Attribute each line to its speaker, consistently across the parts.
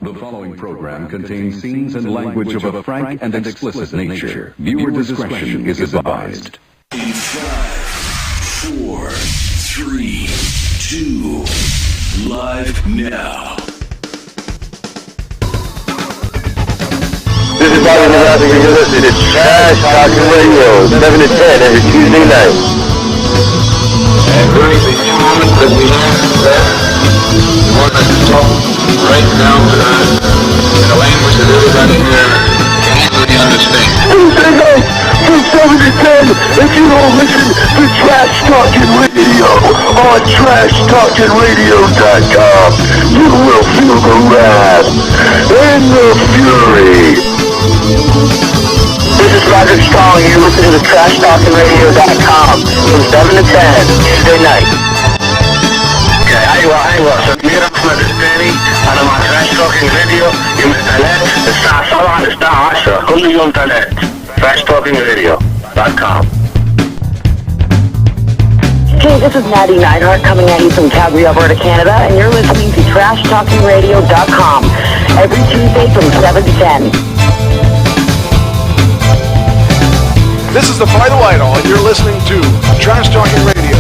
Speaker 1: The following program contains scenes and language of a frank and explicit nature. Viewer discretion is advised.
Speaker 2: In 5, 4, 3, 2, live now.
Speaker 3: This is Bobby Nevada. You're listening to Trash Talking Radio, 7 to 10 every Tuesday night.
Speaker 4: And really the comment that we have there, we want to talk right down to earth in a language that everybody here can easily understand.
Speaker 3: Tuesday night from 7 to 10, if you don't listen to Trash Talking Radio on TrashTalkingRadio.com, you will feel the wrath and the fury. This is Roger Strong. You listen to TrashTalkingRadio.com from 7 to 10 Tuesday night. Okay, أيوة سميرة أحمد الثاني. أنا مع Trash Talking Radio يوم الثلاث الساعة 7 للساعة 10 كل يوم ثلاث. TrashTalkingRadio.com. Hey, this is Maddie Neidhart coming at you from Calgary, Alberta, Canada, and you're listening to TrashTalkingRadio.com every Tuesday from 7 to 10.
Speaker 5: This is the Vital Idol, and you're listening to Trash Talking Radio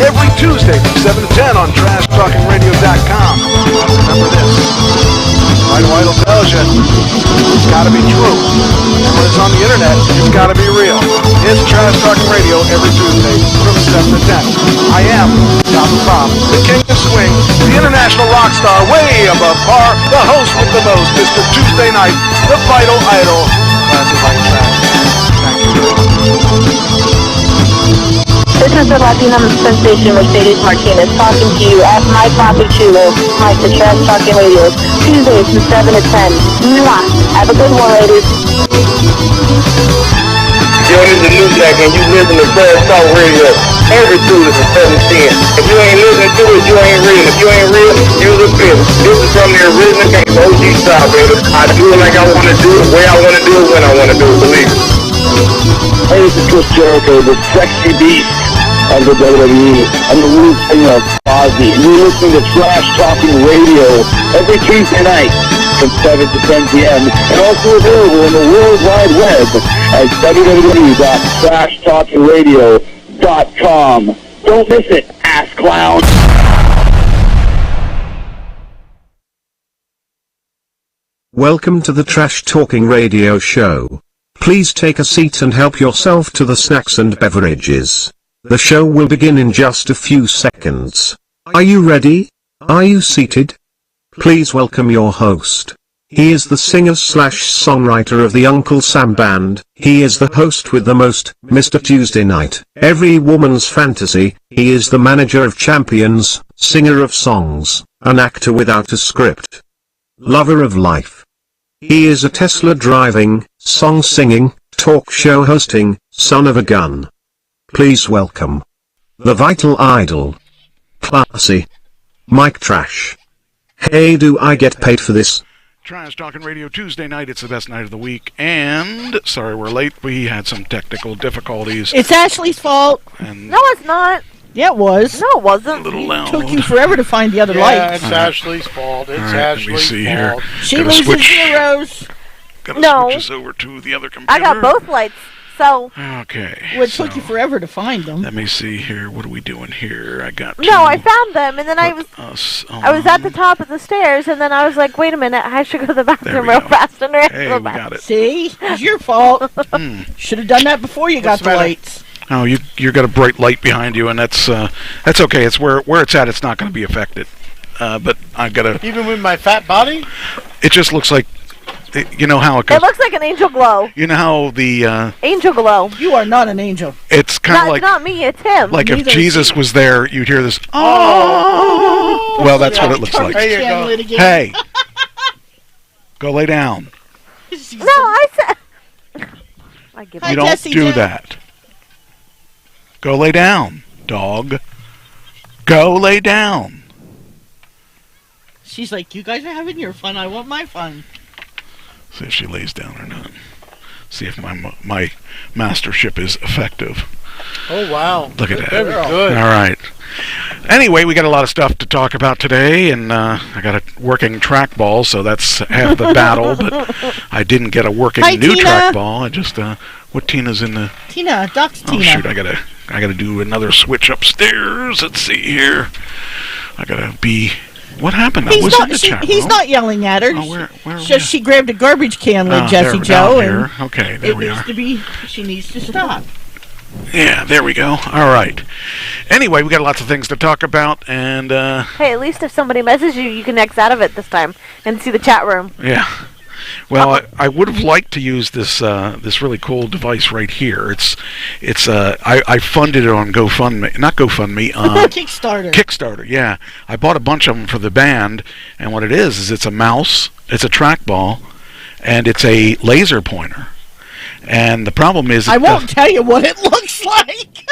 Speaker 5: every Tuesday from 7 to 10 on TrashTalkingRadio.com. Remember this, Vital Idol tells you it's got to be true, and when it's on the internet, it's got to be real. It's Trash Talking Radio every Tuesday from 7 to 10. I am Papa Bob, the king of swing, the international rock star, way above par, the host with the most, Mr. Tuesday Night, the Vital Idol. Classic White Trash.
Speaker 6: This is the Latina sensation Mercedes Martinez talking to you at my Papi Chulo, Mike the Trash Talking Radio, Tuesdays from 7 to 10. Mwah. Have a good one, ladies.
Speaker 3: Yo, this is New Jack, and you listen to Trash Talk Radio every Tuesday from 7 to 10. If you ain't listening to it, you ain't real. If you ain't real, you're the fifth. This is from the original case, OG style, baby. I do it like I want to do it, the way I want to do it, when I want to do it, believe me. Hey, this is Chris Jericho, the sexy beast of the WWE. I'm the lead singer of Ozzy, and you're listening to Trash Talking Radio every Tuesday night from 7 to 10 p.m. and also available on the World Wide Web at www.trashtalkingradio.com. Don't miss it, ass clown.
Speaker 7: Welcome to the Trash Talking Radio Show. Please take a seat and help yourself to the snacks and beverages. The show will begin in just a few seconds. Are you ready? Are you seated? Please welcome your host. He is the singer/songwriter of the Uncle Sam Band. He is the host with the most, Mr. Tuesday Night, every woman's fantasy. He is the manager of champions, singer of songs, an actor without a script, lover of life. He is a Tesla driving, song singing, talk show hosting, son of a gun. Please welcome the Vital Idol, Classy, Mike Trash. Hey, do I get paid for this?
Speaker 5: Trash Talking Radio Tuesday night. It's the best night of the week. And, sorry we're late. We had some technical difficulties.
Speaker 8: It's Ashley's fault.
Speaker 5: And
Speaker 6: No, it's not.
Speaker 8: Yeah, it was.
Speaker 6: No, it wasn't.
Speaker 5: a little loud.
Speaker 8: Took you forever to find the other
Speaker 9: Yeah,
Speaker 8: lights.
Speaker 9: it's Ashley's fault. It's Ashley's
Speaker 5: let me see
Speaker 9: fault.
Speaker 5: here.
Speaker 8: She
Speaker 5: Gotta
Speaker 8: loses
Speaker 5: switch.
Speaker 8: zeros.
Speaker 5: Gotta
Speaker 6: No.
Speaker 5: switch us over to the other computer.
Speaker 6: I got both lights, so...
Speaker 5: Okay.
Speaker 8: Well, it
Speaker 5: so
Speaker 8: took you forever to find them.
Speaker 5: let me see here. What are we doing here? I got
Speaker 6: No, I found them, and then I was at the top of the stairs, and then I was like, wait a minute, I should go to the bathroom
Speaker 5: we
Speaker 6: real
Speaker 5: go.
Speaker 6: fast, and ran to
Speaker 5: Hey,
Speaker 6: the
Speaker 5: we got
Speaker 6: bathroom.
Speaker 5: it.
Speaker 8: See? It's your fault. Should have done that before you got
Speaker 9: What's
Speaker 8: the
Speaker 9: the matter?
Speaker 8: lights.
Speaker 5: Oh, you got a bright light behind you, and that's okay. It's where it's at. It's not going to be affected. But I've got to.
Speaker 9: Even with my fat body?
Speaker 5: It just looks like, you know how it goes.
Speaker 6: It looks like an angel glow.
Speaker 5: You know how the
Speaker 6: Angel glow.
Speaker 8: You are not an angel.
Speaker 5: it's kind of like
Speaker 6: Not me, it's him.
Speaker 5: like if
Speaker 8: Neither is
Speaker 5: Jesus
Speaker 8: he.
Speaker 5: was there, you'd hear this. Oh, well, that's what it looks like.
Speaker 9: There you go.
Speaker 8: Channel it again.
Speaker 5: Hey, go lay down.
Speaker 6: No, I said... I give
Speaker 8: Hi,
Speaker 5: You don't
Speaker 8: Jesse
Speaker 5: do
Speaker 8: J.
Speaker 5: that. Go lay down, dog. Go lay down.
Speaker 8: She's like, you guys are having your fun. I want my fun.
Speaker 5: See if she lays down or not. See if my mastership is effective.
Speaker 9: Oh, wow.
Speaker 5: Look at that.
Speaker 9: Very good.
Speaker 5: All right. Anyway, we got a lot of stuff to talk about today, and I got a working trackball, so that's half the battle, but I didn't get a working new trackball. I just, what Tina's in the...
Speaker 8: Tina, Doc's Tina.
Speaker 5: Oh, shoot, I gotta do another switch upstairs. Let's see here. I gotta be... What happened? I was in the chat room.
Speaker 8: He's not yelling at her.
Speaker 5: Oh, where
Speaker 8: just she grabbed a garbage can like Jesse
Speaker 5: there,
Speaker 8: Joe.
Speaker 5: And okay, there we are.
Speaker 8: She needs to stop.
Speaker 5: Yeah, there we go. All right. Anyway, we got lots of things to talk about, and
Speaker 10: hey, at least if somebody messages you, you can X out of it this time and see the chat room.
Speaker 5: Yeah. Well, I would have liked to use this this really cool device right here. I funded it on GoFundMe, not GoFundMe,
Speaker 8: Kickstarter.
Speaker 5: Kickstarter, yeah. I bought a bunch of them for the band, and what it is it's a mouse, it's a trackball, and it's a laser pointer. And the problem is...
Speaker 8: I won't tell you what it looks like.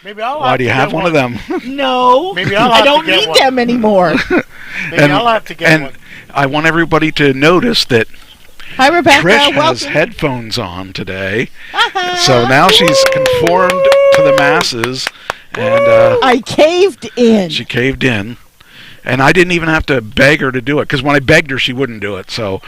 Speaker 9: Maybe I'll
Speaker 5: Why do you have one of them?
Speaker 8: No.
Speaker 9: Maybe I
Speaker 8: don't need them anymore.
Speaker 9: Maybe I'll have to get one.
Speaker 5: I want everybody to notice that
Speaker 8: Hi, Rebecca.
Speaker 5: Trish has
Speaker 8: welcome.
Speaker 5: headphones on today. So now she's conformed to the masses. And
Speaker 8: I caved in.
Speaker 5: She caved in. And I didn't even have to beg her to do it, because when I begged her, she wouldn't do it. So,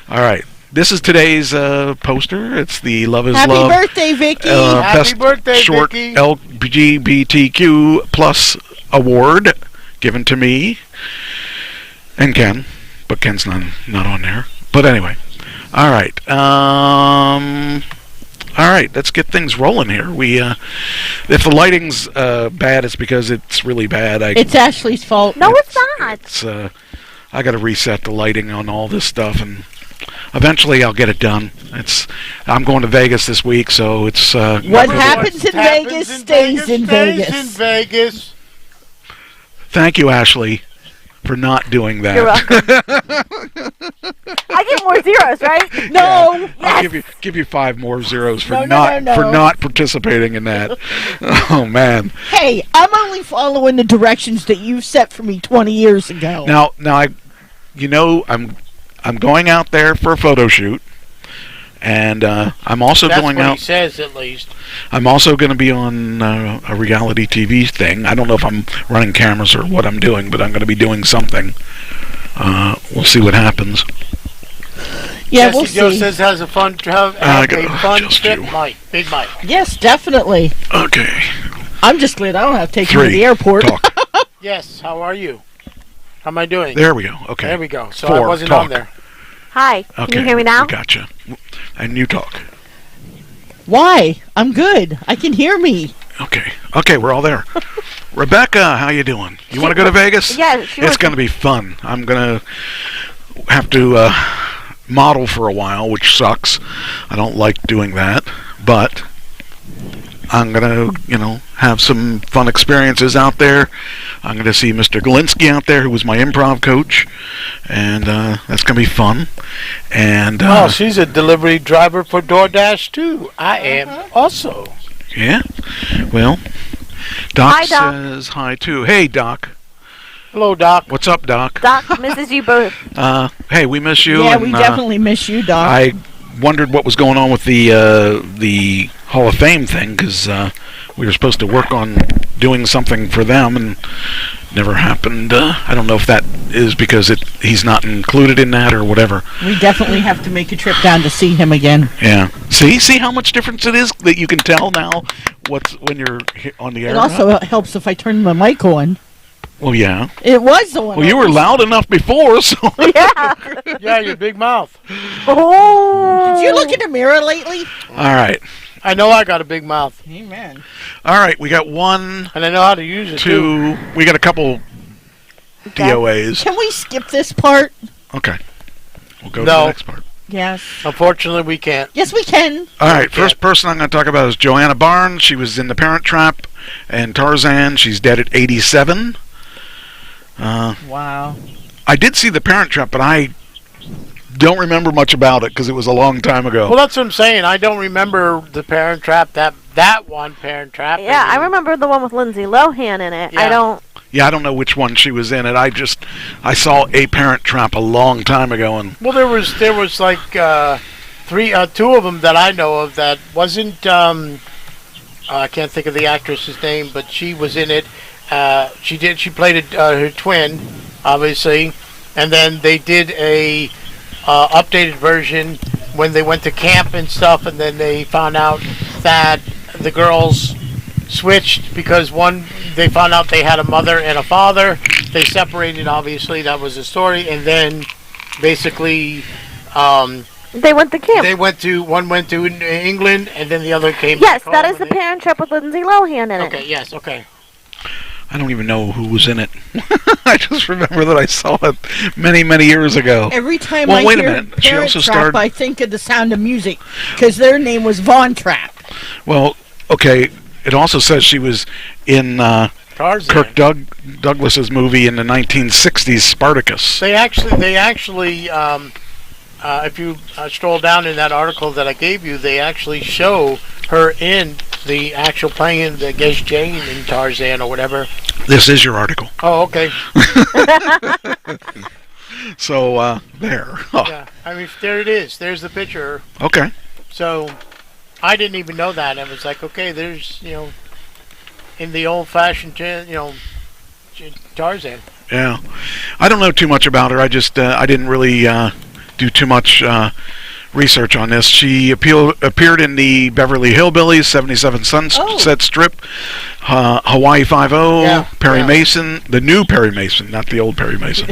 Speaker 5: all right. This is today's poster. It's the Love is Love.
Speaker 8: Happy birthday, Vicky.
Speaker 5: Happy birthday, short Vicky. LGBTQ plus award given to me and Ken. But Ken's not on there. But anyway. All right. All right, let's get things rolling here. If the lighting's bad, it's because it's really bad.
Speaker 8: It's Ashley's fault.
Speaker 10: No, it's not.
Speaker 5: I got to reset the lighting on all this stuff, and eventually I'll get it done. I'm going to Vegas this week, so it's...
Speaker 8: what happens in Vegas stays in Vegas.
Speaker 5: Thank you, Ashley, for not doing that.
Speaker 10: You're welcome. I get more zeros, right?
Speaker 8: No.
Speaker 5: Yeah. I'll give you 5 more zeros for
Speaker 8: for
Speaker 5: not participating in that. Oh man.
Speaker 8: Hey, I'm only following the directions that you set for me 20 years ago.
Speaker 5: Now I'm going out there for a photo shoot, and I'm also going out.
Speaker 9: That's what he says, at least.
Speaker 5: I'm also going to be on a reality TV thing. I don't know if I'm running cameras or what I'm doing, but I'm going to be doing something. We'll see what happens.
Speaker 8: Yeah,
Speaker 9: Jesse
Speaker 8: we'll
Speaker 9: Joe
Speaker 8: see.
Speaker 9: says has a fun trip, Mike. Big Mike.
Speaker 8: Yes, definitely.
Speaker 5: Okay.
Speaker 8: I'm just glad I don't have to take you to the airport.
Speaker 5: Talk.
Speaker 9: Yes, how are you? How am I doing?
Speaker 5: There we go. Okay.
Speaker 9: There we go. So
Speaker 5: 4,
Speaker 9: I wasn't
Speaker 5: talk.
Speaker 9: on there.
Speaker 10: Hi.
Speaker 5: Okay.
Speaker 10: Can you hear me now?
Speaker 5: Gotcha. And you talk.
Speaker 8: Why? I'm good. I can hear me.
Speaker 5: Okay, we're all there. Rebecca, how you doing? You want to go to Vegas?
Speaker 10: Yeah,
Speaker 5: it's going to be fun. I'm going to have to model for a while, which sucks. I don't like doing that, but I'm going to, have some fun experiences out there. I'm going to see Mr. Galinsky out there, who was my improv coach, and that's going to be fun. And
Speaker 9: she's a delivery driver for DoorDash, too. I am also.
Speaker 5: Yeah? Well, Doc,
Speaker 10: hi, Doc
Speaker 5: says hi, too. Hey, Doc.
Speaker 9: Hello, Doc.
Speaker 5: What's up, Doc?
Speaker 10: Doc misses you both.
Speaker 5: Hey, we miss you.
Speaker 8: Yeah,
Speaker 5: and,
Speaker 8: we definitely miss you, Doc.
Speaker 5: I wondered what was going on with the Hall of Fame thing, because we were supposed to work on doing something for them, and never happened. I don't know if that is because he's not included in that or whatever.
Speaker 8: We definitely have to make a trip down to see him again.
Speaker 5: Yeah. See how much difference it is that you can tell now when you're on the air.
Speaker 8: It also helps if I turn my mic on.
Speaker 5: Well, yeah.
Speaker 8: It was on.
Speaker 5: Well, you were loud enough before, so.
Speaker 10: Yeah.
Speaker 9: Yeah, your big mouth.
Speaker 10: Oh.
Speaker 8: Did you look in the mirror lately?
Speaker 5: All right.
Speaker 9: I know I got a big mouth.
Speaker 8: Amen.
Speaker 5: All right, we got 1,
Speaker 9: and I know how to use it,
Speaker 5: 2. We got a couple DOAs.
Speaker 8: Can we skip this part?
Speaker 5: Okay. We'll go to the next part.
Speaker 8: Yes.
Speaker 9: Unfortunately, we can't.
Speaker 8: Yes, we can.
Speaker 5: All right, first person I'm going to talk about is Joanna Barnes. She was in The Parent Trap and Tarzan. She's dead at 87.
Speaker 8: Wow.
Speaker 5: I did see The Parent Trap, but I don't remember much about it because it was a long time ago.
Speaker 9: Well, that's what I'm saying. I don't remember The Parent Trap, that one Parent Trap.
Speaker 10: Yeah, I remember the one with Lindsay Lohan in it.
Speaker 9: Yeah.
Speaker 5: I don't know which one she was in it. I saw A Parent Trap a long time ago, and
Speaker 9: well, there was like two of them that I know of that wasn't. I can't think of the actress's name, but she was in it. She played her twin, obviously, and then they did a updated version when they went to camp and stuff, and then they found out that the girls switched because they found out they had a mother and a father. They separated, obviously, that was the story, and then basically
Speaker 10: they went to camp.
Speaker 9: One went to England, and then the other came
Speaker 10: Yes,
Speaker 9: back
Speaker 10: that
Speaker 9: home,
Speaker 10: is the Parent Trap with Lindsay Lohan in it.
Speaker 9: Okay, yes, okay.
Speaker 11: I don't even know who was in it. I just remember that I saw it many, many years ago.
Speaker 8: Every time
Speaker 11: well,
Speaker 8: I
Speaker 11: wait
Speaker 8: hear
Speaker 11: a minute. She
Speaker 8: Parent
Speaker 11: also
Speaker 8: Trap,
Speaker 11: starred...
Speaker 8: I think of The Sound of Music, because their name was Von Trapp.
Speaker 11: Well, okay, it also says she was in Kirk Douglas's movie in the 1960s, Spartacus.
Speaker 9: They actually, if you stroll down in that article that I gave you, they actually show her in the actual playing, I guess, Jane in Tarzan or whatever.
Speaker 11: This is your article.
Speaker 9: Oh, okay.
Speaker 11: So, there. Oh.
Speaker 9: Yeah, I mean, there it is. There's the picture.
Speaker 11: Okay.
Speaker 9: So, I didn't even know that. I was like, okay, there's, in the old-fashioned, Tarzan.
Speaker 11: Yeah. I don't know too much about her. I just, I didn't really do too much research on this. She appeared in the Beverly Hillbillies, 77 Sunset Strip, Hawaii Five-0, Perry Mason, the new Perry Mason, not the old Perry Mason.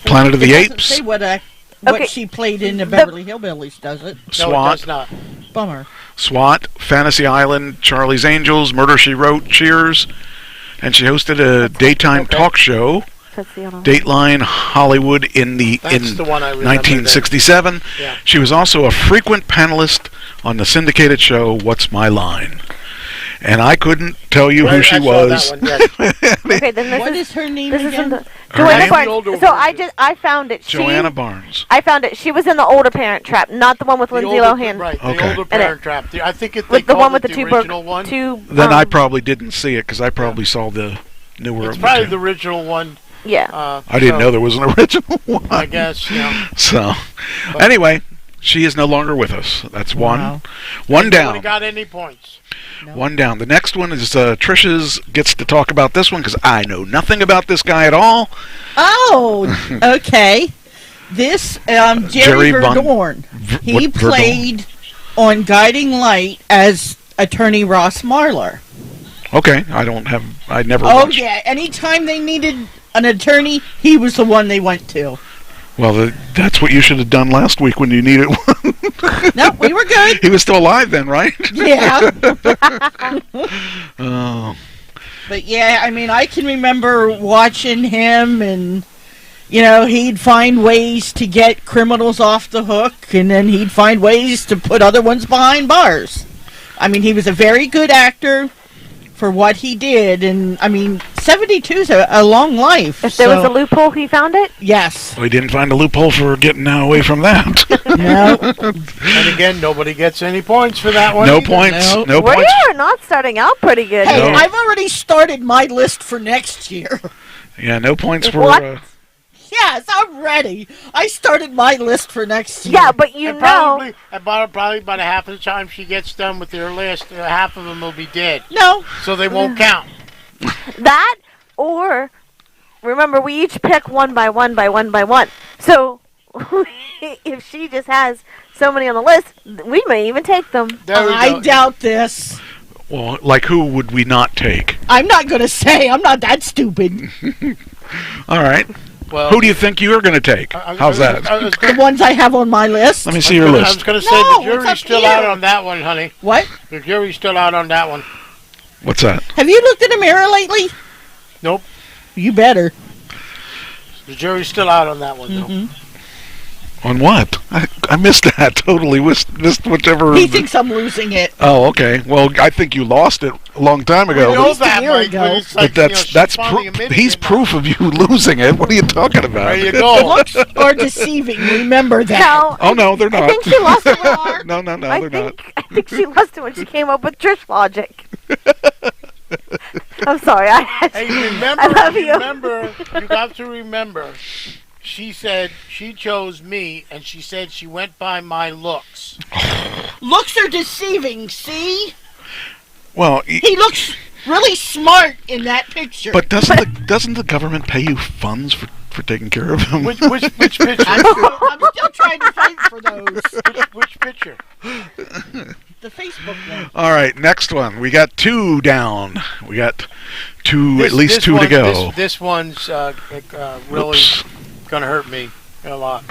Speaker 11: Planet of the Apes.
Speaker 8: Say what she played in the Beverly Hillbillies, does it?
Speaker 11: SWAT.
Speaker 9: No, it does not.
Speaker 8: Bummer.
Speaker 11: SWAT, Fantasy Island, Charlie's Angels, Murder, She Wrote, Cheers, and she hosted a daytime talk show, Dateline Hollywood, in 1967.
Speaker 9: Yeah.
Speaker 11: She was also a frequent panelist on the syndicated show What's My Line? And I couldn't tell you who she was.
Speaker 10: Okay, then
Speaker 8: what is her name again?
Speaker 10: Joanna Barnes. So I found it.
Speaker 11: Joanna Barnes.
Speaker 10: I found it. She was in the older Parent Trap, not the one with Lindsay Lohan.
Speaker 9: Right, the older Parent Trap. I think it's
Speaker 10: the one with the
Speaker 9: original one.
Speaker 11: Then I probably didn't see it because I probably saw the newer.
Speaker 9: It's probably the original one.
Speaker 10: Yeah.
Speaker 11: I didn't know there was an original one.
Speaker 9: I guess, yeah.
Speaker 11: So, anyway, she is no longer with us. That's one.
Speaker 8: Wow.
Speaker 11: One down.
Speaker 9: Nobody got any points.
Speaker 8: No.
Speaker 11: One down. The next one is Trish's gets to talk about this one because I know nothing about this guy at all.
Speaker 8: Oh, okay. This Jerry Verdorn. He played on Guiding Light as Attorney Ross Marlar.
Speaker 11: Okay, I never.
Speaker 8: Oh
Speaker 11: watched.
Speaker 8: yeah. Anytime they needed an attorney, he was the one they went to.
Speaker 11: Well, that's what you should have done last week when you needed one.
Speaker 8: No, we were good.
Speaker 11: He was still alive then, right?
Speaker 8: Yeah.
Speaker 11: Oh.
Speaker 8: But yeah, I mean, I can remember watching him, and he'd find ways to get criminals off the hook, and then he'd find ways to put other ones behind bars. I mean, he was a very good actor for what he did, and I mean, 72's a long life.
Speaker 10: If there was a loophole, he found it?
Speaker 8: Yes.
Speaker 11: We didn't find a loophole for getting away from that.
Speaker 8: No.
Speaker 9: And again, nobody gets any points for that one.
Speaker 11: No
Speaker 9: either.
Speaker 11: points. No
Speaker 10: We
Speaker 11: points.
Speaker 10: are not starting out pretty good.
Speaker 8: Hey,
Speaker 10: here.
Speaker 8: I've already started my list for next year.
Speaker 11: Yeah, no points for...
Speaker 10: What?
Speaker 8: Yes, I'm ready. I started my list for next year.
Speaker 10: Yeah, but
Speaker 9: Probably about a half of the time she gets done with her list, half of them will be dead.
Speaker 8: No.
Speaker 9: So they won't count.
Speaker 10: That, or, remember, we each pick one by one by one by one. So, if she just has so many on the list, we may even take them.
Speaker 8: I doubt this.
Speaker 11: Well, like who would we not take?
Speaker 8: I'm not going to say. I'm not that stupid.
Speaker 11: All right.
Speaker 9: Well,
Speaker 11: who do you think you're going to take? How's that?
Speaker 8: The ones I have on my list.
Speaker 11: Let me see your
Speaker 9: I
Speaker 11: list.
Speaker 9: was going to say
Speaker 8: No,
Speaker 9: the jury's
Speaker 8: it's up
Speaker 9: still
Speaker 8: here.
Speaker 9: out on that one, honey.
Speaker 8: What?
Speaker 9: The jury's still out on that one.
Speaker 11: What's that?
Speaker 8: Have you looked in a mirror lately?
Speaker 9: Nope.
Speaker 8: You better.
Speaker 9: The jury's still out on that one, though.
Speaker 11: On what? I missed that. Totally missed whichever...
Speaker 8: He thinks I'm losing it.
Speaker 11: Oh, okay. Well, I think you lost it a long time ago.
Speaker 9: We know that,
Speaker 8: year
Speaker 9: Mike,
Speaker 8: ago.
Speaker 9: but it's like,
Speaker 11: But that's
Speaker 9: finally admitted
Speaker 11: he's
Speaker 9: it.
Speaker 11: proof of you losing it. What are you talking about?
Speaker 9: There you go.
Speaker 8: Looks are deceiving. Remember that.
Speaker 10: No,
Speaker 11: Oh, no, they're not.
Speaker 10: I think she lost it.
Speaker 11: No, they're not.
Speaker 10: I think she lost it when she came up with Trish logic. I'm sorry.
Speaker 9: Hey, remember,
Speaker 10: I love you.
Speaker 9: remember, you got to remember She said she chose me, and she said she went by my looks.
Speaker 8: Looks are deceiving, see?
Speaker 11: Well,
Speaker 8: he looks really smart in that picture.
Speaker 11: But doesn't the government pay you funds for taking care of him?
Speaker 9: Which picture?
Speaker 8: I'm still trying to fight for those.
Speaker 9: Which picture?
Speaker 8: The Facebook one.
Speaker 11: All right, next one. We got 2 down. We got at least two to go.
Speaker 9: This one's really going to hurt me a lot.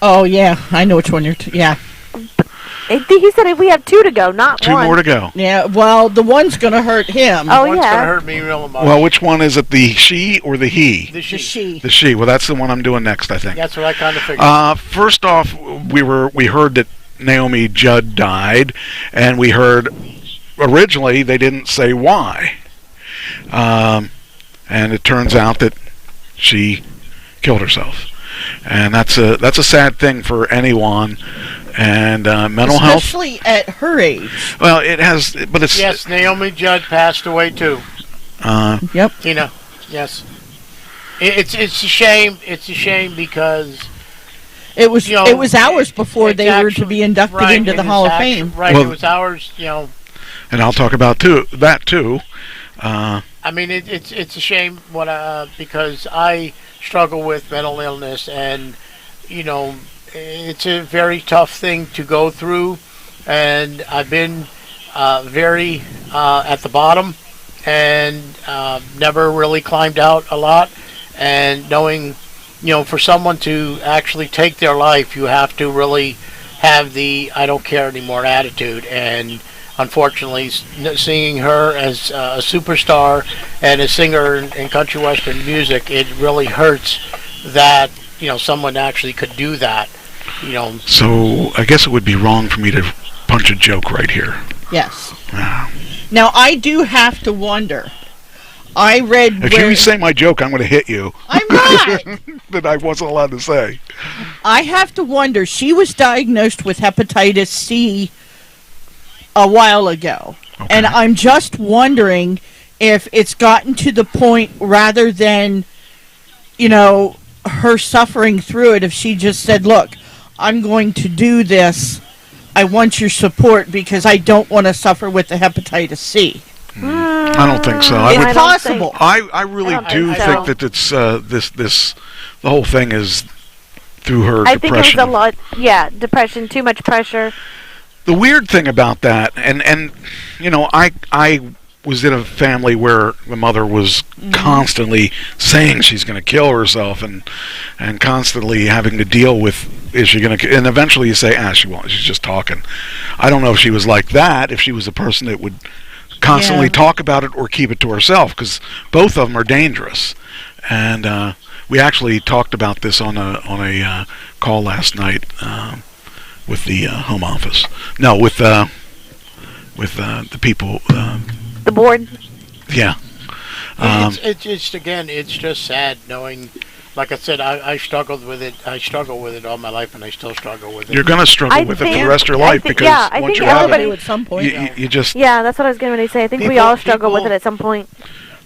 Speaker 8: Oh, yeah. I know which one you're... yeah.
Speaker 10: He said we have 2 to go, not
Speaker 11: 2
Speaker 10: one.
Speaker 11: 2 more to go.
Speaker 8: Yeah, well, the one's going to hurt him.
Speaker 10: Oh,
Speaker 9: the one's
Speaker 10: yeah.
Speaker 9: going to hurt me real much.
Speaker 11: Well, which one is it, the she or the he?
Speaker 9: The she.
Speaker 11: The she. Well, that's the one I'm doing next, I think.
Speaker 9: That's what I kind of figured.
Speaker 11: First off, we heard that Naomi Judd died, and we heard originally they didn't say why. And it turns out that she killed herself. And that's a sad thing for anyone. And mental health,
Speaker 8: especially at her age.
Speaker 11: Well, it has, but it's
Speaker 9: yes. Naomi Judd passed away too.
Speaker 8: Yep.
Speaker 9: Tina, yes. It's a shame. It's a shame because
Speaker 8: it was hours before they were to be inducted into the Hall of Fame.
Speaker 9: Right. Well, it was hours.
Speaker 11: And I'll talk about that too.
Speaker 9: I mean, it's a shame because I struggle with mental illness, and it's a very tough thing to go through, and I've been very at the bottom and never really climbed out a lot. And knowing, for someone to actually take their life, you have to really have the I don't care anymore attitude. And unfortunately, seeing her as a superstar and a singer in country western music, it really hurts that someone actually could do that.
Speaker 11: So I guess it would be wrong for me to punch a joke right here.
Speaker 8: Yes. Now I do have to wonder. I read.
Speaker 11: If you say my joke, I'm going to hit you.
Speaker 8: I'm not.
Speaker 11: That I wasn't allowed to say.
Speaker 8: I have to wonder. She was diagnosed with hepatitis C a while ago, and I'm just wondering if it's gotten to the point, rather than her suffering through it, if she just said, "Look, I'm going to do this. I want your support because I don't want to suffer with the hepatitis C."
Speaker 11: I don't think so.
Speaker 8: It's possible.
Speaker 11: I really do think that it's the whole thing is through her depression.
Speaker 10: I think it was a lot. Yeah, depression, too much pressure.
Speaker 11: The weird thing about that, and I was in a family where the mother was constantly saying she's going to kill herself, and constantly having to deal with, is she going to, and eventually you say, she won't, she's just talking. I don't know if she was like that, if she was a person that would constantly talk about it or keep it to herself, because both of them are dangerous. And we actually talked about this on a call last night with the home office. No, with the people.
Speaker 10: The board.
Speaker 11: Yeah.
Speaker 9: It's just sad knowing. Like I said, I struggled with it. I struggle with it all my life, and I still struggle with it.
Speaker 11: You're going to struggle with it for the rest of your life, because once you have it,
Speaker 8: at some point,
Speaker 11: you just...
Speaker 10: Yeah, that's what I was going to say. I think we all struggle with it at some point.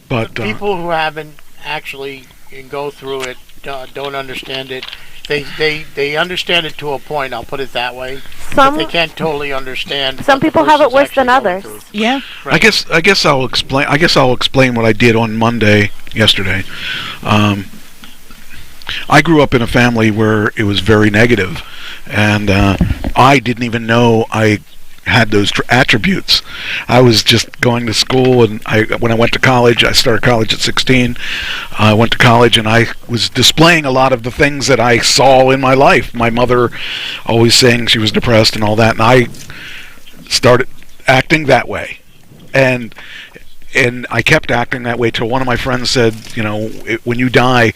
Speaker 9: But people who haven't actually go through it don't understand it. They understand it to a point. I'll put it that way. But they can't totally understand.
Speaker 10: Some people have it worse than others.
Speaker 8: Yeah.
Speaker 11: Right. I guess I'll explain. What I did on yesterday. I grew up in a family where it was very negative, and I didn't even know I had those attributes. I was just going to school, and when I went to college, I started college at 16. I went to college, and I was displaying a lot of the things that I saw in my life. My mother always saying she was depressed and all that, and I started acting that way. And I kept acting that way till one of my friends said, when you die,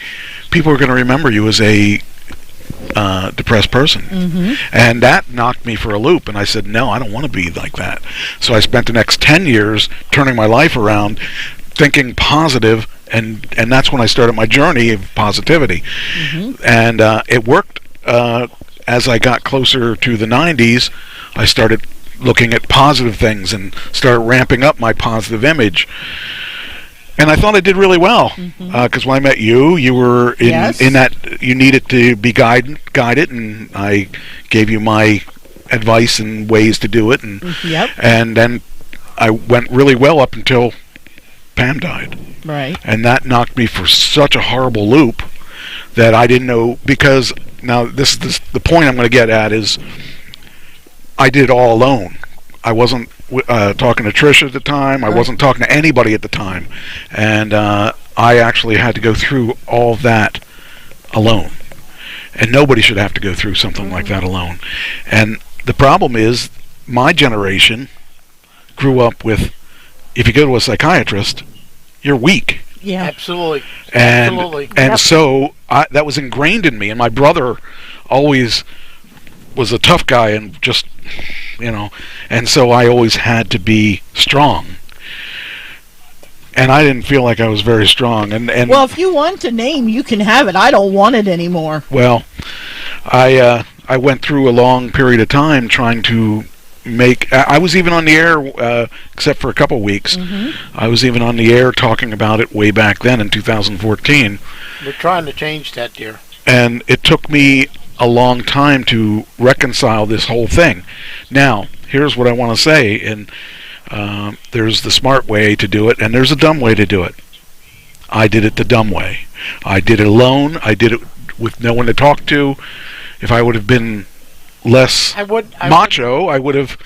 Speaker 11: people are going to remember you as a depressed person. And that knocked me for a loop, and I said, no, I don't want to be like that. So I spent the next 10 years turning my life around, thinking positive, and that's when I started my journey of positivity. And it worked. As I got closer to the 90s, I started looking at positive things and started ramping up my positive image. And I thought I did really well, because when I met you, you were in that you needed to be guided, and I gave you my advice and ways to do it, and and then I went really well up until Pam died.
Speaker 8: Right.
Speaker 11: And that knocked me for such a horrible loop that I didn't know, because now this the point I'm going to get at is I did it all alone. I wasn't talking to Trish at the time. I wasn't talking to anybody at the time. And I actually had to go through all that alone. And nobody should have to go through something like that alone. And the problem is, my generation grew up with, if you go to a psychiatrist, you're weak.
Speaker 8: Yeah.
Speaker 9: Absolutely.
Speaker 11: And so that was ingrained in me. And my brother always was a tough guy and just, and so I always had to be strong. And I didn't feel like I was very strong. And
Speaker 8: well, if you want a name, you can have it. I don't want it anymore.
Speaker 11: Well, I went through a long period of time trying to make. I was even on the air, except for a couple weeks. I was even on the air talking about it way back then in 2014.
Speaker 9: We're trying to change that, dear.
Speaker 11: And it took me a long time to reconcile this whole thing. Now, here's what I want to say, and there's the smart way to do it, and there's a dumb way to do it. I did it the dumb way. I did it alone. I did it with no one to talk to. If I would have been less macho, I would have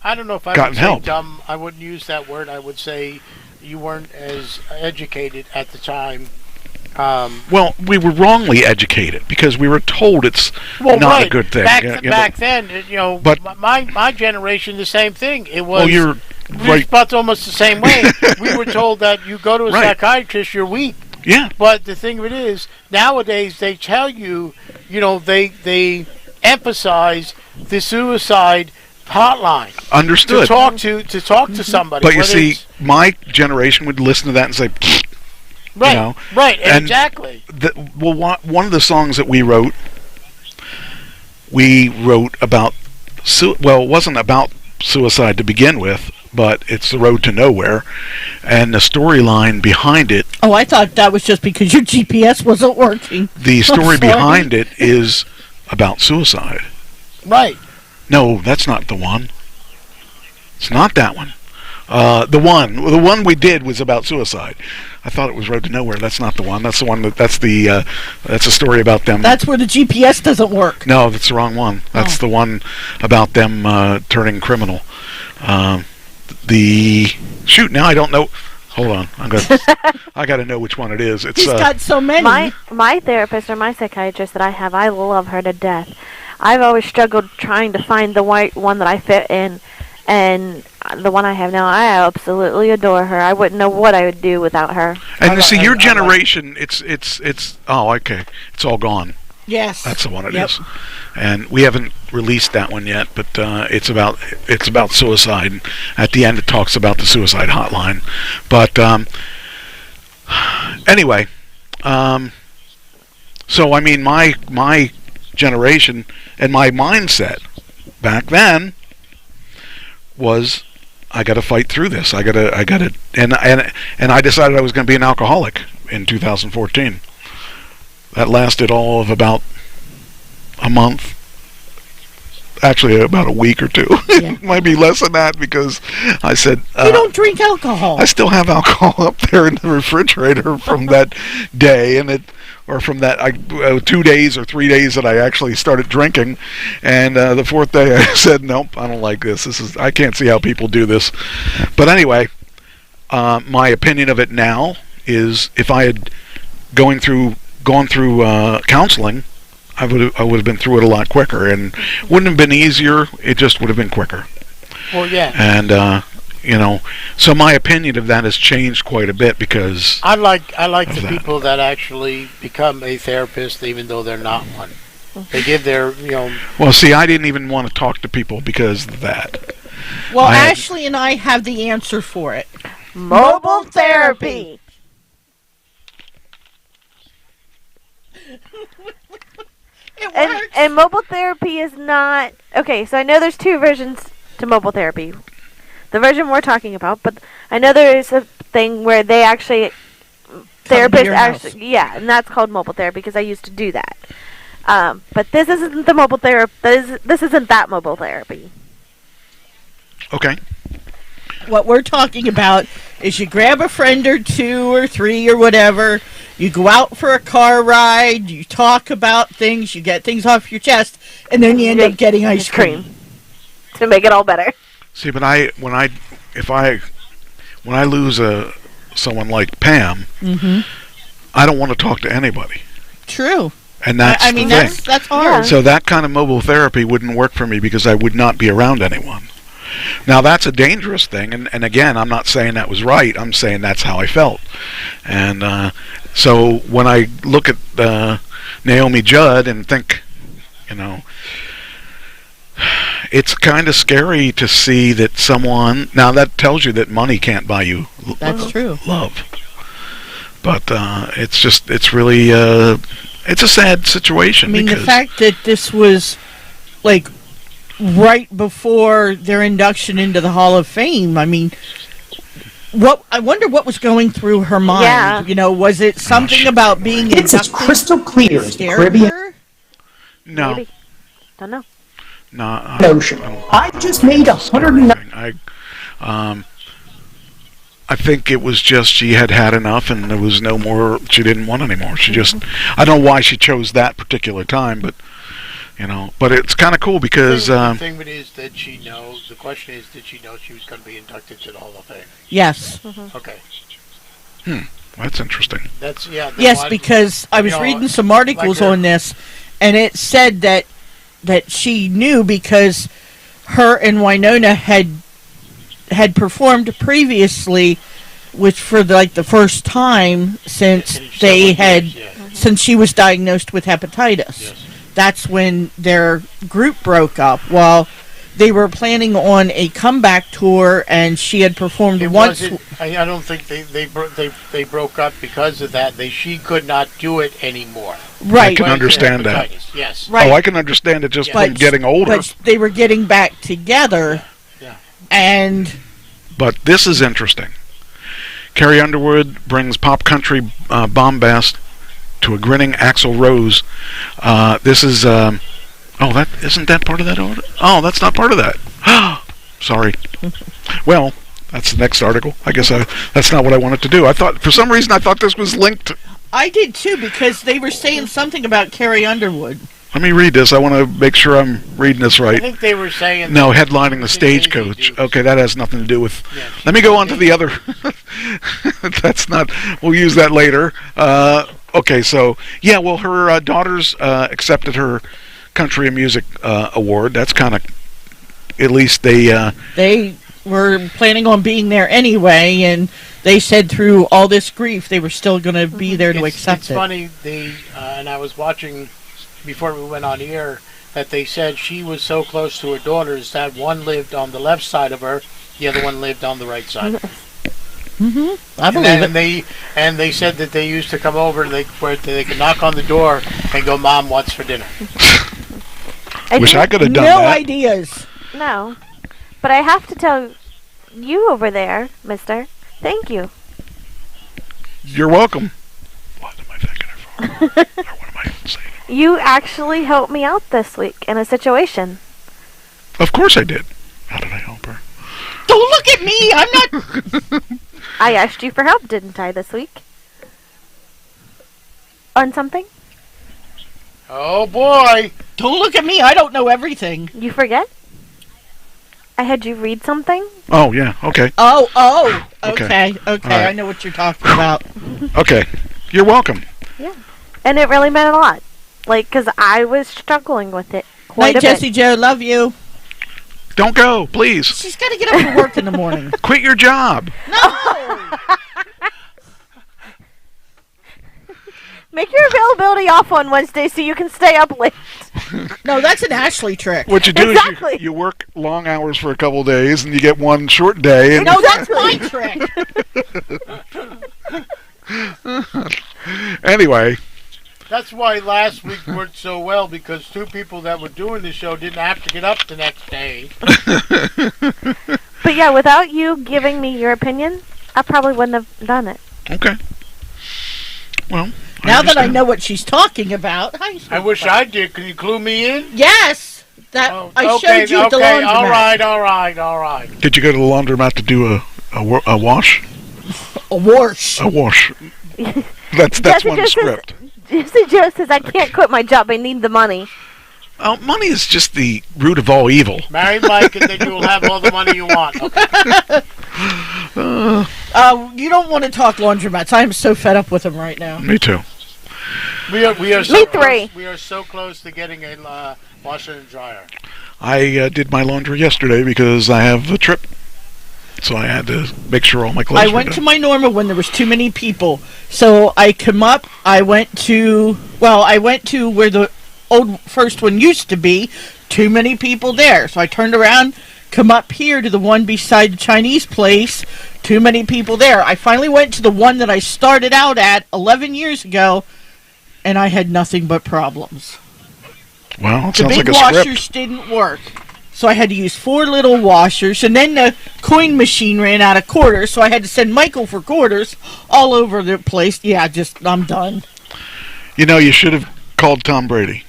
Speaker 9: I don't know if I
Speaker 11: gotten
Speaker 9: would say
Speaker 11: help.
Speaker 9: dumb. I wouldn't use that word. I would say you weren't as educated at the time.
Speaker 11: Well, we were wrongly educated because we were told it's not a good thing.
Speaker 9: Back then, but my generation, the same thing. It was.
Speaker 11: Well, you're right.
Speaker 9: But almost the same way. We were told that you go to a psychiatrist, you're weak.
Speaker 11: Yeah.
Speaker 9: But the thing of it is, nowadays they tell you, they emphasize the suicide hotline.
Speaker 11: Understood.
Speaker 9: To talk to somebody.
Speaker 11: But you see, my generation would listen to that and say,
Speaker 9: right, right, exactly.
Speaker 11: One of the songs that we wrote about, it wasn't about suicide to begin with, but it's The Road to Nowhere, and the storyline behind it.
Speaker 8: Oh, I thought that was just because your GPS wasn't working.
Speaker 11: The story behind it is about suicide.
Speaker 9: Right.
Speaker 11: No, that's not the one. It's not that one. The one we did was about suicide. I thought it was Road to Nowhere. That's not the one. That's the one that's a story about them.
Speaker 8: That's where the GPS doesn't work.
Speaker 11: No, that's the wrong one. That's the one about them turning criminal. Now I don't know. Hold on, I got to know which one it is. He's
Speaker 8: got so many.
Speaker 10: My therapist or my psychiatrist that I have, I love her to death. I've always struggled trying to find the right one that I fit in, and the one I have now, I absolutely adore her. I wouldn't know what I would do without her.
Speaker 11: And you see, your generation, it's okay. It's all gone.
Speaker 8: Yes,
Speaker 11: that's the one it is. And we haven't released that one yet, but it's about suicide. And at the end, it talks about the suicide hotline. But anyway, so I mean, my generation and my mindset back then was, I got to fight through this. I got to, and I decided I was going to be an alcoholic in 2014. That lasted all of about a month. Actually, about a week or two.
Speaker 8: Yeah.
Speaker 11: It might be less than that, because I said,
Speaker 8: you don't drink alcohol.
Speaker 11: I still have alcohol up there in the refrigerator from that day, from that 2 days or 3 days that I actually started drinking, and the fourth day I said, nope, I don't like this. I can't see how people do this. But anyway, my opinion of it now is, if I had gone through counseling, I would have been through it a lot quicker, and wouldn't have been easier. It just would have been quicker.
Speaker 9: Well, yeah.
Speaker 11: And so my opinion of that has changed quite a bit, because
Speaker 9: I like the people that actually become a therapist even though they're not one. They give their
Speaker 11: Well, see, I didn't even want to talk to people because of that.
Speaker 8: Well, Ashley and I have the answer for it.
Speaker 10: Mobile therapy.
Speaker 8: It works.
Speaker 10: And mobile therapy is not... Okay, so I know there's two versions to mobile therapy. The version we're talking about, but I know there is thing where they actually
Speaker 8: Come to your
Speaker 10: actually, yeah, and that's called mobile therapy because I used to do that. But this isn't the mobile therapy. This isn't that mobile therapy.
Speaker 11: Okay.
Speaker 8: What we're talking about is you grab a friend or two or three or whatever, you go out for a car ride, you talk about things, you get things off your chest, and then you end up getting ice cream
Speaker 10: to make it all better.
Speaker 11: See, but when I lose someone like Pam, I don't want to talk to anybody.
Speaker 8: True.
Speaker 11: And that's
Speaker 8: I mean,
Speaker 11: the thing.
Speaker 8: that's hard.
Speaker 11: So that kind of mobile therapy wouldn't work for me because I would not be around anyone. Now, that's a dangerous thing, and again, I'm not saying that was right. I'm saying that's how I felt. And so when I look at Naomi Judd and think, it's kind of scary to see that someone... Now, that tells you that money can't buy you
Speaker 8: That's true.
Speaker 11: love. But it's really... it's a sad situation.
Speaker 8: I mean, the fact that this was, like, right before their induction into the Hall of Fame, I mean... I wonder what was going through her mind.
Speaker 10: Yeah.
Speaker 8: Was it something about being inducted?
Speaker 12: It's as crystal clear as the Caribbean.
Speaker 11: No.
Speaker 10: Maybe. Don't know.
Speaker 11: No.
Speaker 12: Notion. I just made 109.
Speaker 11: I think it was just she had enough, and there was no more. She didn't want anymore. She just. I don't know why she chose that particular time, but But it's kind of cool because
Speaker 9: the thing is that she knows. The question is, did she know she was going to be inducted to the Hall of Fame?
Speaker 8: Yes.
Speaker 9: Okay.
Speaker 11: That's interesting.
Speaker 8: Yes, because I was reading some articles on this, and it said that she knew because her and Winona had performed previously, which for the first time since since she was diagnosed with hepatitis.
Speaker 9: Yes.
Speaker 8: That's when their group broke up. Well, they were planning on a comeback tour, and she had performed once.
Speaker 9: I don't think they broke up because of that. She could not do it anymore.
Speaker 11: Right. I can understand that.
Speaker 9: Yes.
Speaker 8: Right.
Speaker 11: Oh, I can understand it just from getting older.
Speaker 8: But they were getting back together.
Speaker 9: Yeah.
Speaker 8: And.
Speaker 11: But this is interesting. Carrie Underwood brings pop country bombast to a grinning Axl Rose. This is. That isn't that part of that order? Oh, that's not part of that. Sorry. Well, that's the next article. I guess that's not what I wanted to do. For some reason, I thought this was linked.
Speaker 8: I did too, because they were saying something about Carrie Underwood.
Speaker 11: Let me read this. I want to make sure I'm reading this right.
Speaker 9: I think they were saying...
Speaker 11: No, headlining the Stagecoach. Okay, that has nothing to do with... Yeah. Let me go on to the other... That's not... We'll use that later. Okay, so... Yeah, well, her daughters accepted her country and music award. That's kind of... At least they... They
Speaker 8: were planning on being there anyway, and they said through all this grief, they were still going to be there to accept it.
Speaker 9: It's funny, and I was watching... before we went on the air, that they said she was so close to her daughters that one lived on the left side of her, the other one lived on the right side.
Speaker 8: I believe
Speaker 9: it. And they said that they used to come over and where they could knock on the door and go, "Mom, what's for dinner?"
Speaker 11: Wish I could have done
Speaker 8: that. No
Speaker 11: that.
Speaker 8: ideas.
Speaker 10: No, but I have to tell you over there, Mister. Thank you.
Speaker 11: You're welcome. What am I thanking her for? Or what am I saying?
Speaker 10: You actually helped me out this week in a situation.
Speaker 11: Of course I did. How did I help her?
Speaker 8: Don't look at me! I'm not...
Speaker 10: I asked you for help, didn't I, this week? On something?
Speaker 9: Oh, boy!
Speaker 8: Don't look at me! I don't know everything.
Speaker 10: You forget? I had you read something?
Speaker 11: Oh, yeah. Okay.
Speaker 8: Oh. Okay.
Speaker 11: Right.
Speaker 8: I know what you're talking about.
Speaker 11: Okay. You're welcome.
Speaker 10: Yeah. And it really meant a lot. Because I was struggling with it quite
Speaker 8: Night,
Speaker 10: a
Speaker 8: Jessie
Speaker 10: bit.
Speaker 8: Joe. Love you.
Speaker 11: Don't go, please.
Speaker 8: She's got to get up and work in the morning.
Speaker 11: Quit your job.
Speaker 8: No!
Speaker 10: Make your availability off on Wednesday so you can stay up late.
Speaker 8: No, that's an Ashley trick.
Speaker 11: What you do is you work long hours for a couple of days and you get one short day. And
Speaker 8: no, that's my trick.
Speaker 11: Anyway.
Speaker 9: That's why last week worked so well, because two people that were doing the show didn't have to get up the next day.
Speaker 10: But yeah, without you giving me your opinion, I probably wouldn't have done it.
Speaker 11: Okay. Well,
Speaker 8: now that I know what she's talking about,
Speaker 9: I wish I did. Can you clue me in?
Speaker 8: Yes, I showed you at the laundromat.
Speaker 9: All right.
Speaker 11: Did you go to the laundromat to do a wash?
Speaker 8: A wash.
Speaker 11: A wash. That's one script.
Speaker 10: Jesse Joe says, I can't quit my job. I need the money.
Speaker 11: Oh, money is just the root of all evil.
Speaker 9: Marry Mike, and then you'll have all the money you want. Okay.
Speaker 8: You don't want to talk laundromats. I am so fed up with them right now.
Speaker 11: Me too.
Speaker 9: We are so close, we are so close to getting a washer and dryer.
Speaker 11: I did my laundry yesterday because I have a trip, so I had to make sure all my clothes were done.
Speaker 8: I went to my normal when there was too many people, so I come up. I went to where the old first one used to be. Too many people there, so I turned around, come up here to the one beside the Chinese place. Too many people there. I finally went to the one that I started out at 11 years ago, and I had nothing but problems.
Speaker 11: Well, it
Speaker 8: the
Speaker 11: sounds
Speaker 8: big
Speaker 11: like a
Speaker 8: washers
Speaker 11: script.
Speaker 8: didn't work, so I had to use 4 little washers, and then the coin machine ran out of quarters, so I had to send Michael for quarters all over the place. Yeah, I'm done.
Speaker 11: You know, you should have called Tom Brady.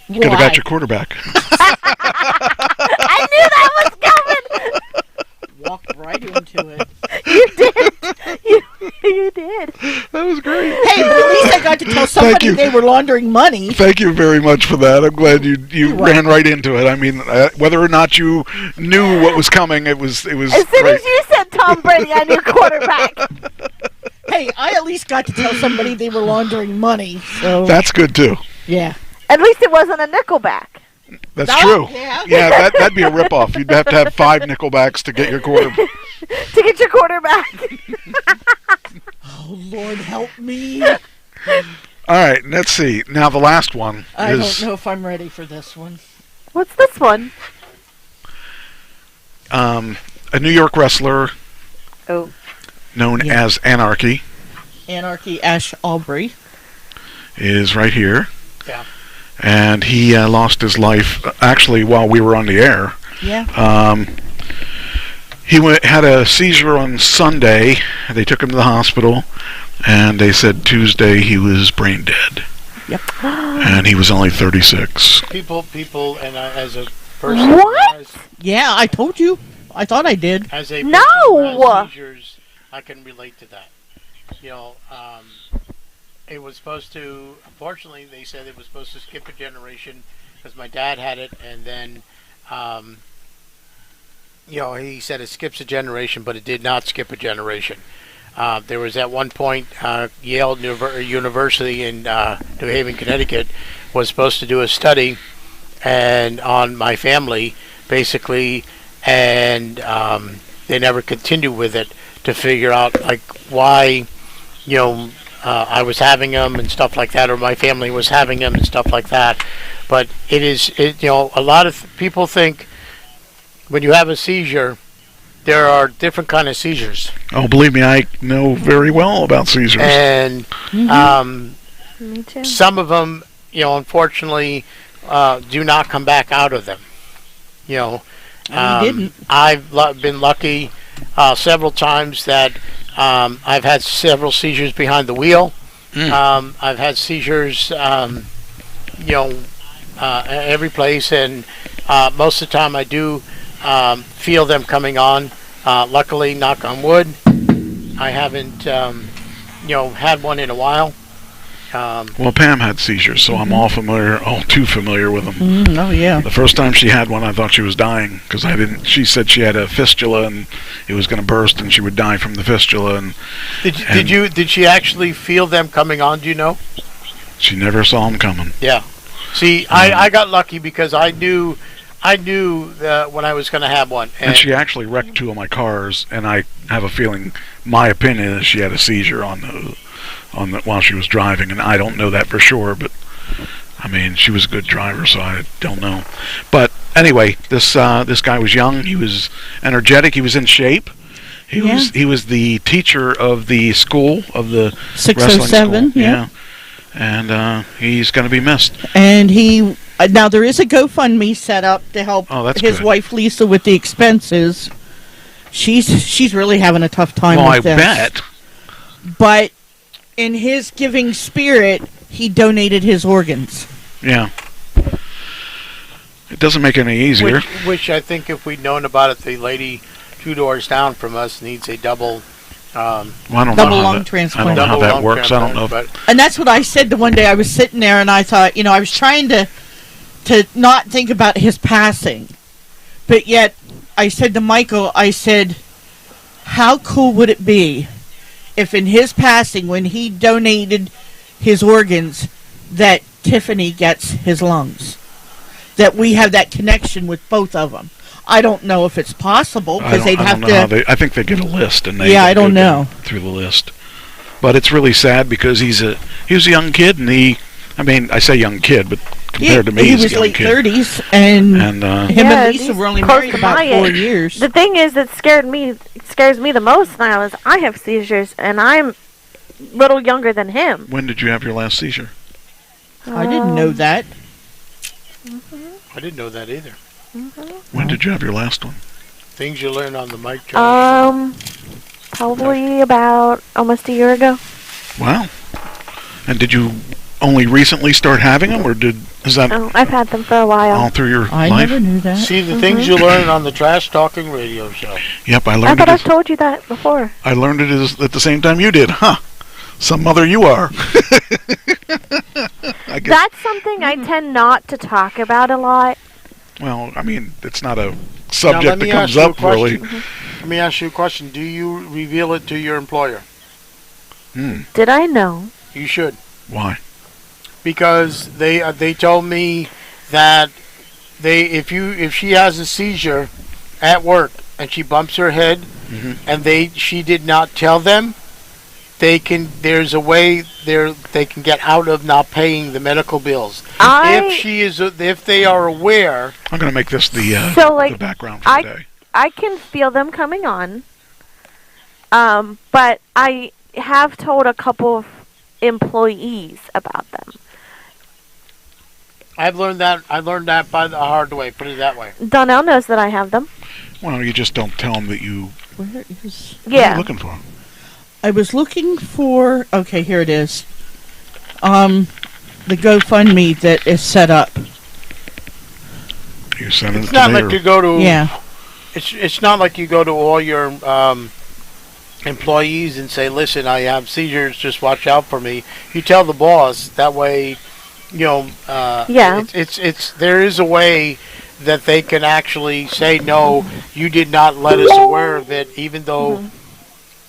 Speaker 11: You could have got your quarterback.
Speaker 10: I knew that was coming.
Speaker 8: Walked right into it.
Speaker 10: You did. You did.
Speaker 11: That was great.
Speaker 8: Hey, but at least I got to tell somebody they were laundering money.
Speaker 11: Thank you very much for that. I'm glad you ran right into it. I mean, whether or not you knew what was coming, it was. As
Speaker 10: soon as you said Tom Brady, I knew quarterback.
Speaker 8: Hey, I at least got to tell somebody they were laundering money. So
Speaker 11: that's good too.
Speaker 8: Yeah.
Speaker 10: At least it wasn't a Nickelback.
Speaker 11: That's true. Yeah, that'd be a ripoff. You'd have to have 5 Nickelbacks to get your quarterback.
Speaker 10: To get your quarterback.
Speaker 8: Oh, Lord, help me.
Speaker 11: All right, let's see. Now the last one
Speaker 8: I
Speaker 11: is...
Speaker 8: don't know if I'm ready for this one.
Speaker 10: What's this one?
Speaker 11: A New York wrestler known as Anarchy.
Speaker 8: Anarchy Ash Aubrey.
Speaker 11: Is right here.
Speaker 9: Yeah.
Speaker 11: And he lost his life, actually, while we were on the air.
Speaker 8: Yeah.
Speaker 11: He had a seizure on Sunday. They took him to the hospital, and they said Tuesday he was brain dead.
Speaker 8: Yep.
Speaker 11: And he was only 36.
Speaker 9: People, and as a person...
Speaker 10: What?
Speaker 8: Yeah, I told you. I thought I did.
Speaker 9: As a person who has seizures, I can relate to that. You know, it was supposed to, unfortunately, they said it was supposed to skip a generation because my dad had it, and then, he said it skips a generation, but it did not skip a generation. There was at one point, Yale University in New Haven, Connecticut, was supposed to do a study and on my family, basically, and they never continued with it to figure out, like, why, I was having them and stuff like that, or my family was having them and stuff like that. But a lot of people think when you have a seizure, there are different kind of seizures.
Speaker 11: Oh, believe me, I know very well about seizures.
Speaker 9: And
Speaker 10: Me too.
Speaker 9: Some of them, unfortunately, do not come back out of them.
Speaker 8: Didn't.
Speaker 9: I've been lucky several times that I've had several seizures behind the wheel. I've had seizures, every place, and most of the time I do feel them coming on. Luckily, knock on wood, I haven't, had one in a while.
Speaker 11: Well, Pam had seizures, so I'm all too familiar with them.
Speaker 8: Oh, yeah.
Speaker 11: The first time she had one, I thought she was dying because she said she had a fistula and it was going to burst and she would die from the fistula. And
Speaker 9: did she actually feel them coming on? Do you know?
Speaker 11: She never saw them coming.
Speaker 9: Yeah. See, I got lucky because I knew when I was going to have one.
Speaker 11: And she actually wrecked 2 of my cars, and I have a feeling, my opinion is she had a seizure while she was driving, and I don't know that for sure, but I mean, she was a good driver, so I don't know. But anyway, this guy was young, he was energetic, he was in shape. He was the teacher of the school, of the
Speaker 8: 607,
Speaker 11: wrestling school. Yeah. And he's going to be missed.
Speaker 8: And he now there is a GoFundMe set up to help his
Speaker 11: good.
Speaker 8: wife Lisa with the expenses. she's really having a tough time
Speaker 11: Well,
Speaker 8: with this.
Speaker 11: I bet.
Speaker 8: But in his giving spirit, he donated his organs.
Speaker 11: Yeah. It doesn't make it any easier.
Speaker 9: Which I think if we'd known about it, the lady 2 doors down from us needs a double
Speaker 8: lung transplant.
Speaker 11: I don't know how that works. I don't know.
Speaker 8: And that's what I said the one day I was sitting there and I thought, I was trying to not think about his passing. But yet, I said to Michael, I said, how cool would it be if in his passing, when he donated his organs, that Tiffany gets his lungs? That we have that connection with both of them. I don't know if it's possible because they'd have to.
Speaker 11: I think they get a list, and they
Speaker 8: I don't know
Speaker 11: through the list. But it's really sad because he was a young kid, and I say young kid, but compared to me,
Speaker 8: he was late 30s, and him and Lisa were only married about 4 years.
Speaker 10: The thing is that scares me the most now is I have seizures, and I'm a little younger than him.
Speaker 11: When did you have your last seizure?
Speaker 8: I didn't know that.
Speaker 9: I didn't know that either.
Speaker 11: When did you have your last one?
Speaker 9: Things you learn on the mic. Josh.
Speaker 10: Probably about almost a year ago.
Speaker 11: Wow. And did you only recently start having them, or is that?
Speaker 10: Oh, I've had them for a while.
Speaker 11: All through your life?
Speaker 8: I never knew that.
Speaker 9: See the things you learn on the Trash Talking Radio Show.
Speaker 11: Yep, I learned.
Speaker 10: I thought I've told you that before.
Speaker 11: I learned it at the same time you did, huh? Some mother you are.
Speaker 10: That's something I tend not to talk about a lot.
Speaker 11: Well, I mean, it's not a subject that comes up really.
Speaker 9: Let me ask you a question. Do you reveal it to your employer?
Speaker 10: Did I know?
Speaker 9: You should.
Speaker 11: Why?
Speaker 9: Because they told me that if she has a seizure at work and she bumps her head and she did not tell them, there's a way they can get out of not paying the medical bills. If they are aware.
Speaker 11: I'm going to make this the background for the day.
Speaker 10: I can feel them coming on, but I have told a couple of employees about them.
Speaker 9: I learned that by the hard way. Put it that way.
Speaker 10: Donnell knows that I have them.
Speaker 11: Well, you just don't tell them that you.
Speaker 8: Where is?
Speaker 11: What are you looking for?
Speaker 8: I was looking for. Okay, here it is. The GoFundMe that is set up.
Speaker 11: You send it
Speaker 9: It's not like you go to.
Speaker 8: Yeah.
Speaker 9: It's not like you go to all your employees and say, "Listen, I have seizures. Just watch out for me." You tell the boss. That way, It's there is a way that they can actually say, "No, you did not let us aware of it," even though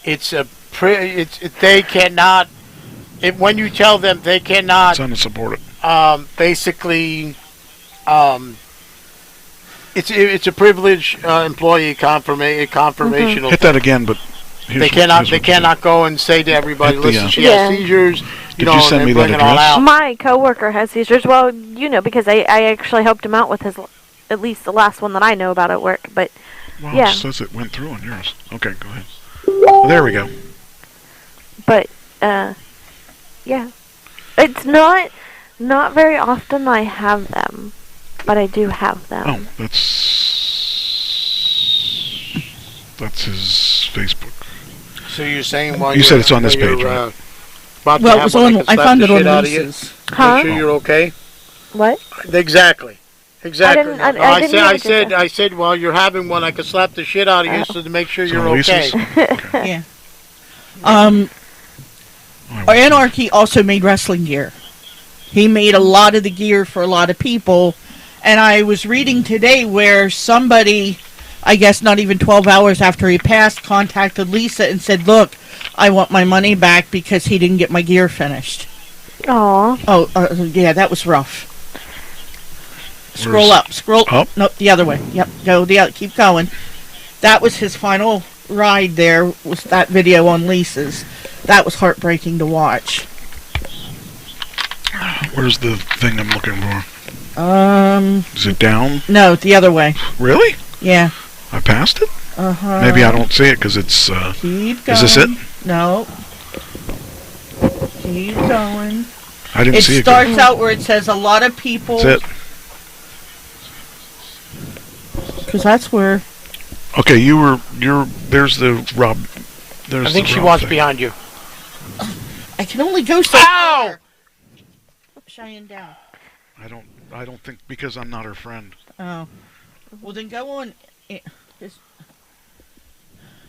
Speaker 9: they cannot. When you tell them, they cannot.
Speaker 11: It's unsupported.
Speaker 9: Basically, it's a privileged employee confirmational.
Speaker 11: Hit that again, but
Speaker 9: they cannot go and say to everybody, "Listen, she has seizures."
Speaker 11: Did you send me that address?
Speaker 10: My coworker has seizures. Well, because I actually helped him out with his, at least the last one that I know about at work. But
Speaker 11: well, it says it went through on yours. Okay, go ahead. Well, there we go.
Speaker 10: But it's not very often I have them, but I do have them.
Speaker 11: Oh, that's his Facebook.
Speaker 9: So you're saying
Speaker 11: you said it's on this page, right?
Speaker 8: Well, it was on. I found it on Lisa's.
Speaker 10: Huh?
Speaker 9: Make sure you're okay.
Speaker 10: What?
Speaker 9: Exactly.
Speaker 10: I
Speaker 9: said, while you're having one, I could slap the shit out of you so to make sure you're okay.
Speaker 8: Yeah. Anarchy also made wrestling gear. He made a lot of the gear for a lot of people, and I was reading today where somebody, I guess not even 12 hours after he passed, contacted Lisa and said, "Look, I want my money back because he didn't get my gear finished."
Speaker 10: Aww.
Speaker 8: Oh, yeah, that was rough. Scroll up. Nope, the other way. Yep, go the other. Keep going. That was his final ride. There was that video on Lisa's. That was heartbreaking to watch.
Speaker 11: Where's the thing I'm looking for? Is it down?
Speaker 8: No, the other way.
Speaker 11: Really?
Speaker 8: Yeah.
Speaker 11: I passed it?
Speaker 8: Uh-huh.
Speaker 11: Maybe I don't see it because it's...
Speaker 8: Keep going.
Speaker 11: Is this it?
Speaker 8: No. Keep going.
Speaker 11: I didn't see it.
Speaker 8: It starts out where it says a lot of people...
Speaker 11: That's it.
Speaker 8: Because that's where...
Speaker 11: Okay, there's the Rob. There's
Speaker 9: I think
Speaker 11: the
Speaker 9: she
Speaker 11: Rob
Speaker 9: wants
Speaker 11: thing.
Speaker 9: behind you.
Speaker 8: I can only go so
Speaker 9: Ow!
Speaker 8: far. Cheyenne down.
Speaker 11: I don't think because I'm not her friend.
Speaker 8: Oh. Well, then go on. Is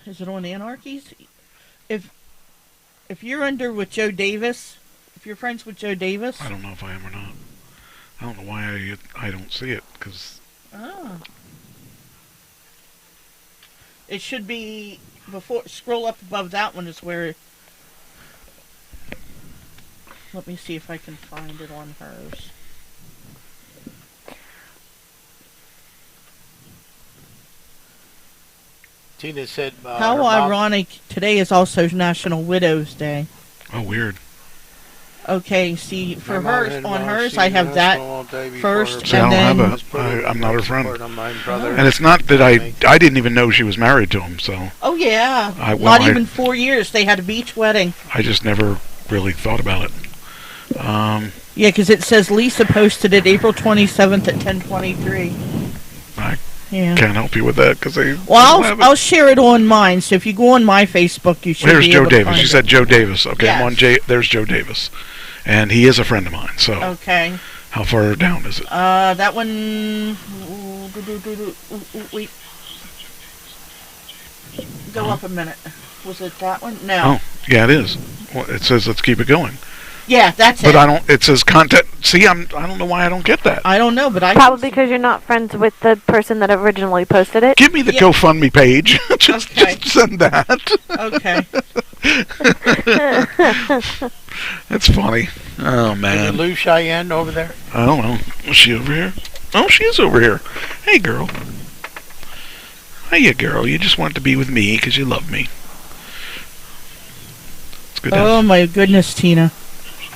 Speaker 8: it on Anarchies? If you're under with Joe Davis, if you're friends with Joe Davis.
Speaker 11: I don't know if I am or not. I don't know why I don't see it because.
Speaker 8: Oh. It should be before. Scroll up above that one is where. Let me see if I can find it on hers.
Speaker 9: Tina said.
Speaker 8: How ironic! Today is also National Widows Day.
Speaker 11: Oh, weird.
Speaker 8: Okay, see, for hers, on hers,
Speaker 9: I
Speaker 8: I have that first,
Speaker 11: See,
Speaker 8: and then...
Speaker 11: I'm not her friend.
Speaker 9: Oh.
Speaker 11: And it's not that I didn't even know she was married to him, so...
Speaker 8: Oh, yeah. Not even 4 years. They had a beach wedding.
Speaker 11: I just never really thought about it.
Speaker 8: Yeah, because it says Lisa posted it April 27th at 10:23.
Speaker 11: I
Speaker 8: Yeah.
Speaker 11: can't help you with that, because they...
Speaker 8: Well, I'll share it on mine, so if you go on my Facebook, you should
Speaker 11: Here's
Speaker 8: be
Speaker 11: Joe
Speaker 8: able to
Speaker 11: Davis.
Speaker 8: find
Speaker 11: You
Speaker 8: it.
Speaker 11: said Joe Davis. Okay,
Speaker 8: Yes.
Speaker 11: I'm on there's Joe Davis. And he is a friend of mine, so...
Speaker 8: Okay.
Speaker 11: How far down is it?
Speaker 8: That one... Wait. Go up a minute. Was it that one? No.
Speaker 11: Oh, yeah, it is. Well, it says let's keep it going.
Speaker 8: Yeah, that's it.
Speaker 11: But I don't... It says content... See, I don't know why I don't get that.
Speaker 8: I don't know, but I...
Speaker 10: Probably because you're not friends with the person that originally posted it.
Speaker 11: Give me the GoFundMe page. just send that.
Speaker 8: Okay.
Speaker 11: That's funny. Oh,
Speaker 9: Did
Speaker 11: man.
Speaker 9: you lose Cheyenne over there?
Speaker 11: I don't know. Is she over here? Oh, she is over here. Hey, girl. Hiya, girl. You just want to be with me because you love me. It's good.
Speaker 8: Oh, my goodness, Tina.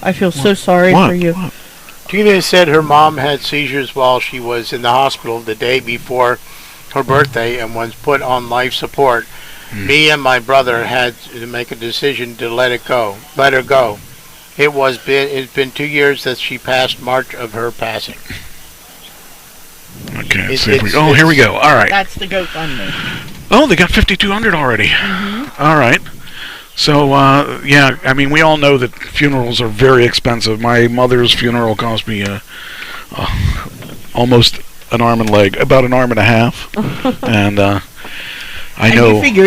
Speaker 8: I feel so sorry for you.
Speaker 11: What?
Speaker 9: Tina said her mom had seizures while she was in the hospital the day before her birthday and was put on life support. Me and my brother had to make a decision to let her go. It's been 2 years that she passed March of her passing.
Speaker 11: Okay, let's see if we... Oh, here we go. All right.
Speaker 8: That's the GoFundMe.
Speaker 11: Oh, they got 5,200 already. All right. So, yeah, I mean, we all know that funerals are very expensive. My mother's funeral cost me almost an arm and leg, about an arm and a half. And I know...
Speaker 8: And you figure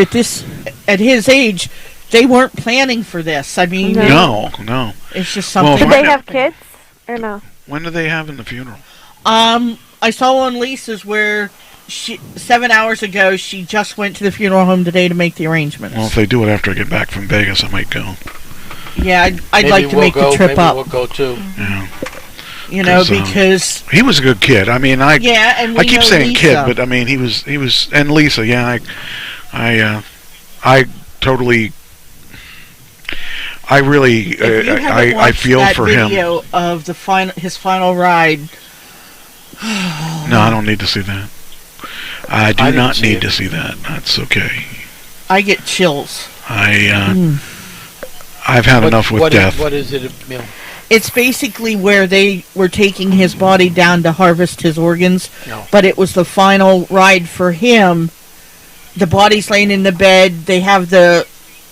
Speaker 8: at his age, they weren't planning for this. I mean...
Speaker 11: No.
Speaker 8: It's just something...
Speaker 10: Did they have kids, or no?
Speaker 11: When do they have in the funeral?
Speaker 8: I saw on Lisa's where 7 hours ago, she just went to the funeral home today to make the arrangements.
Speaker 11: Well, if they do it after I get back from Vegas, I might go.
Speaker 8: Yeah, I'd like to make the trip up.
Speaker 9: Maybe we'll go too.
Speaker 11: Yeah.
Speaker 8: You know, because...
Speaker 11: he was a good kid. I mean, I keep saying
Speaker 8: Lisa.
Speaker 11: kid, but I mean, he was, and Lisa, yeah, I totally, I really,
Speaker 8: If you haven't
Speaker 11: I
Speaker 8: watched
Speaker 11: feel
Speaker 8: that
Speaker 11: for him.
Speaker 8: video of his final ride.
Speaker 11: No, I don't need to see that. I do not need to see that. That's okay.
Speaker 8: I get chills.
Speaker 11: I've had enough with death.
Speaker 9: What is it, Emil?
Speaker 8: It's basically where they were taking his body down to harvest his organs,
Speaker 9: No.
Speaker 8: but it was the final ride for him. The body's laying in the bed. They have the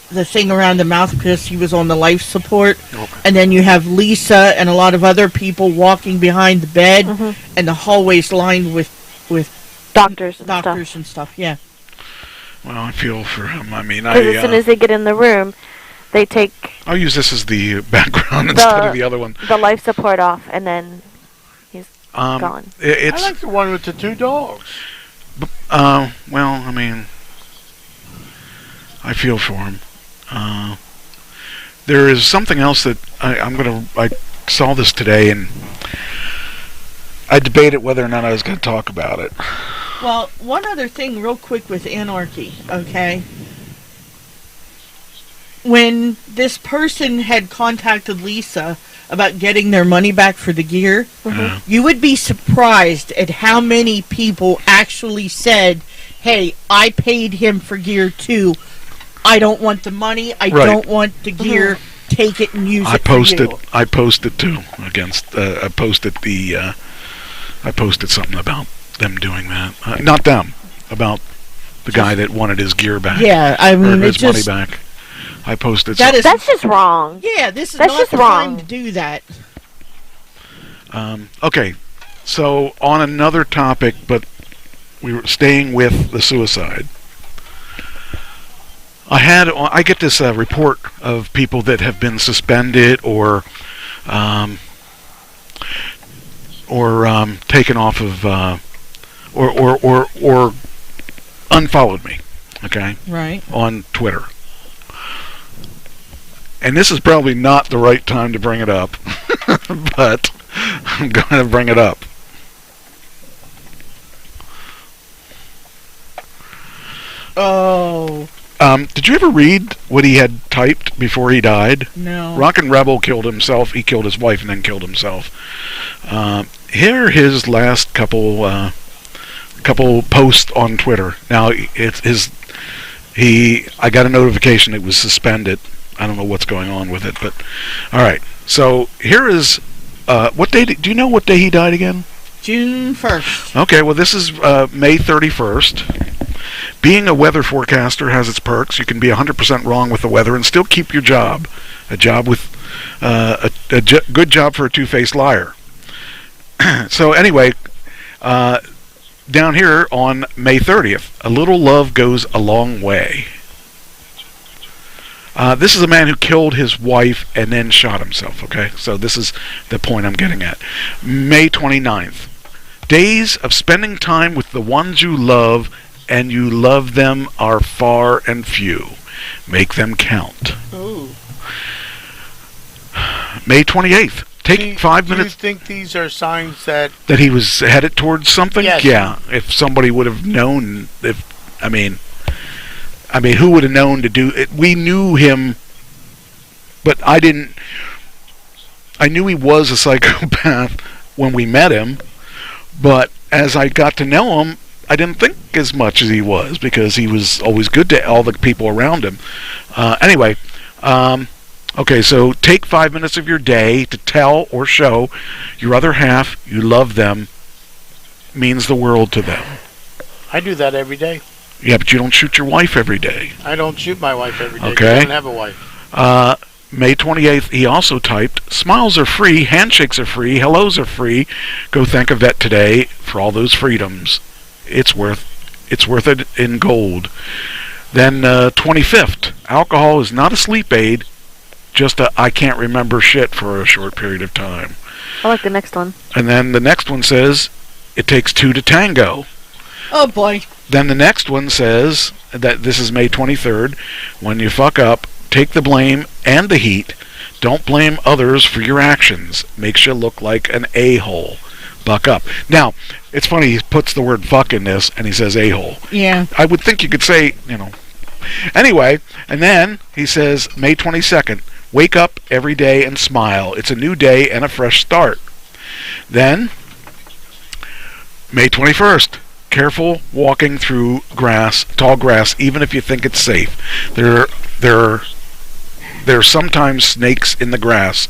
Speaker 8: thing around the mouth because he was on the life support.
Speaker 9: Okay.
Speaker 8: And then you have Lisa and a lot of other people walking behind the bed, and the hallways lined with
Speaker 10: doctors
Speaker 8: and stuff. Yeah.
Speaker 11: Well, I feel for him. I mean,
Speaker 10: Because as soon as they get in the room, they take...
Speaker 11: I'll use this as the background instead of the other one.
Speaker 10: The life support off, and then he's gone.
Speaker 9: I like the one with the two dogs.
Speaker 11: Well, I mean, I feel for him. There is something else that I saw this today, and I debated whether or not I was going to talk about it.
Speaker 8: Well, one other thing real quick with Anarchy, okay? When this person had contacted Lisa about getting their money back for the gear, you would be surprised at how many people actually said, hey, I paid him for gear too. I don't want the money. I don't want the gear. Take it and use it for you.
Speaker 11: I posted too I posted something about them doing that. Not them, about The guy that wanted his gear back.
Speaker 8: Yeah, I mean,
Speaker 11: or his money back. I posted.
Speaker 10: That's just wrong.
Speaker 8: Yeah, this is
Speaker 10: That's
Speaker 8: not
Speaker 10: just
Speaker 8: the
Speaker 10: wrong.
Speaker 8: time to do that.
Speaker 11: Okay, so on another topic, but we were staying with the suicide. I get this report of people that have been suspended or taken off of or unfollowed me. Okay,
Speaker 8: right,
Speaker 11: on Twitter. And this is probably not the right time to bring it up, but I'm going to bring it up.
Speaker 8: Oh.
Speaker 11: Did you ever read what he had typed before he died?
Speaker 8: No.
Speaker 11: Rockin' Rebel killed himself. He killed his wife and then killed himself. Here are his last couple posts on Twitter. Now, I got a notification it was suspended. I don't know what's going on with it, but all right. So here is what day? Do you know what day he died again?
Speaker 8: June 1st.
Speaker 11: Okay, well this is May 31st. Being a weather forecaster has its perks. You can be 100% wrong with the weather and still keep your job. A job with good job for a two-faced liar. So anyway, down here on May 30th, a little love goes a long way. This is a man who killed his wife and then shot himself, okay? So this is the point I'm getting at. May 29th. Days of spending time with the ones you love and you love them are far and few. Make them count.
Speaker 9: Ooh.
Speaker 11: May 28th. Take 5 minutes.
Speaker 9: Do you think these are signs that
Speaker 11: he was headed towards something?
Speaker 9: Yes.
Speaker 11: Yeah. If somebody would have known, I mean, who would have known to do it? We knew him, but I didn't. I knew he was a psychopath when we met him, but as I got to know him, I didn't think as much as he was because he was always good to all the people around him. Anyway, okay, so take 5 minutes of your day to tell or show your other half you love them. Means the world to them.
Speaker 9: I do that every day.
Speaker 11: Yeah, but you don't shoot your wife every day.
Speaker 9: I don't shoot my wife every day.
Speaker 11: Okay.
Speaker 9: I don't have a wife.
Speaker 11: May 28th, he also typed, smiles are free, handshakes are free, hellos are free. Go thank a vet today for all those freedoms. It's worth it in gold. Then 25th, alcohol is not a sleep aid, just a I can't remember shit for a short period of time.
Speaker 10: I like the next one.
Speaker 11: And then the next one says, it takes two to tango.
Speaker 8: Oh boy.
Speaker 11: Then the next one says that this is May 23rd. When you fuck up, take the blame and the heat. Don't blame others for your actions. Makes you look like an a-hole. Buck up. Now, it's funny, he puts the word fuck in this and he says a-hole.
Speaker 8: Yeah.
Speaker 11: I would think you could say, Anyway, and then he says May 22nd. Wake up every day and smile. It's a new day and a fresh start. Then, May 21st. Careful walking through tall grass, even if you think it's safe. There are sometimes snakes in the grass.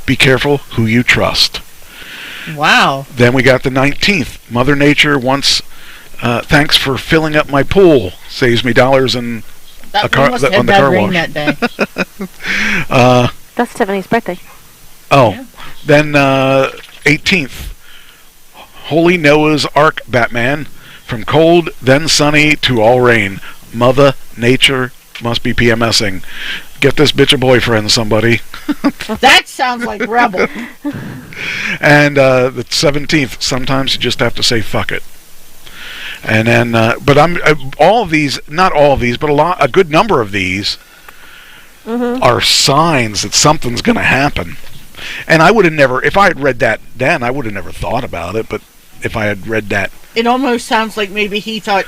Speaker 11: Be careful who you trust.
Speaker 8: Wow.
Speaker 11: Then we got the 19th. Mother Nature wants, thanks for filling up my pool. Saves me dollars on the car wash.
Speaker 8: That day.
Speaker 10: That's Tiffany's birthday.
Speaker 11: Oh. Yeah. Then 18th. Holy Noah's Ark, Batman. From cold, then sunny, to all rain. Mother Nature must be PMSing. Get this bitch a boyfriend, somebody.
Speaker 8: That sounds like Rebel.
Speaker 11: And the 17th, sometimes you just have to say fuck it. And then, but all of these, not all of these, but a good number of these are signs that something's going to happen. And I would have never, if I had read that then, I would have never thought about it, but if I had read that.
Speaker 8: It almost sounds like maybe he thought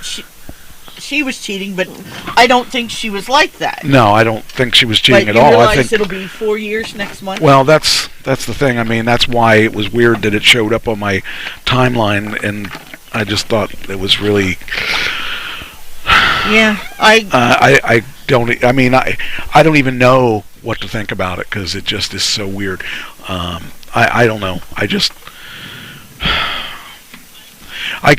Speaker 8: she was cheating, but I don't think she was like that.
Speaker 11: No, I don't think she was cheating at all.
Speaker 8: I
Speaker 11: think
Speaker 8: it'll be 4 years next month.
Speaker 11: Well, that's the thing. I mean, that's why it was weird that it showed up on my timeline, and I just thought it was really.
Speaker 8: Yeah,
Speaker 11: I don't. I mean, I don't even know what to think about it because it just is so weird. I don't know.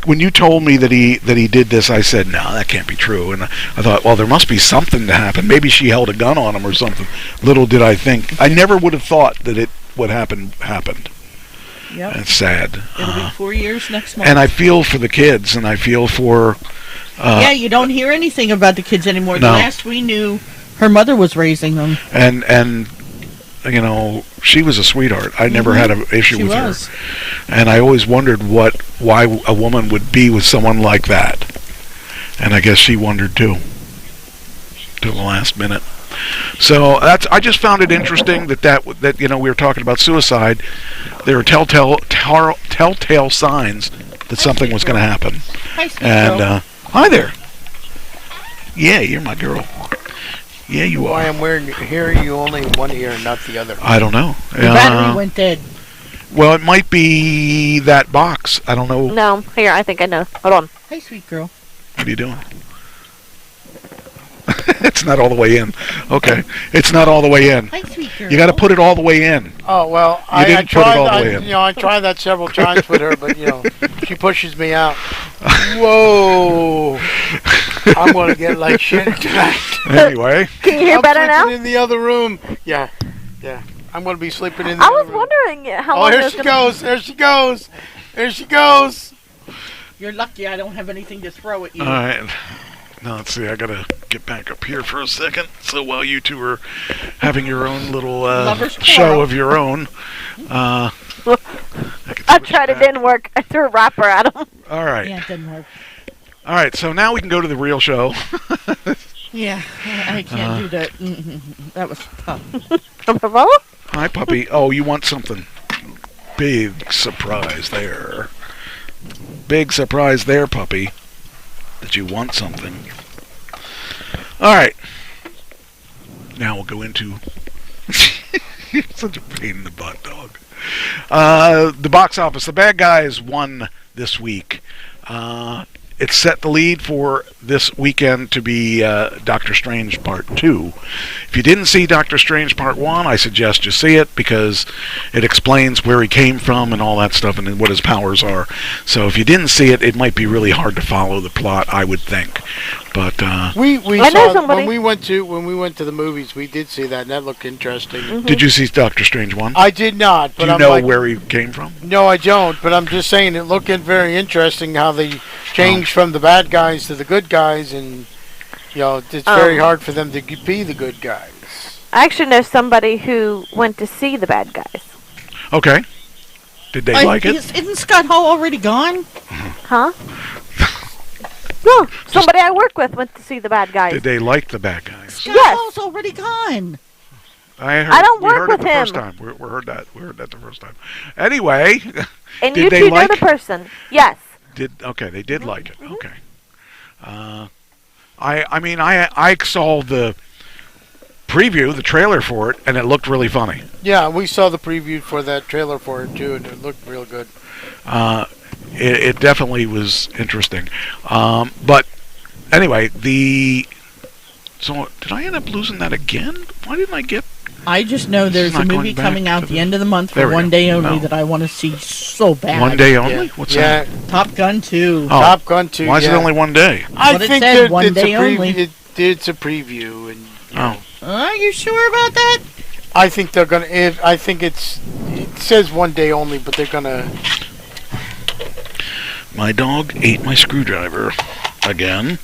Speaker 11: when you told me that he did this, I said, no, that can't be true. And I thought, well, there must be something to happen. Maybe she held a gun on him or something. Little did I think. I never would have thought that what happened.
Speaker 8: Yep.
Speaker 11: It's sad.
Speaker 8: It'll be 4 years next month.
Speaker 11: And I feel for the kids, and I feel for...
Speaker 8: yeah, you don't hear anything about the kids anymore.
Speaker 11: No.
Speaker 8: The last we knew, her mother was raising them.
Speaker 11: And you know, she was a sweetheart. I never had an issue with her. And I always wondered why a woman would be with someone like that. And I guess she wondered too. Till the last minute. So I just found it interesting that you know, we were talking about suicide. There were telltale signs that something was going to happen.
Speaker 8: Hi, sweet
Speaker 11: and
Speaker 8: girl.
Speaker 11: Hi there. Yeah, you're my girl. Yeah, you
Speaker 9: Why
Speaker 11: are.
Speaker 9: I'm hearing you only in one ear and not the other.
Speaker 11: I don't know.
Speaker 8: The battery went dead.
Speaker 11: Well, it might be that box. I don't know.
Speaker 10: No, here, I think I know. Hold on.
Speaker 8: Hey, sweet girl.
Speaker 11: What are you doing? It's not all the way in. Okay. It's not all the way in.
Speaker 8: Hi, sweet girl.
Speaker 11: You got to put it all the way in.
Speaker 9: Oh, well,
Speaker 11: You didn't put it all the way in.
Speaker 9: You know, I tried that several times with her, but, you know, she pushes me out. Whoa. I'm going to get like shit tonight.
Speaker 11: Anyway.
Speaker 10: Can you hear better now?
Speaker 9: In the other room. Yeah. I'm going to be sleeping in the
Speaker 10: I
Speaker 9: other
Speaker 10: was
Speaker 9: room.
Speaker 10: wondering how long
Speaker 9: here
Speaker 10: it was
Speaker 9: she
Speaker 10: gonna-
Speaker 9: goes. There she goes. There she goes.
Speaker 8: You're lucky I don't have anything to throw at you.
Speaker 11: All right. Now, let's see. I got to get back up here for a second. So while you two are having your own little show of your own,
Speaker 10: I tried. It didn't work. I threw a wrapper at him.
Speaker 11: all right.
Speaker 8: Yeah, it didn't work.
Speaker 11: All right. So now we can go to the real show.
Speaker 8: Yeah, I can't do that. That was tough.
Speaker 11: Hi, puppy. Oh, you want something? Big surprise there. Big surprise there, puppy. That you want something. All right. Now we'll go into... Such a pain in the butt, dog. The box office. The bad guys won this week. It's set the lead for this weekend to be Doctor Strange Part 2. If you didn't see Doctor Strange Part 1, I suggest you see it because it explains where he came from and all that stuff and what his powers are. So if you didn't see it, it might be really hard to follow the plot, I would think. But
Speaker 9: we
Speaker 10: I know
Speaker 9: saw
Speaker 10: somebody.
Speaker 9: when we went to the movies, we did see that, and that looked interesting.
Speaker 11: Did you see Doctor Strange 1?
Speaker 9: I did not, but
Speaker 11: Do you
Speaker 9: I'm
Speaker 11: know
Speaker 9: like,
Speaker 11: where he came from?
Speaker 9: no, I don't. But I'm just saying it looked very interesting how they changed from the bad guys to the good guys, and you know it's very hard for them to be the good guys.
Speaker 10: I actually know somebody who went to see the bad guys.
Speaker 11: Okay. Did they like it?
Speaker 8: Isn't Scott Hall already gone?
Speaker 10: Huh? No, somebody I work with went to see the bad guys.
Speaker 11: Did they like the bad guys?
Speaker 8: Scott
Speaker 10: Yes.
Speaker 8: Hall's already gone.
Speaker 10: I don't
Speaker 11: we
Speaker 10: work
Speaker 11: heard
Speaker 10: with
Speaker 11: it the first
Speaker 10: him.
Speaker 11: time. We heard that the first time. Anyway,
Speaker 10: And
Speaker 11: did
Speaker 10: you
Speaker 11: they
Speaker 10: two
Speaker 11: like
Speaker 10: know the person. Yes.
Speaker 11: Okay, they did like it. Okay. I mean I saw the preview, the trailer for it, and it looked really funny.
Speaker 9: Yeah, we saw the preview for that trailer for it too, and it looked real good.
Speaker 11: It definitely was interesting. But anyway, so did I end up losing that again? Why didn't I get?
Speaker 8: I just know there's a
Speaker 11: not
Speaker 8: movie
Speaker 11: going back
Speaker 8: coming out
Speaker 11: to
Speaker 8: the end of the month
Speaker 11: There
Speaker 8: for
Speaker 11: we
Speaker 8: one
Speaker 11: go.
Speaker 8: day only
Speaker 11: No.
Speaker 8: that I want to see so bad.
Speaker 11: One day only?
Speaker 9: Yeah.
Speaker 11: What's
Speaker 9: Yeah.
Speaker 11: that?
Speaker 8: Top Gun 2.
Speaker 11: Oh.
Speaker 9: Top Gun 2.
Speaker 11: Why is it
Speaker 9: yeah.
Speaker 11: only one day?
Speaker 9: I
Speaker 8: What it
Speaker 9: think
Speaker 8: said,
Speaker 9: that
Speaker 8: one
Speaker 9: it's
Speaker 8: day
Speaker 9: a preview.
Speaker 8: only.
Speaker 9: It's a preview, and
Speaker 11: Oh.
Speaker 8: Are you sure about that?
Speaker 9: I think they're gonna. I think it says one day only, but they're gonna.
Speaker 11: My dog ate my screwdriver again.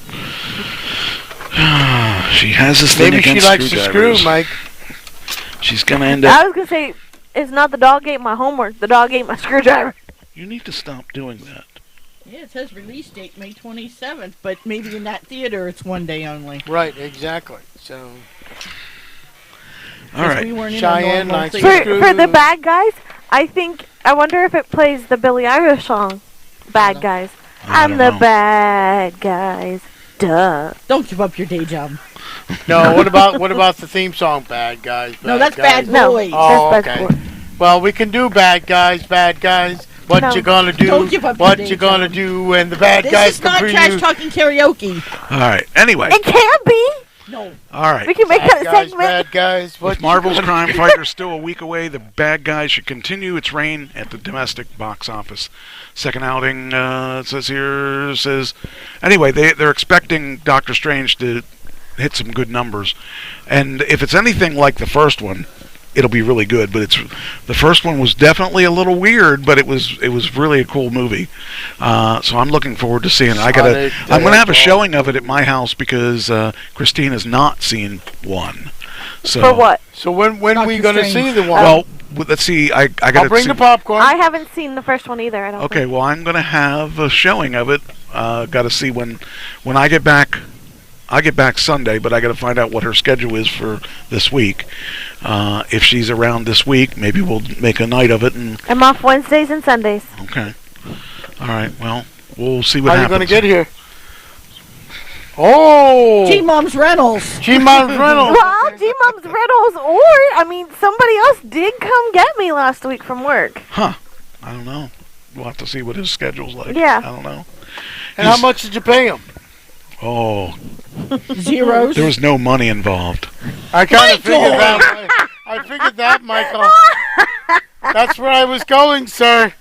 Speaker 11: She has this thing
Speaker 9: Maybe she
Speaker 11: against
Speaker 9: likes to screw,
Speaker 11: screwdrivers.
Speaker 9: Mike.
Speaker 11: She's gonna end up.
Speaker 10: I was going to say, it's not the dog ate my homework. The dog ate my screwdriver.
Speaker 11: You need to stop doing that.
Speaker 8: Yeah, it says release date May 27th, but maybe in that theater it's one day only.
Speaker 9: Right, exactly. So.
Speaker 11: All right.
Speaker 8: We weren't in
Speaker 9: Cheyenne
Speaker 8: a normal
Speaker 9: likes to
Speaker 8: theater.
Speaker 10: For the bad guys, I wonder if it plays the Billie Eilish song, Bad Guys. I'm the bad guys. Duh.
Speaker 8: Don't give up your day job.
Speaker 9: No, what about the theme song, Bad Guys?
Speaker 8: No, that's
Speaker 9: Guys?
Speaker 8: Bad Boys.
Speaker 9: Oh,
Speaker 10: That's Bad
Speaker 9: okay. Well, we can do Bad Guys. What
Speaker 10: No.
Speaker 9: you gonna do?
Speaker 8: Don't give up your
Speaker 9: What
Speaker 8: day
Speaker 9: you gonna
Speaker 8: job.
Speaker 9: do when the bad
Speaker 8: This
Speaker 9: guys
Speaker 8: is
Speaker 9: come
Speaker 8: not
Speaker 9: for
Speaker 8: trash
Speaker 9: you?
Speaker 8: talking karaoke.
Speaker 11: All right. Anyway.
Speaker 10: It can be.
Speaker 8: No.
Speaker 11: All right.
Speaker 10: We can make that a segment.
Speaker 9: Bad guys.
Speaker 11: With Marvel's Crime Fighter still a week away, the bad guys should continue its reign at the domestic box office. Second outing, says... Anyway, they're expecting Doctor Strange to hit some good numbers. And if it's anything like the first one, it'll be really good. But the first one was definitely a little weird, but it was really a cool movie. So I'm looking forward to seeing it. I'm going to have a showing of it at my house because Christine has not seen one. So,
Speaker 10: for what?
Speaker 9: So when are we going to see the one?
Speaker 11: Well, let's see. I got to
Speaker 9: bring the popcorn.
Speaker 10: I haven't seen the first one either. I don't.
Speaker 11: Okay,
Speaker 10: think.
Speaker 11: well, I'm going to have a showing of it. Got to see when I get back. I get back Sunday, but I got to find out what her schedule is for this week. If she's around this week, maybe we'll make a night of it. And
Speaker 10: I'm off Wednesdays and Sundays.
Speaker 11: Okay. All right. Well, we'll see what
Speaker 9: happens. How are you going to get here? Oh!
Speaker 8: G-Mom's Rentals.
Speaker 9: G-Mom's Rentals.
Speaker 10: Well, G-Mom's Rentals, or, I mean, somebody else did come get me last week from work.
Speaker 11: Huh. I don't know. We'll have to see what his schedule's like.
Speaker 10: Yeah.
Speaker 11: I don't know.
Speaker 9: And how much did you pay him?
Speaker 11: Oh.
Speaker 8: Zeros.
Speaker 11: There was no money involved.
Speaker 9: I kind of figured that. I figured that, Michael. That's where I was going, sir.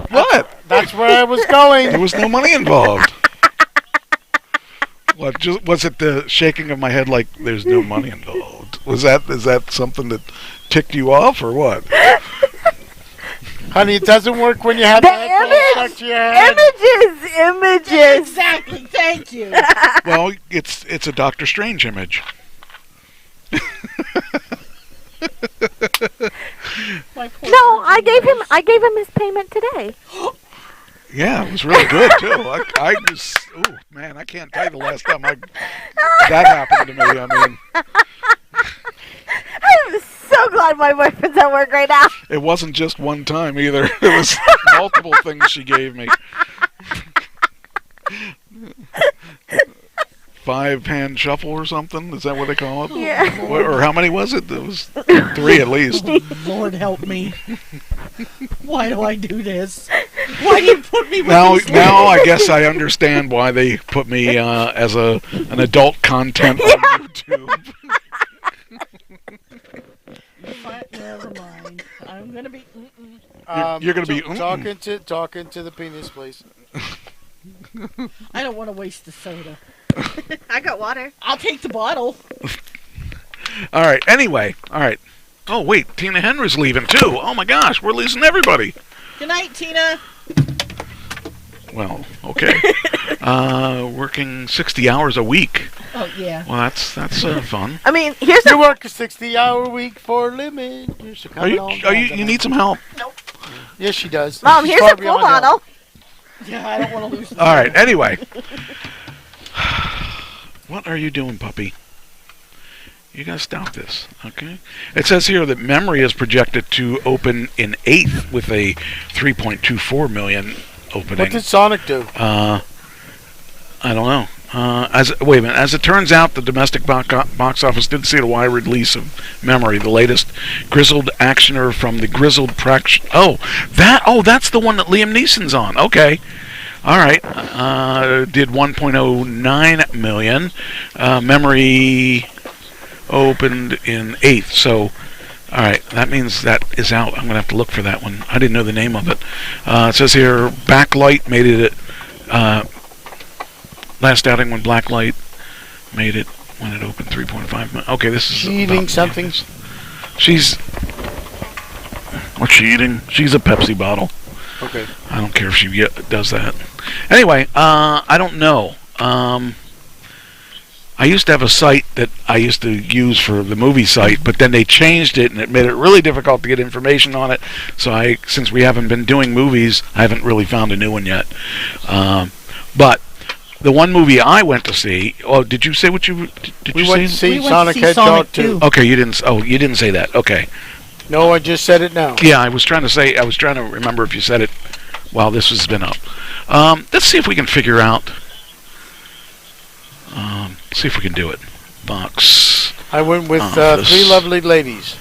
Speaker 11: What?
Speaker 9: That's where I was going.
Speaker 11: There was no money involved. What? Was it the shaking of my head like there's no money involved? Is that something that ticked you off or what?
Speaker 9: Honey, it doesn't work when you have
Speaker 10: the
Speaker 9: that stuck to your head.
Speaker 10: Images.
Speaker 8: Exactly. Thank you.
Speaker 11: Well, it's a Doctor Strange image.
Speaker 10: No, I gave him his payment today.
Speaker 11: Yeah, it was really good too. I just, oh man, I can't tell you the last time that happened to me. I mean,
Speaker 10: I'm so glad my boyfriend's at work right now.
Speaker 11: It wasn't just one time either. It was multiple things she gave me. 5-hand shuffle or something? Is that what they call it?
Speaker 10: Yeah.
Speaker 11: Or how many was it? There was 3 at least.
Speaker 8: Lord help me. Why do I do this? Why do you put me with these
Speaker 11: Now I guess I understand why they put me as an adult content on YouTube.
Speaker 8: Never mind. I'm gonna be.
Speaker 11: You're gonna be
Speaker 9: talking to the penis, please.
Speaker 8: I don't want to waste the soda.
Speaker 10: I got water.
Speaker 8: I'll take the bottle.
Speaker 11: All right. Anyway. All right. Oh wait, Tina Henry's leaving too. Oh my gosh, we're losing everybody.
Speaker 8: Good night, Tina.
Speaker 11: Well, okay. Working 60 hours a week.
Speaker 8: Oh yeah.
Speaker 11: Well, that's fun.
Speaker 10: I mean, here's
Speaker 9: you work a 60-hour week for a living.
Speaker 11: You need some help?
Speaker 8: Nope.
Speaker 9: Yes, she does.
Speaker 10: Mom, here's a full bottle.
Speaker 8: Yeah, I don't want to lose.
Speaker 11: All right. Anyway, what are you doing, puppy? You gotta stop this, okay? It says here that Memory is projected to open in 8th with a 3.24 million opening.
Speaker 9: What did Sonic do?
Speaker 11: I don't know. Wait a minute. As it turns out, the domestic box office did see a wide release of Memory, the latest grizzled actioner from the grizzled that's the one that Liam Neeson's on. Okay. All right. Did 1.09 million. Memory opened in 8th. So, all right. That means that is out. I'm going to have to look for that one. I didn't know the name of it. It says here, Backlight made it last outing when Blacklight made it when it opened 3.5 million. Okay, this is
Speaker 9: she eating something.
Speaker 11: What's she eating? She's a Pepsi bottle.
Speaker 9: Okay.
Speaker 11: I don't care if she does that. Anyway, I don't know. I used to have a site that I used to use for the movie site, but then they changed it and it made it really difficult to get information on it. So since we haven't been doing movies, I haven't really found a new one yet. But the one movie I went to see. Oh, did you say what you did?
Speaker 9: We
Speaker 11: you
Speaker 9: went
Speaker 11: say?
Speaker 9: to see Sonic Hedgehog 2.
Speaker 11: Okay, you didn't. Oh, you didn't say that. Okay.
Speaker 9: No, I just said it now.
Speaker 11: Yeah, I was trying to remember if you said it while this has been up. Let's see if we can figure out. See if we can do it. Box.
Speaker 9: I went with 3 lovely ladies.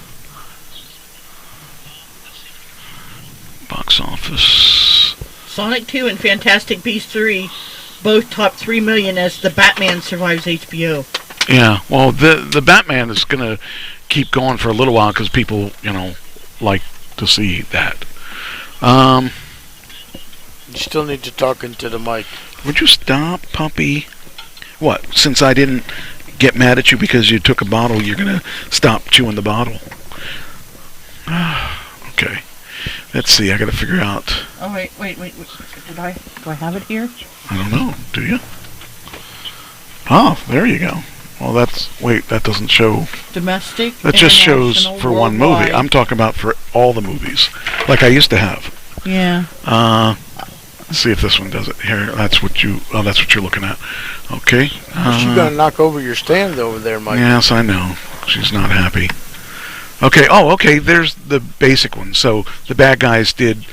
Speaker 11: Box office.
Speaker 8: Sonic 2 and Fantastic Beasts 3 both top 3 million as The Batman survives HBO.
Speaker 11: Yeah, well, the Batman is going to keep going for a little while because people, like to see that.
Speaker 9: You still need to talk into the mic.
Speaker 11: Would you stop, puppy? What? Since I didn't get mad at you because you took a bottle, you're going to stop chewing the bottle? Okay. Let's see. I got to figure out.
Speaker 8: Oh wait. Do I have it here?
Speaker 11: I don't know. Do you? Oh, there you go. Well, that doesn't show.
Speaker 8: Domestic.
Speaker 11: That just shows for one movie.
Speaker 8: Worldwide.
Speaker 11: I'm talking about for all the movies, like I used to have.
Speaker 8: Yeah.
Speaker 11: Let's see if this one does it. Here, that's what you're looking at. Okay.
Speaker 9: She's gonna knock over your stand over there, Mike.
Speaker 11: Yes, I know. She's not happy. Okay. Oh, okay. There's the basic one. So the bad guys did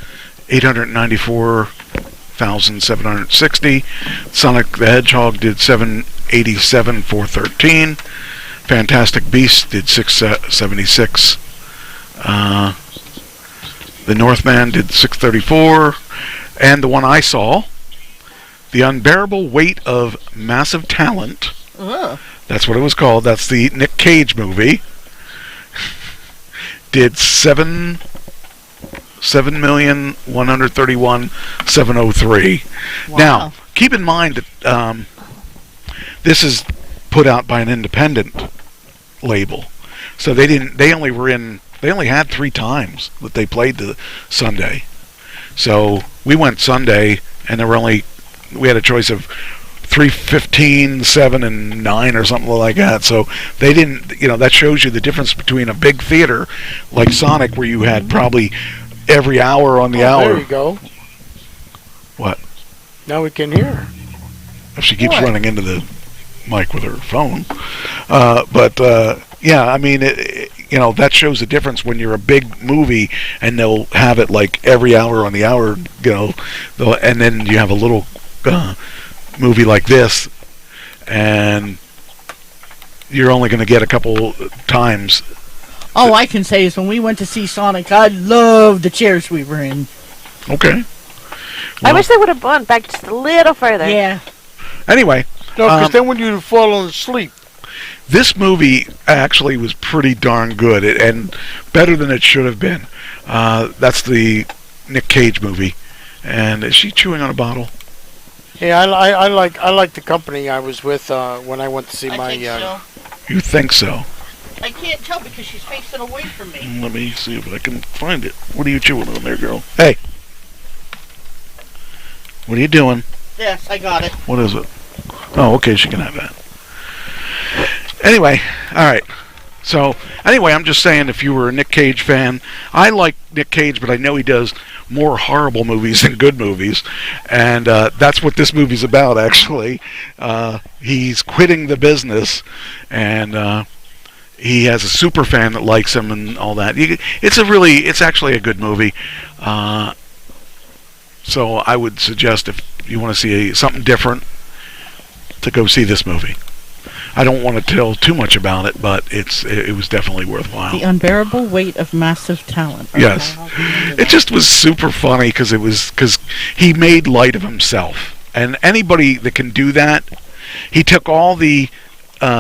Speaker 11: 894,760. Sonic the Hedgehog did 787,413. Fantastic Beasts did 676. The Northman did 634. And the one I saw, The Unbearable Weight of Massive Talent. That's what it was called. That's the Nick Cage movie. Did 7,131,703.
Speaker 8: Wow.
Speaker 11: Now, keep in mind that this is put out by an independent label, so they only had 3 times that they played the Sunday. So we went Sunday, and we had a choice of 3, 15, 7, and 9 or something like that. So they didn't, that shows you the difference between a big theater like Sonic, where you had probably every hour on the hour.
Speaker 9: There you go.
Speaker 11: What?
Speaker 9: Now we can hear her.
Speaker 11: If she keeps running into the mic with her phone. Yeah, I mean, that shows the difference when you're a big movie and they'll have it like every hour on the hour, and then you have a little movie like this, and you're only going to get a couple times.
Speaker 8: All I can say is when we went to see Sonic, I loved the chairs we were in.
Speaker 11: Okay.
Speaker 10: I wish they would have gone back just a little further.
Speaker 8: Yeah.
Speaker 11: Anyway.
Speaker 9: No, because then when you fall asleep.
Speaker 11: This movie actually was pretty darn good, and better than it should have been. That's the Nick Cage movie. And is she chewing on a bottle?
Speaker 9: Yeah, I like the company I was with when I went to see my.
Speaker 11: You think so?
Speaker 8: I can't tell because she's facing away from me.
Speaker 11: Let me see if I can find it. What are you chewing on there, girl? Hey! What are you doing?
Speaker 8: Yes, I got it.
Speaker 11: What is it? Oh, okay, she can have that. Anyway, alright. So, anyway, I'm just saying, if you were a Nick Cage fan, I like Nick Cage, but I know he does more horrible movies than good movies, and that's what this movie's about, actually. He's quitting the business, and he has a super fan that likes him and all that. It's actually a good movie. So I would suggest, if you want to see something different, to go see this movie. I don't want to tell too much about it, but it was definitely worthwhile.
Speaker 8: The Unbearable Weight of Massive Talent. Okay,
Speaker 11: yes. It just was super funny because he made light of himself. And anybody that can do that, he took all the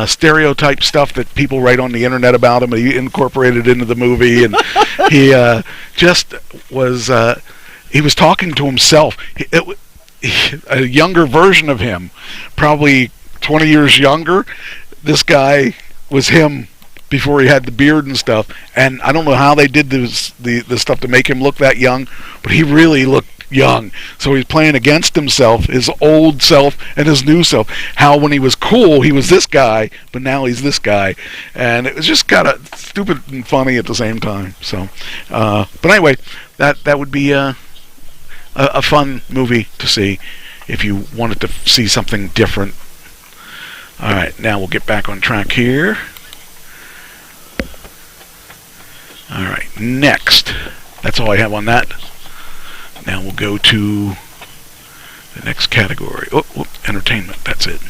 Speaker 11: stereotype stuff that people write on the internet about him, and he incorporated it into the movie, and he just was... he was talking to himself. A younger version of him, probably 20 years younger. This guy was him before he had the beard and stuff. And I don't know how they did the stuff to make him look that young, but he really looked young. So he's playing against himself, his old self and his new self. How when he was cool, he was this guy, but now he's this guy. And it was just kind of stupid and funny at the same time. So, but anyway, that would be a fun movie to see if you wanted to see something different. Alright, now we'll get back on track here. Alright, next. That's all I have on that. Now we'll go to the next category. Entertainment, that's it.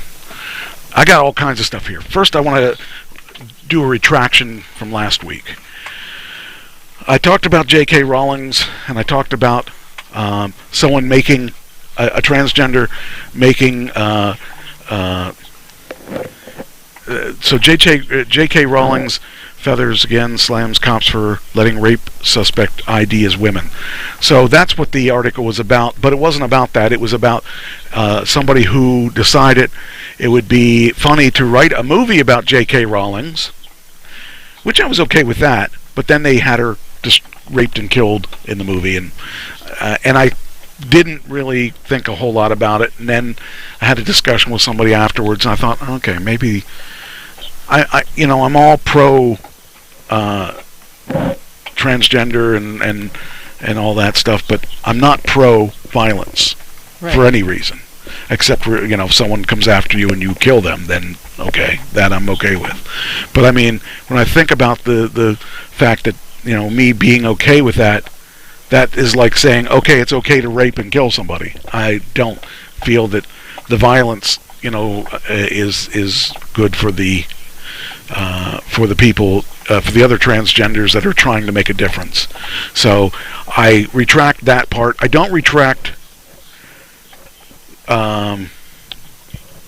Speaker 11: I got all kinds of stuff here. First, I want to do a retraction from last week. I talked about J.K. Rowling's, and I talked about someone making a transgender making So J.K. Rowling's feathers again slams cops for letting rape suspect ID as women. So that's what the article was about, but it wasn't about that. It was about somebody who decided it would be funny to write a movie about J.K. Rowling's, which I was okay with that, but then they had her just raped and killed in the movie, and I didn't really think a whole lot about it. And then I had a discussion with somebody afterwards, and I thought, okay, maybe I'm all pro transgender and all that stuff, but I'm not pro violence for any reason, except for if someone comes after you and you kill them, then okay, that I'm okay with. But I mean, when I think about the fact that me being okay with that is like saying, okay, it's okay to rape and kill somebody. I don't feel that the violence is good for the people, for the other transgenders that are trying to make a difference. So I retract that part. I don't retract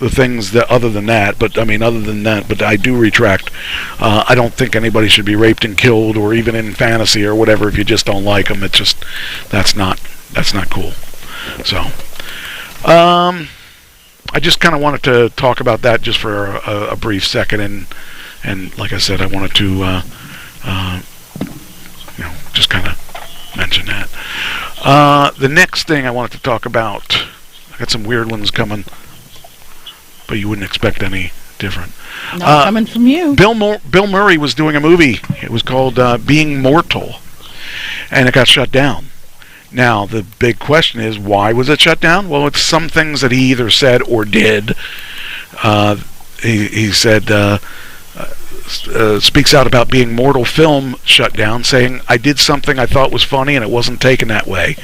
Speaker 11: the things that other than that, but I do retract. I don't think anybody should be raped and killed, or even in fantasy or whatever. If you just don't like them, it's just that's not cool. So I just kind of wanted to talk about that just for a brief second, and like I said, I wanted to just kind of mention that. The next thing I wanted to talk about, I got some weird ones coming, but you wouldn't expect any different.
Speaker 8: Not coming from you.
Speaker 11: Bill Murray was doing a movie. It was called Being Mortal, and it got shut down. Now, the big question is, why was it shut down? Well, it's some things that he either said or did. He said, speaks out about Being Mortal film shut down, saying, I did something I thought was funny and it wasn't taken that way.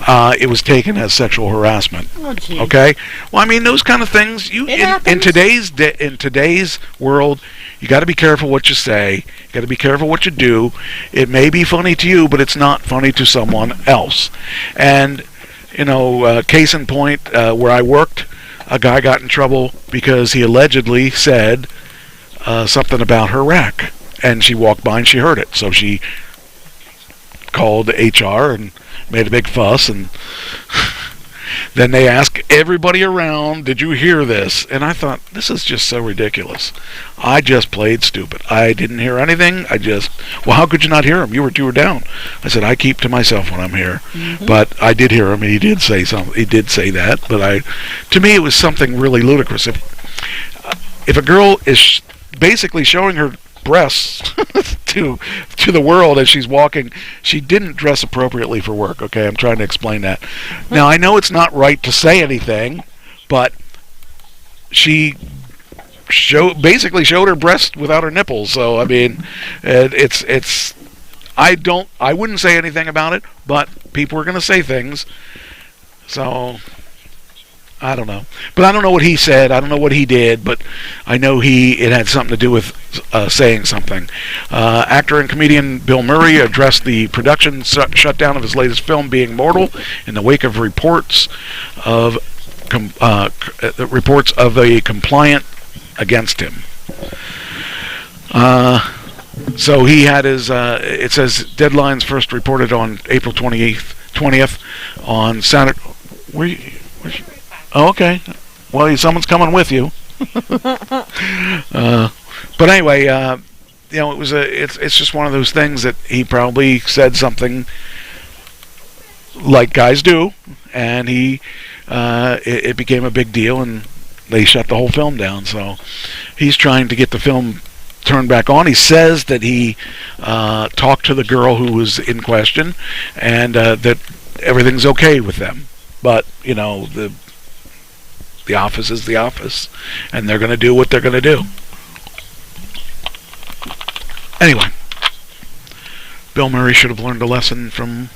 Speaker 11: It was taken as sexual harassment.
Speaker 8: Oh, geez.
Speaker 11: Okay? Well, I mean, those kind of things, in today's world, you got to be careful what you say. You got to be careful what you do. It may be funny to you, but it's not funny to someone else. And, case in point, where I worked, a guy got in trouble because he allegedly said something about her rack, and she walked by and she heard it, so she called HR and made a big fuss, and then they asked everybody around, did you hear this? And I thought, this is just so ridiculous. I just played stupid. I didn't hear anything. Well, how could you not hear him? You were down. I said, I keep to myself when I'm here. Mm-hmm. But I did hear him, and he did say something. He did say that, but to me, it was something really ludicrous. If a girl is basically showing her breasts to the world as she's walking, she didn't dress appropriately for work. Okay, I'm trying to explain that. Now, I know it's not right to say anything, but she basically showed her breast without her nipples. So I mean, I wouldn't say anything about it, but people are going to say things. So I don't know. But I don't know what he said. I don't know what he did, but I know it had something to do with saying something. Actor and comedian Bill Murray addressed the production shutdown of his latest film, Being Mortal, in the wake of reports of a complaint against him. So he had his, it says, deadlines first reported on April 20th on Saturday. Oh, okay. Well, someone's coming with you. But anyway, it's just one of those things that he probably said something like guys do, and it became a big deal, and they shut the whole film down. So he's trying to get the film turned back on. He says that he talked to the girl who was in question, and that everything's okay with them. But the office is the office, and they're going to do what they're going to do. Anyway, Bill Murray should have learned a lesson from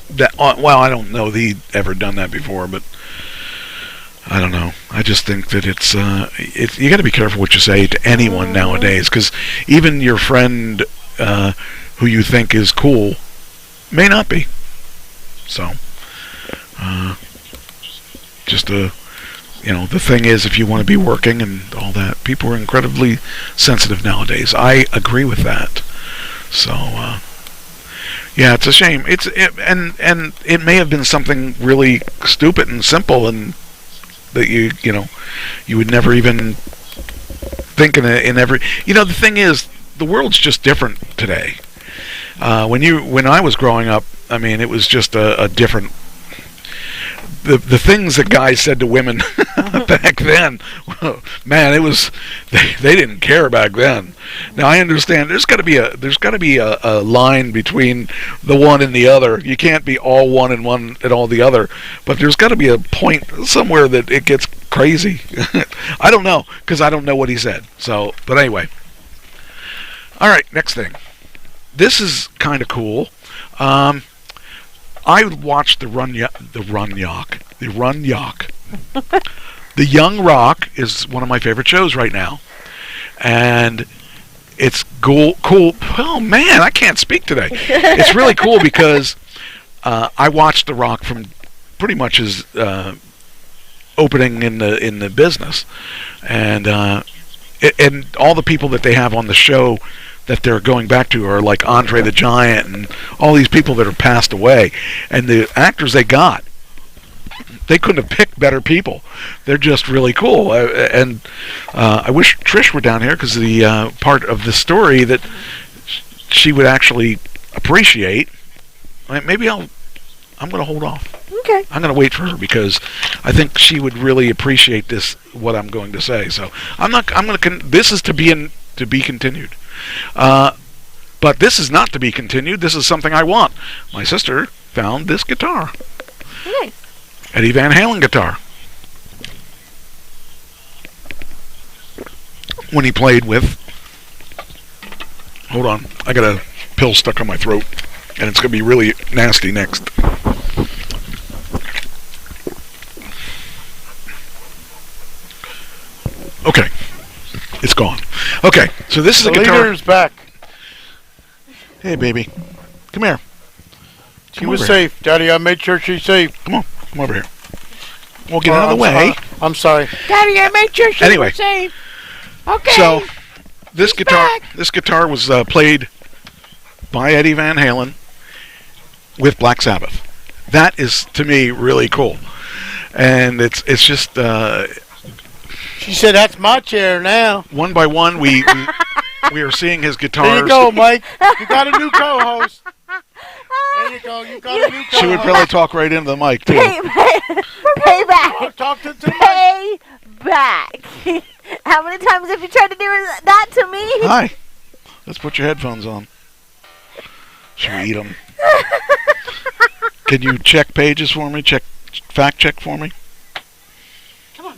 Speaker 11: that. Well, I don't know that he'd ever done that before, but I don't know. I just think that it's you got to be careful what you say to anyone nowadays, because even your friend who you think is cool may not be. So, just a the thing is, if you want to be working and all that, people are incredibly sensitive nowadays. I agree with that. So, yeah, it's a shame. And it may have been something really stupid and simple, and that you would never even think in every. The thing is, the world's just different today. When I was growing up, I mean, it was just a different. The things that guys said to women back then, man, it was they didn't care back then. Now I understand there's got to be a line between the one and the other. You can't be all one and all the other. But there's got to be a point somewhere that it gets crazy. I don't know, because I don't know what he said. So, but anyway. All right, next thing. This is kind of cool. I watched the Run Yock. The Young Rock is one of my favorite shows right now, and it's cool. Oh man, I can't speak today. It's really cool because I watched The Rock from pretty much his opening in the business, and all the people that they have on the show that they're going back to are like Andre the Giant and all these people that are passed away, and the actors they got, they couldn't have picked better people. They're just really cool, and I wish Trish were down here, because the part of the story that she would actually appreciate. Maybe I'm going to hold off.
Speaker 10: Okay.
Speaker 11: I'm going to wait for her, because I think she would really appreciate what I'm going to say. So this is to be continued. But this is not to be continued. This is something I want. My sister found this guitar.
Speaker 10: Nice.
Speaker 11: Eddie Van Halen guitar. When he played with... Hold on. I got a pill stuck on my throat, and it's going to be really nasty next. Okay. It's gone. Okay, so this is a guitar.
Speaker 9: The leader's back.
Speaker 11: Hey, baby. Come here.
Speaker 9: She was safe. Daddy, I made sure she's safe.
Speaker 11: Come on. Come over here. We'll get out of the way.
Speaker 9: I'm sorry.
Speaker 8: Daddy, I made sure she was safe. Okay.
Speaker 11: So, this guitar was played by Eddie Van Halen with Black Sabbath. That is, to me, really cool. And it's just...
Speaker 9: She said, "That's my chair now."
Speaker 11: One by one, we are seeing his guitars.
Speaker 9: There you go, Mike. You got a new co-host. There you go. You got a new co-host.
Speaker 11: She would probably talk right into the mic, too.
Speaker 10: Payback.
Speaker 9: Oh, talk to Mike.
Speaker 10: Payback. How many times have you tried to do that to me?
Speaker 11: Hi. Let's put your headphones on. Should we eat them? Can you check pages for me? Fact check for me?
Speaker 8: Come on.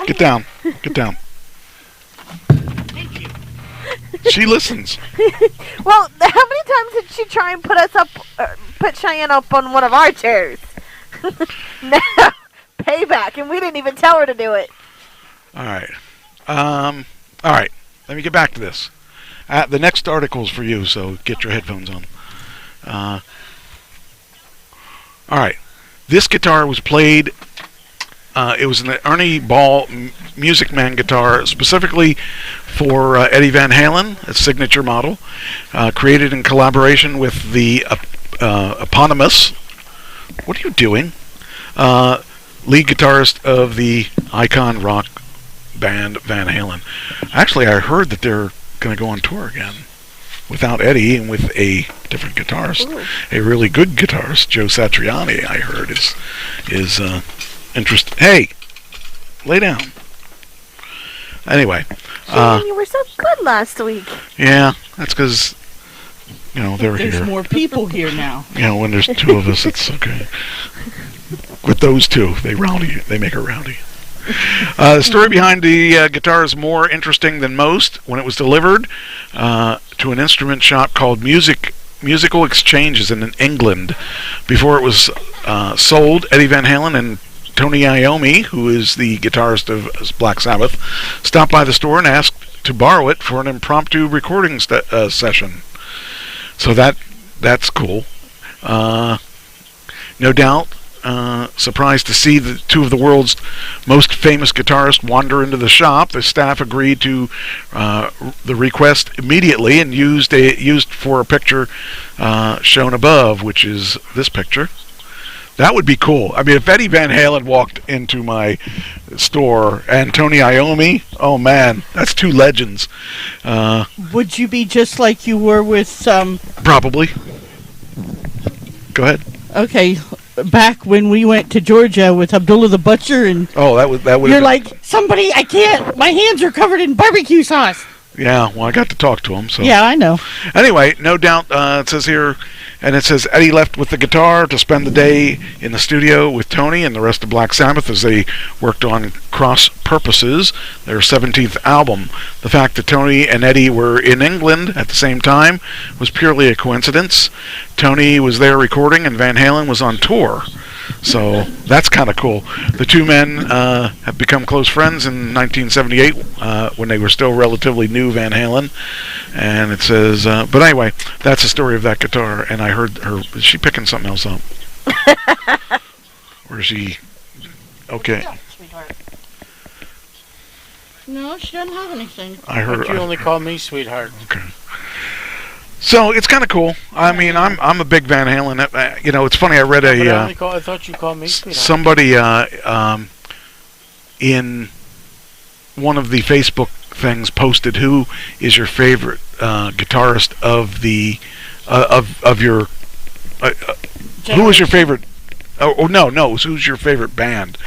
Speaker 11: Get down. Get down.
Speaker 8: Thank you.
Speaker 11: She listens.
Speaker 10: Well, how many times did she try and put Cheyenne up on one of our chairs? No. Payback, and we didn't even tell her to do it.
Speaker 11: All right. All right. Let me get back to this. The next article is for you, so get your headphones on. All right. This guitar was played... it was an Ernie Ball Music Man guitar, specifically for Eddie Van Halen, a signature model, created in collaboration with the eponymous... What are you doing? Lead guitarist of the icon rock band Van Halen. Actually, I heard that they're going to go on tour again without Eddie and with a different guitarist. Ooh. A really good guitarist, Joe Satriani, I heard, is interesting. Hey, lay down. Anyway.
Speaker 10: You were so good last week.
Speaker 11: Yeah, that's because, they're here.
Speaker 8: There's more people here now.
Speaker 11: When there's two of us, it's okay. With those two, they make her rowdy. The story behind the guitar is more interesting than most. When it was delivered to an instrument shop called Musical Exchanges in England, before it was sold, Eddie Van Halen and Tony Naomi, who is the guitarist of Black Sabbath, stopped by the store and asked to borrow it for an impromptu recording session. So that's cool. No doubt, surprised to see the two of the world's most famous guitarists wander into the shop. The staff agreed to the request immediately and used for a picture shown above, which is this picture. That would be cool. I mean, if Eddie Van Halen walked into my store and Tony Iommi, oh man, that's two legends.
Speaker 8: Would you be just like you were with
Speaker 11: Probably. Go ahead.
Speaker 8: Okay, back when we went to Georgia with Abdullah the Butcher, and
Speaker 11: that would.
Speaker 8: You're like, somebody, I can't. My hands are covered in barbecue sauce.
Speaker 11: Yeah, well, I got to talk to him. So
Speaker 8: yeah, I know.
Speaker 11: Anyway, no doubt. It says here, and it says Eddie left with the guitar to spend the day in the studio with Tony and the rest of Black Sabbath as they worked on Cross Purposes, their 17th album. The fact that Tony and Eddie were in England at the same time was purely a coincidence. Tony was there recording, and Van Halen was on tour. So that's kind of cool. The two men have become close friends in 1978 when they were still relatively new Van Halen. And it says, but anyway, that's the story of that guitar. And I heard her, is she picking something else up? Or is she, okay.
Speaker 8: No, she doesn't have anything.
Speaker 11: I heard.
Speaker 9: But you only call me sweetheart.
Speaker 11: Okay. So it's kind of cool. I mean, I'm a big Van Halen. You know, it's funny. I read
Speaker 9: I thought you called me sweetheart.
Speaker 11: Somebody in one of the Facebook things posted, "Who is your favorite guitarist of the of your? Who is your favorite?" Oh no, it was who's your favorite band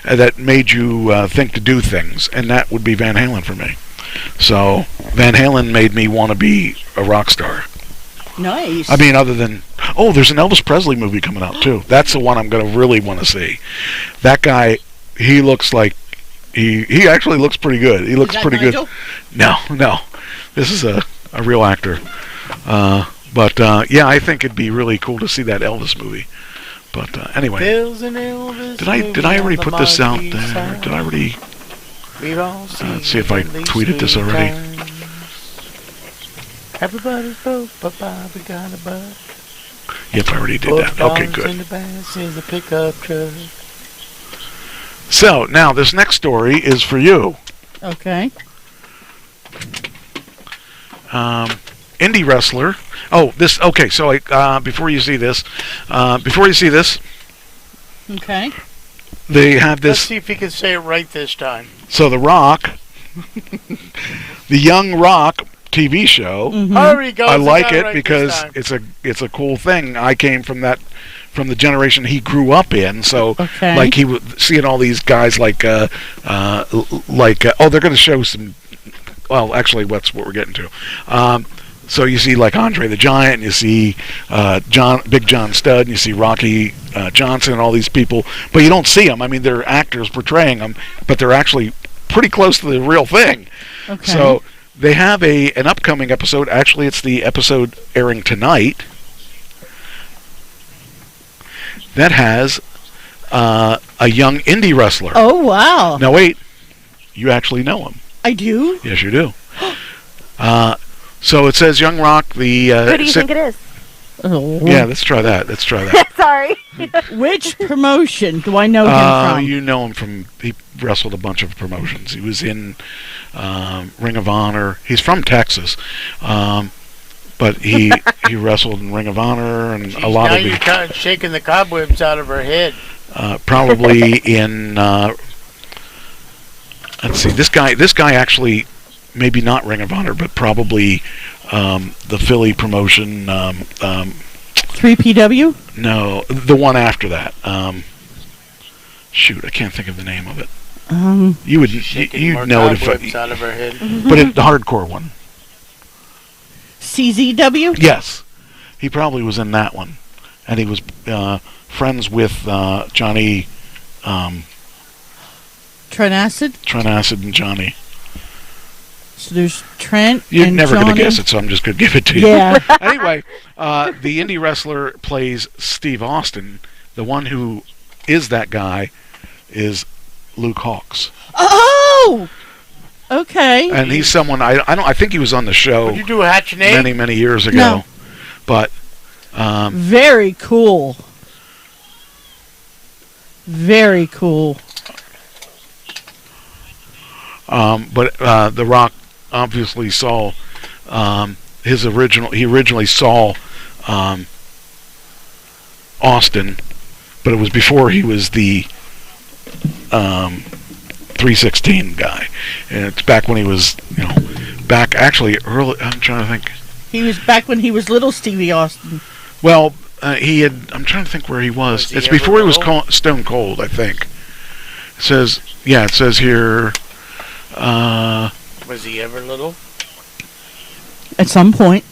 Speaker 11: that made you think to do things, and that would be Van Halen for me. So Van Halen made me want to be a rock star.
Speaker 8: Nice.
Speaker 11: I mean, other than there's an Elvis Presley movie coming out too. That's the one I'm going to really want to see. That guy, he looks like he actually looks pretty good. He looks pretty
Speaker 8: Nigel?
Speaker 11: good. No, this is a real actor. But yeah, I think it'd be really cool to see that Elvis movie. But anyway, did I already put this out there? Did I already? Let's see if I tweeted this already.
Speaker 9: Everybody's broke, but Bobby got a buck.
Speaker 11: Yep, I already did that. Okay, good.
Speaker 9: In the back is a pickup truck.
Speaker 11: So now this next story is for you.
Speaker 8: Okay.
Speaker 11: Indie wrestler. Oh, this. Okay, so before you see this,
Speaker 8: Okay.
Speaker 11: they have this.
Speaker 9: Let's see if he can say it right this time.
Speaker 11: So The Rock, the Young Rock TV show.
Speaker 9: Hurry, goes.
Speaker 11: I like it because it's a cool thing. I came from the generation he grew up in, so like he was seeing all these guys like they're going to show some. Well, actually, that's what we're getting to. So you see like Andre the Giant, and you see Big John Studd, and you see Rocky Johnson, and all these people, but you don't see them. I mean, they're actors portraying them, but they're actually pretty close to the real thing.
Speaker 8: Okay.
Speaker 11: So they have an upcoming episode. Actually, it's the episode airing tonight that has a young indie wrestler.
Speaker 8: Oh, wow.
Speaker 11: Now wait, you actually know him.
Speaker 8: I do?
Speaker 11: Yes, you do. So it says Young Rock, the...
Speaker 10: Who do you think it is?
Speaker 8: Oh.
Speaker 11: Yeah, let's try that.
Speaker 10: Sorry.
Speaker 8: Which promotion do I know him from?
Speaker 11: You know him from... He wrestled a bunch of promotions. He was in Ring of Honor. He's from Texas. But he wrestled in Ring of Honor and a lot of...
Speaker 9: You're kind of shaking the cobwebs out of her head.
Speaker 11: Probably in... let's see. This guy actually... Maybe not Ring of Honor, but probably the Philly promotion.
Speaker 8: 3PW?
Speaker 11: No, the one after that. Shoot, I can't think of the name of it. You'd know it if
Speaker 9: out of her head.
Speaker 11: But the hardcore one.
Speaker 8: CZW?
Speaker 11: Yes, he probably was in that one, and he was friends with Johnny.
Speaker 8: Trent Acid
Speaker 11: and Johnny.
Speaker 8: So there's Trent.
Speaker 11: You're
Speaker 8: and
Speaker 11: never
Speaker 8: going
Speaker 11: to guess it, so I'm just going to give it to you.
Speaker 8: Yeah.
Speaker 11: Anyway, the indie wrestler plays Steve Austin. The one who is that guy is Luke Hawx.
Speaker 8: Oh! Okay.
Speaker 11: And he's someone I think he was on the show.
Speaker 9: Would you do a hatch your name?
Speaker 11: Many years ago.
Speaker 8: No.
Speaker 11: But
Speaker 8: very cool. Very cool.
Speaker 11: But The Rock obviously saw he originally saw Austin, but it was before he was the 316 guy. And it's back when he was, back actually early. I'm trying to think.
Speaker 8: He was back when he was little Stevie Austin.
Speaker 11: Well, I'm trying to think where he was. It's before he was Stone Cold, I think. It says here.
Speaker 9: Was he ever little?
Speaker 8: At some point.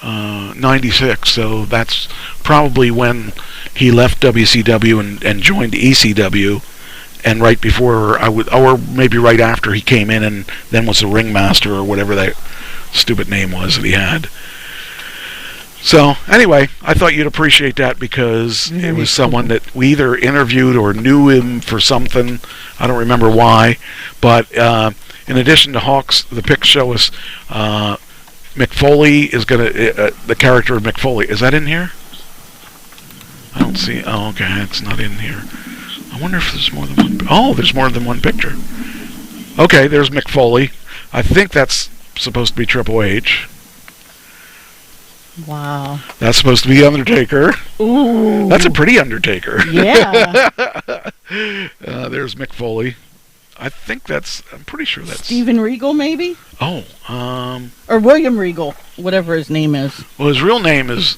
Speaker 11: 96, so that's probably when he left WCW and joined ECW, and right before or maybe right after he came in and then was the ringmaster or whatever that stupid name was that he had. So anyway, I thought you'd appreciate that because it was someone that we either interviewed or knew him for something. I don't remember why, but in addition to Hawks, the pics show us McFoley is going to the character of McFoley. Is that in here? I don't see. Oh, okay, it's not in here. I wonder if there's more than one. Oh, there's more than one picture. Okay, there's McFoley. I think that's supposed to be Triple H.
Speaker 8: Wow.
Speaker 11: That's supposed to be Undertaker.
Speaker 8: Ooh.
Speaker 11: That's a pretty Undertaker.
Speaker 8: Yeah.
Speaker 11: There's McFoley. I'm pretty sure that's...
Speaker 8: Steven Regal, maybe?
Speaker 11: Oh,
Speaker 8: or William Regal, whatever his name is.
Speaker 11: Well, his real name is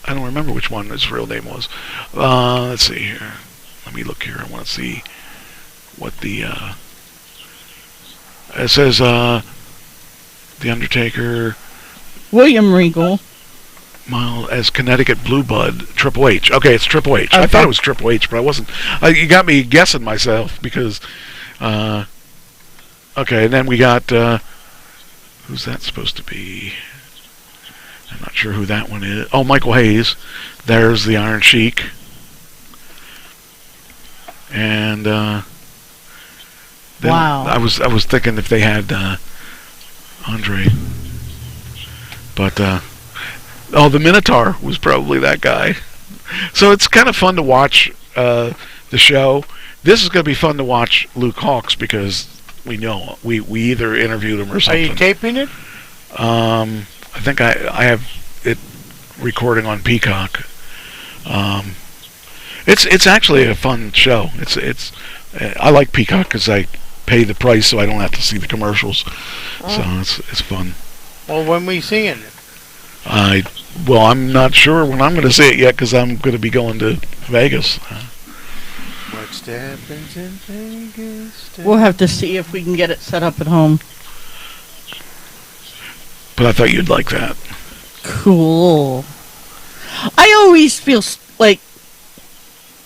Speaker 11: I don't remember which one his real name was. Let's see here. Let me look here. I want to see what the... it says, The Undertaker...
Speaker 8: William Regal.
Speaker 11: As Connecticut Blue Blood, Triple H. Okay, it's Triple H.
Speaker 8: Okay.
Speaker 11: I thought it was Triple H, but I wasn't. You got me guessing myself because... okay, and then we got... who's that supposed to be? I'm not sure who that one is. Oh, Michael Hayes. There's the Iron Sheik. And...
Speaker 8: wow.
Speaker 11: I was thinking if they had Andre... But, the Minotaur was probably that guy. So it's kind of fun to watch the show. This is going to be fun to watch Luke Hawks because we know we either interviewed him or something.
Speaker 9: Are you taping it?
Speaker 11: I think I have it recording on Peacock. It's actually a fun show. I like Peacock because I pay the price so I don't have to see the commercials. So it's fun.
Speaker 9: Well, when we seeing it?
Speaker 11: I'm not sure when I'm going to see it yet because I'm going to be going to Vegas.
Speaker 9: What happens in Vegas?
Speaker 8: We'll have to see if we can get it set up at home.
Speaker 11: But I thought you'd like that.
Speaker 8: Cool. I always feel like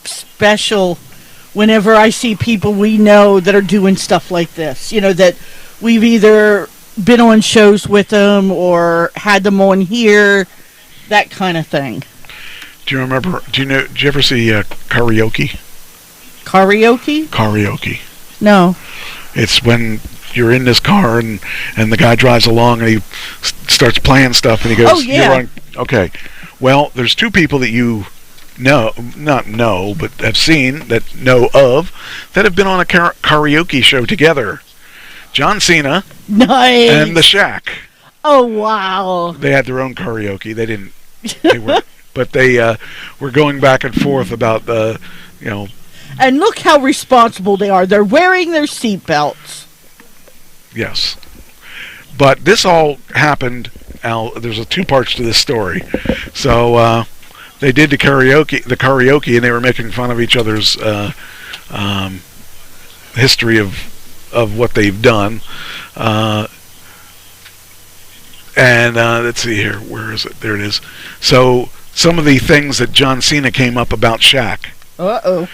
Speaker 8: special whenever I see people we know that are doing stuff like this. That we've either been on shows with them or had them on here, that kind of thing.
Speaker 11: Do you remember? Did you ever see karaoke?
Speaker 8: Karaoke? No.
Speaker 11: It's when you're in this car and the guy drives along and he starts playing stuff and he goes,
Speaker 8: "Oh yeah."
Speaker 11: Okay. Well, there's two people that you not know, but have seen that know of that have been on a karaoke show together. John Cena.
Speaker 8: Nice.
Speaker 11: And the Shack.
Speaker 8: Oh wow.
Speaker 11: They had their own karaoke. They didn't. They were, but they were going back and forth about the,
Speaker 8: And look how responsible they are. They're wearing their seatbelts.
Speaker 11: Yes. But this all happened. Al, there's two parts to this story. So they did the karaoke, and they were making fun of each other's history of what they've done. And let's see here. Where is it? There it is. So some of the things that John Cena came up about Shaq.
Speaker 8: Uh-oh.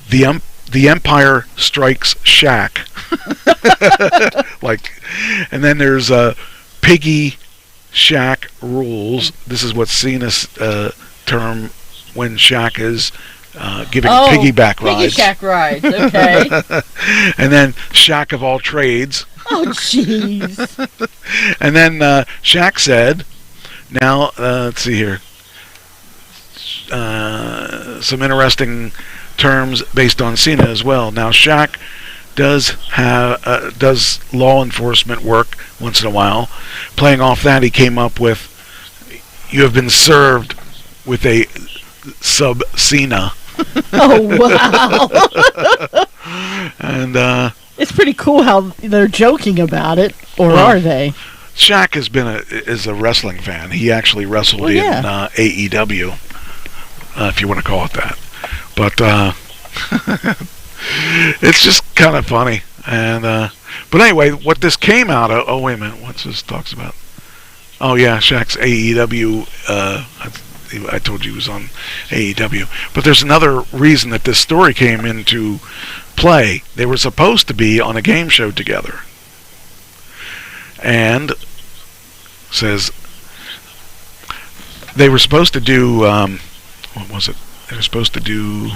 Speaker 11: The Empire Strikes Shaq. And then there's Piggy Shaq rules. This is what Cena's term when Shaq is giving piggyback rides.
Speaker 8: Piggy Shack rides, okay.
Speaker 11: And then Shack of all trades.
Speaker 8: Oh, jeez.
Speaker 11: And then Shaq said, now, let's see here. some interesting terms based on Cena as well. Now, Shaq does law enforcement work once in a while. Playing off that, he came up with, "You have been served with a sub-Cena."
Speaker 8: Oh, wow.
Speaker 11: And
Speaker 8: it's pretty cool how they're joking about it, or are they?
Speaker 11: Shaq is a wrestling fan. He actually wrestled in AEW, if you want to call it that. But it's just kind of funny. And but anyway, what this came out of? Oh, wait a minute. What's this talks about? Oh yeah, Shaq's AEW. I told you he was on AEW. But there's another reason that this story came into play. They were supposed to be on a game show together. And says they were supposed to do what was it? They were supposed to do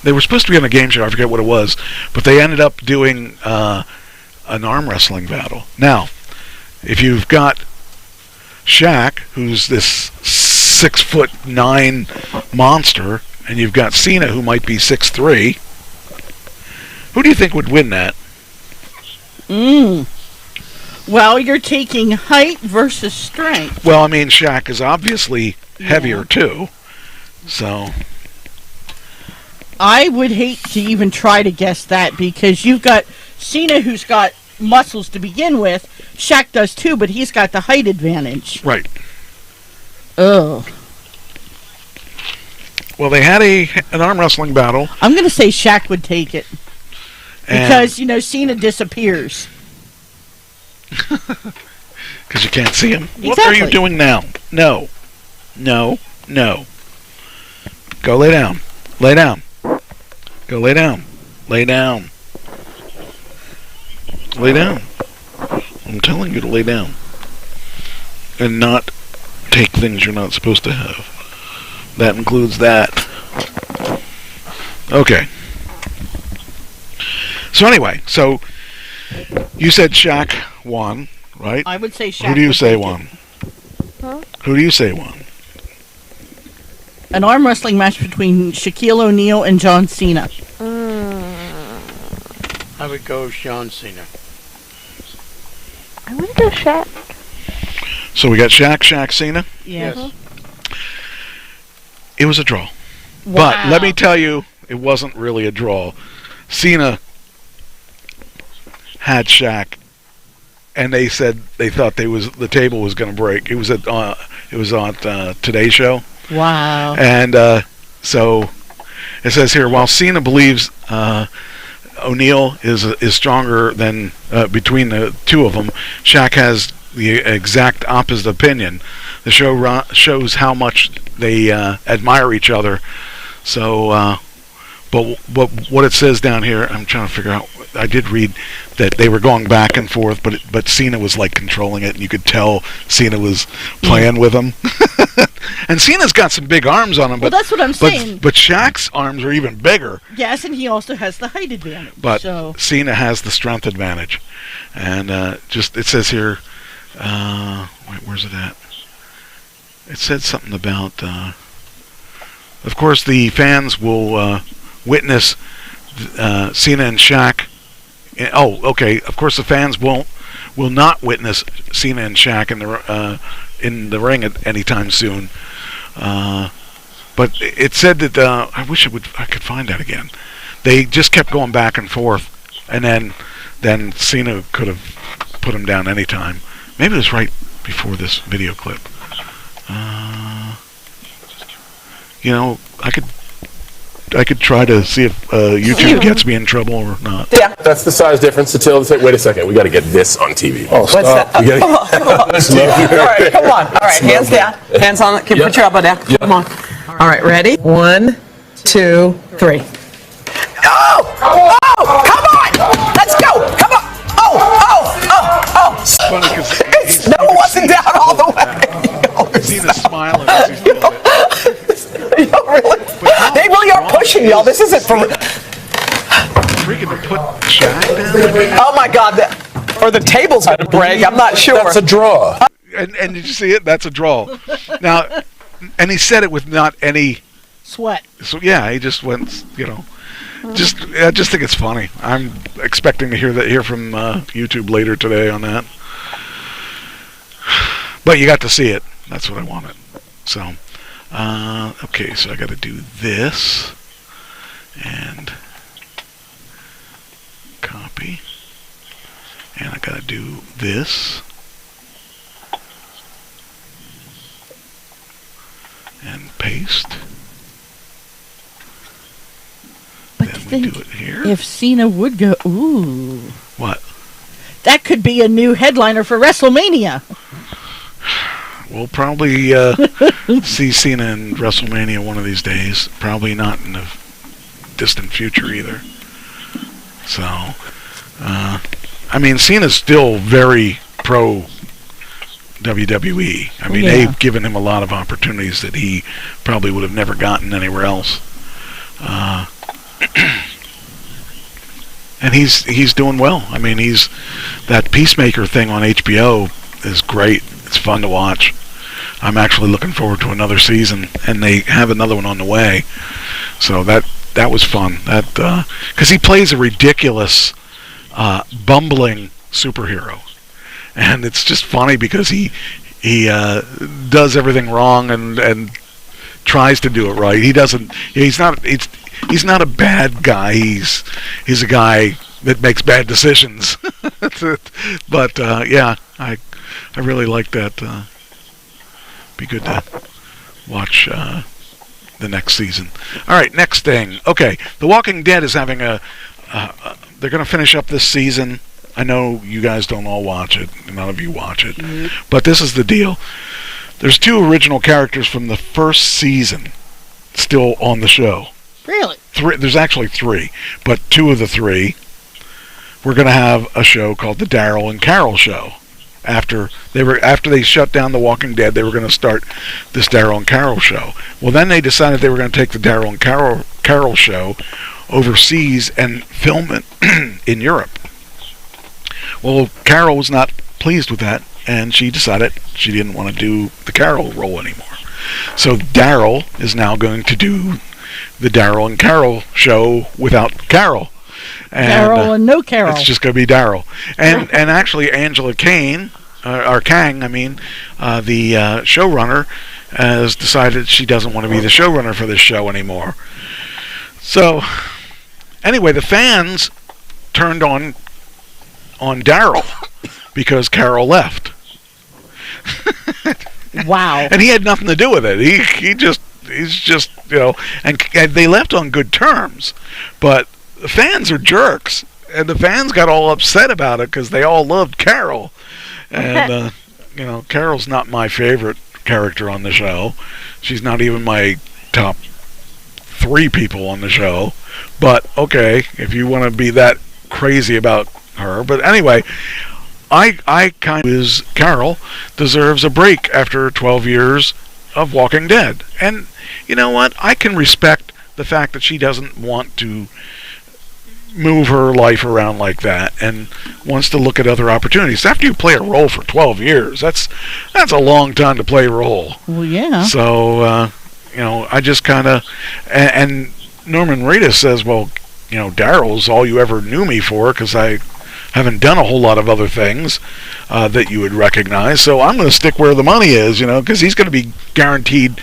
Speaker 11: they were supposed to be on a game show. I forget what it was, but they ended up doing an arm wrestling battle. Now, if you've got Shaq, who's this 6'9" monster, and you've got Cena, who might be 6'3", who do you think would win that?
Speaker 8: Well, you're taking height versus strength.
Speaker 11: Well, I mean, Shaq is obviously heavier too, so
Speaker 8: I would hate to even try to guess that, because you've got Cena, who's got muscles to begin with. Shaq does too, but he's got the height advantage.
Speaker 11: Right.
Speaker 8: Oh.
Speaker 11: Well, they had an arm wrestling battle.
Speaker 8: I'm going to say Shaq would take it. Because, Cena disappears.
Speaker 11: Because you can't see him.
Speaker 8: Exactly.
Speaker 11: What are you doing now? No. No. No. Go lay down. Lay down. Go lay down. Lay down. Lay down. I'm telling you to lay down. And not take things you're not supposed to have. That includes that. Okay. So anyway, you said Shaq won, right?
Speaker 8: I would say Shaq.
Speaker 11: Who do you say won?
Speaker 10: Huh?
Speaker 11: Who do you say won?
Speaker 8: An arm wrestling match between Shaquille O'Neal and John Cena.
Speaker 9: I would go John Cena.
Speaker 10: I would go Shaq.
Speaker 11: So we got Shaq, Cena?
Speaker 8: Yes.
Speaker 11: It was a draw.
Speaker 8: Wow.
Speaker 11: But let me tell you, it wasn't really a draw. Cena had Shaq, and they said they thought the table was going to break. It was on Today's Show.
Speaker 8: Wow.
Speaker 11: And so it says here, while Cena believes O'Neal is stronger than between the two of them, Shaq has the exact opposite opinion. The show shows how much they admire each other. So, but what it says down here, I'm trying to figure out. I did read that they were going back and forth, but Cena was like controlling it, and you could tell Cena was playing with him. And Cena's got some big arms on him.
Speaker 8: Well, that's what I'm saying.
Speaker 11: But Shaq's arms are even bigger.
Speaker 8: Yes, and he also has the height advantage.
Speaker 11: But Cena has the strength advantage. And it says here, wait, where's it at? It said something about, of course, the fans will witness Cena and Shaq. Of course, the fans will not witness Cena and Shaq in the ring at any time soon. But it said that I wish I could find that again. They just kept going back and forth, and then Cena could have put him down any time. Maybe it was right before this video clip. I could try to see if YouTube gets me in trouble or not.
Speaker 13: Yeah. That's the size difference. Wait a second. We got to get this on TV.
Speaker 14: Oh,
Speaker 13: what's that? We gotta
Speaker 14: All right, come on. All right, hands down. Hands on. Put your elbow down. Yep. Come on. All right, ready? 1, 2, 3. Oh! Oh! Come on! Let's go! Come on! Oh!
Speaker 11: It's funny because
Speaker 14: it wasn't down all the way.
Speaker 11: Cena's smiling as he's doing it.
Speaker 14: Really? They really are pushing y'all. This isn't for.
Speaker 11: Freaking to put Shaq down.
Speaker 14: Oh my God! Or the table's going to break. I'm not sure.
Speaker 13: That's a draw.
Speaker 11: And did you see it? That's a draw. Now, and he said it with not any
Speaker 8: sweat.
Speaker 11: So yeah, he just went, I just think it's funny. I'm expecting to hear from YouTube later today on that. But you got to see it. That's what I wanted. So, okay, so I got to do this and copy, and I got to do this and paste.
Speaker 8: But
Speaker 11: then we do it here.
Speaker 8: If Cena would go, ooh.
Speaker 11: What?
Speaker 8: That could be a new headliner for WrestleMania.
Speaker 11: We'll probably see Cena in WrestleMania one of these days. Probably not in the distant future either. So, I mean, Cena's still very pro WWE. I mean, they've given him a lot of opportunities that he probably would have never gotten anywhere else. And he's doing well. I mean, that Peacemaker thing on HBO is great. It's fun to watch. I'm actually looking forward to another season, and they have another one on the way. So that was fun. That because he plays a ridiculous, bumbling superhero, and it's just funny because he does everything wrong and tries to do it right. He doesn't. He's not a bad guy. He's a guy that makes bad decisions. But yeah, I really like that. Be good to watch the next season. All right, next thing. Okay, The Walking Dead is having they're going to finish up this season. I know you guys don't all watch it. None of you watch it. Mm-hmm. But this is the deal. There's 2 original characters from the first season still on the show.
Speaker 8: Really?
Speaker 11: 3. There's actually 3, but 2 of the 3 we're going to have a show called the Daryl and Carol Show. After they shut down The Walking Dead, they were going to start this Daryl and Carol Show. Well, then they decided they were going to take the Daryl and Carol Show overseas and film it in Europe. Well, Carol was not pleased with that, and she decided she didn't want to do the Carol role anymore. So Daryl is now going to do the Daryl and Carol Show without Carol.
Speaker 8: Daryl and no Carol.
Speaker 11: It's just going to be Daryl. And actually, Angela Kang, the showrunner, has decided she doesn't want to be the showrunner for this show anymore. So, anyway, the fans turned on Daryl because Carol left.
Speaker 8: Wow.
Speaker 11: And he had nothing to do with it. He's just and they left on good terms, but the fans are jerks, and the fans got all upset about it because they all loved Carol, and Carol's not my favorite character on the show. She's not even my top 3 people on the show. But okay, if you want to be that crazy about her, but anyway, I kind of Carol deserves a break after 12 years of Walking Dead, and you know what? I can respect the fact that she doesn't want to move her life around like that and wants to look at other opportunities. After you play a role for 12 years, that's a long time to play a role.
Speaker 8: Well, yeah.
Speaker 11: So, I just kind of... And Norman Reedus says, well, Daryl's all you ever knew me for because I haven't done a whole lot of other things that you would recognize. So I'm going to stick where the money is, because he's going to be guaranteed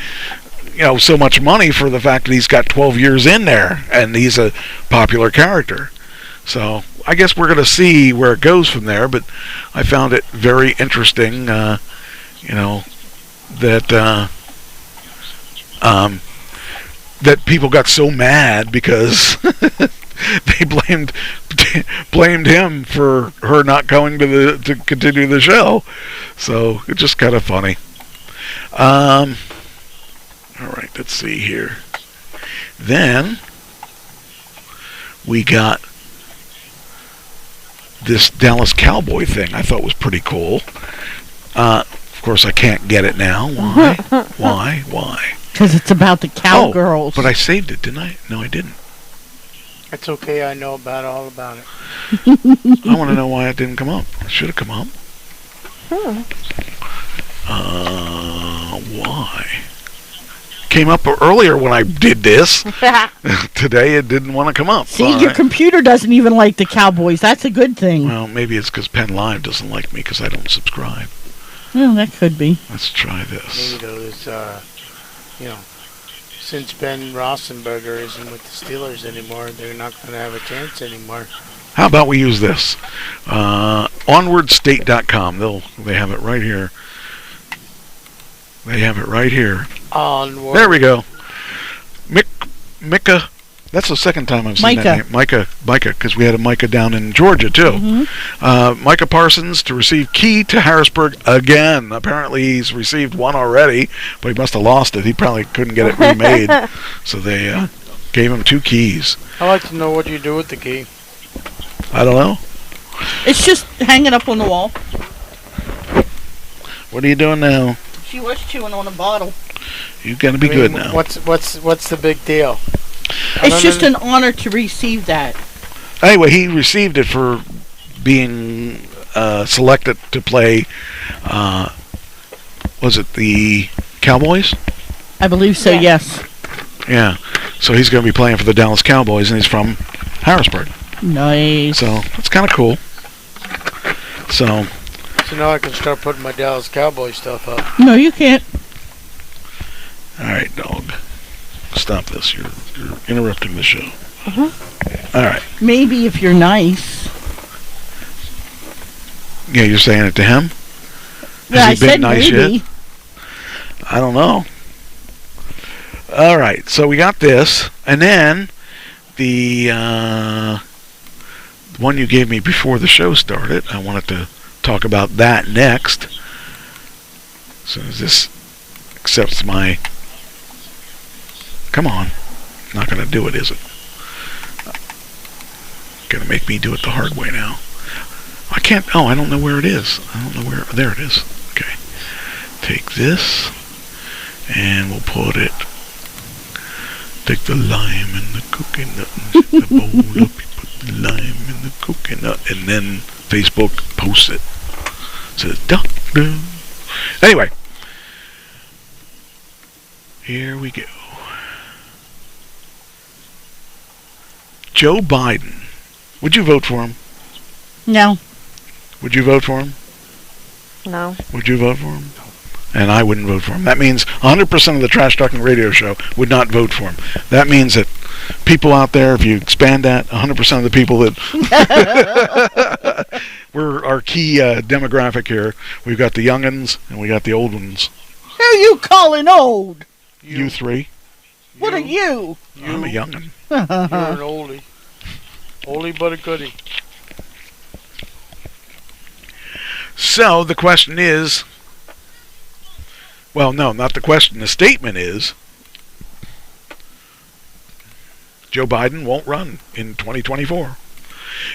Speaker 11: so much money for the fact that he's got 12 years in there and he's a popular character. So I guess we're going to see where it goes from there, but I found it very interesting, that that people got so mad because they blamed him for her not going to continue the show. So it's just kind of funny. All right, let's see here. Then we got this Dallas Cowboy thing I thought was pretty cool. Of course, I can't get it now. Why? Why?
Speaker 8: Because it's about the cowgirls.
Speaker 11: Oh, but I saved it, didn't I? No, I didn't.
Speaker 9: It's okay. I know all about it.
Speaker 11: I want to know why it didn't come up. It should have come up. Why? Came up earlier when I did this. Today it didn't want to come up.
Speaker 8: See, your computer doesn't even like the Cowboys. That's a good thing.
Speaker 11: Well, maybe it's because Penn Live doesn't like me because I don't subscribe.
Speaker 8: Well, that could be.
Speaker 11: Let's try this.
Speaker 9: Maybe those, since Ben Roethlisberger isn't with the Steelers anymore, they're not going to have a chance anymore.
Speaker 11: How about we use this? OnwardState.com. They have it right here. They have it right here.
Speaker 9: Onward.
Speaker 11: There we go. Micah. That's the second time I've seen that name. Micah, because we had a Micah down in Georgia, too. Micah Parsons to receive key to Harrisburg again. Apparently he's received one already, but he must have lost it. He probably couldn't get it remade. So they gave him 2 keys.
Speaker 9: I'd like to know what you do with the key.
Speaker 11: I don't know.
Speaker 8: It's just hanging up on the wall.
Speaker 11: What are you doing now?
Speaker 8: She was chewing on a bottle.
Speaker 11: You got to be good now.
Speaker 9: What's the big deal?
Speaker 8: It's just an honor to receive that.
Speaker 11: Anyway, he received it for being selected to play, was it the Cowboys?
Speaker 8: I believe so, yes.
Speaker 11: Yeah. So he's going to be playing for the Dallas Cowboys, and he's from Harrisburg.
Speaker 8: Nice.
Speaker 11: So that's kind of cool. So
Speaker 9: now I can start putting my Dallas Cowboy stuff up.
Speaker 8: No, you can't.
Speaker 11: All right, dog. Stop this. You're interrupting the show. All right.
Speaker 8: Maybe if you're nice.
Speaker 11: Yeah, you're saying it to him?
Speaker 8: Yeah,
Speaker 11: Has he been nice
Speaker 8: maybe.
Speaker 11: yet? I don't know. All right, so we got this, and then the one you gave me before the show started. I wanted to talk about that next. As soon as this accepts my... Come on. Not going to do it, is it? Going to make me do it the hard way now. I can't... Oh, I don't know where it is. I don't know where... There it is. Okay. Take this, and we'll put it... Take the lime and the coconut and set the bowl up. You put the lime and the coconut, and then Facebook posts it. Says, doctor. Anyway. Here we go. Joe Biden. Would you vote for him?
Speaker 8: No.
Speaker 11: Would you vote for him?
Speaker 10: No.
Speaker 11: Would you vote for him? And I wouldn't vote for him. That means 100% of the Trash Talking Radio Show would not vote for him. That means that people out there, if you expand that, 100% of the people that... we're our key demographic here. We've got the young'uns and we got the old ones.
Speaker 8: Who you calling old?
Speaker 11: You 3.
Speaker 8: What are you?
Speaker 11: I'm a young'un.
Speaker 9: You're an oldie. Oldie but a goodie.
Speaker 11: So the question is... Well, no, not the question. The statement is Joe Biden won't run in 2024.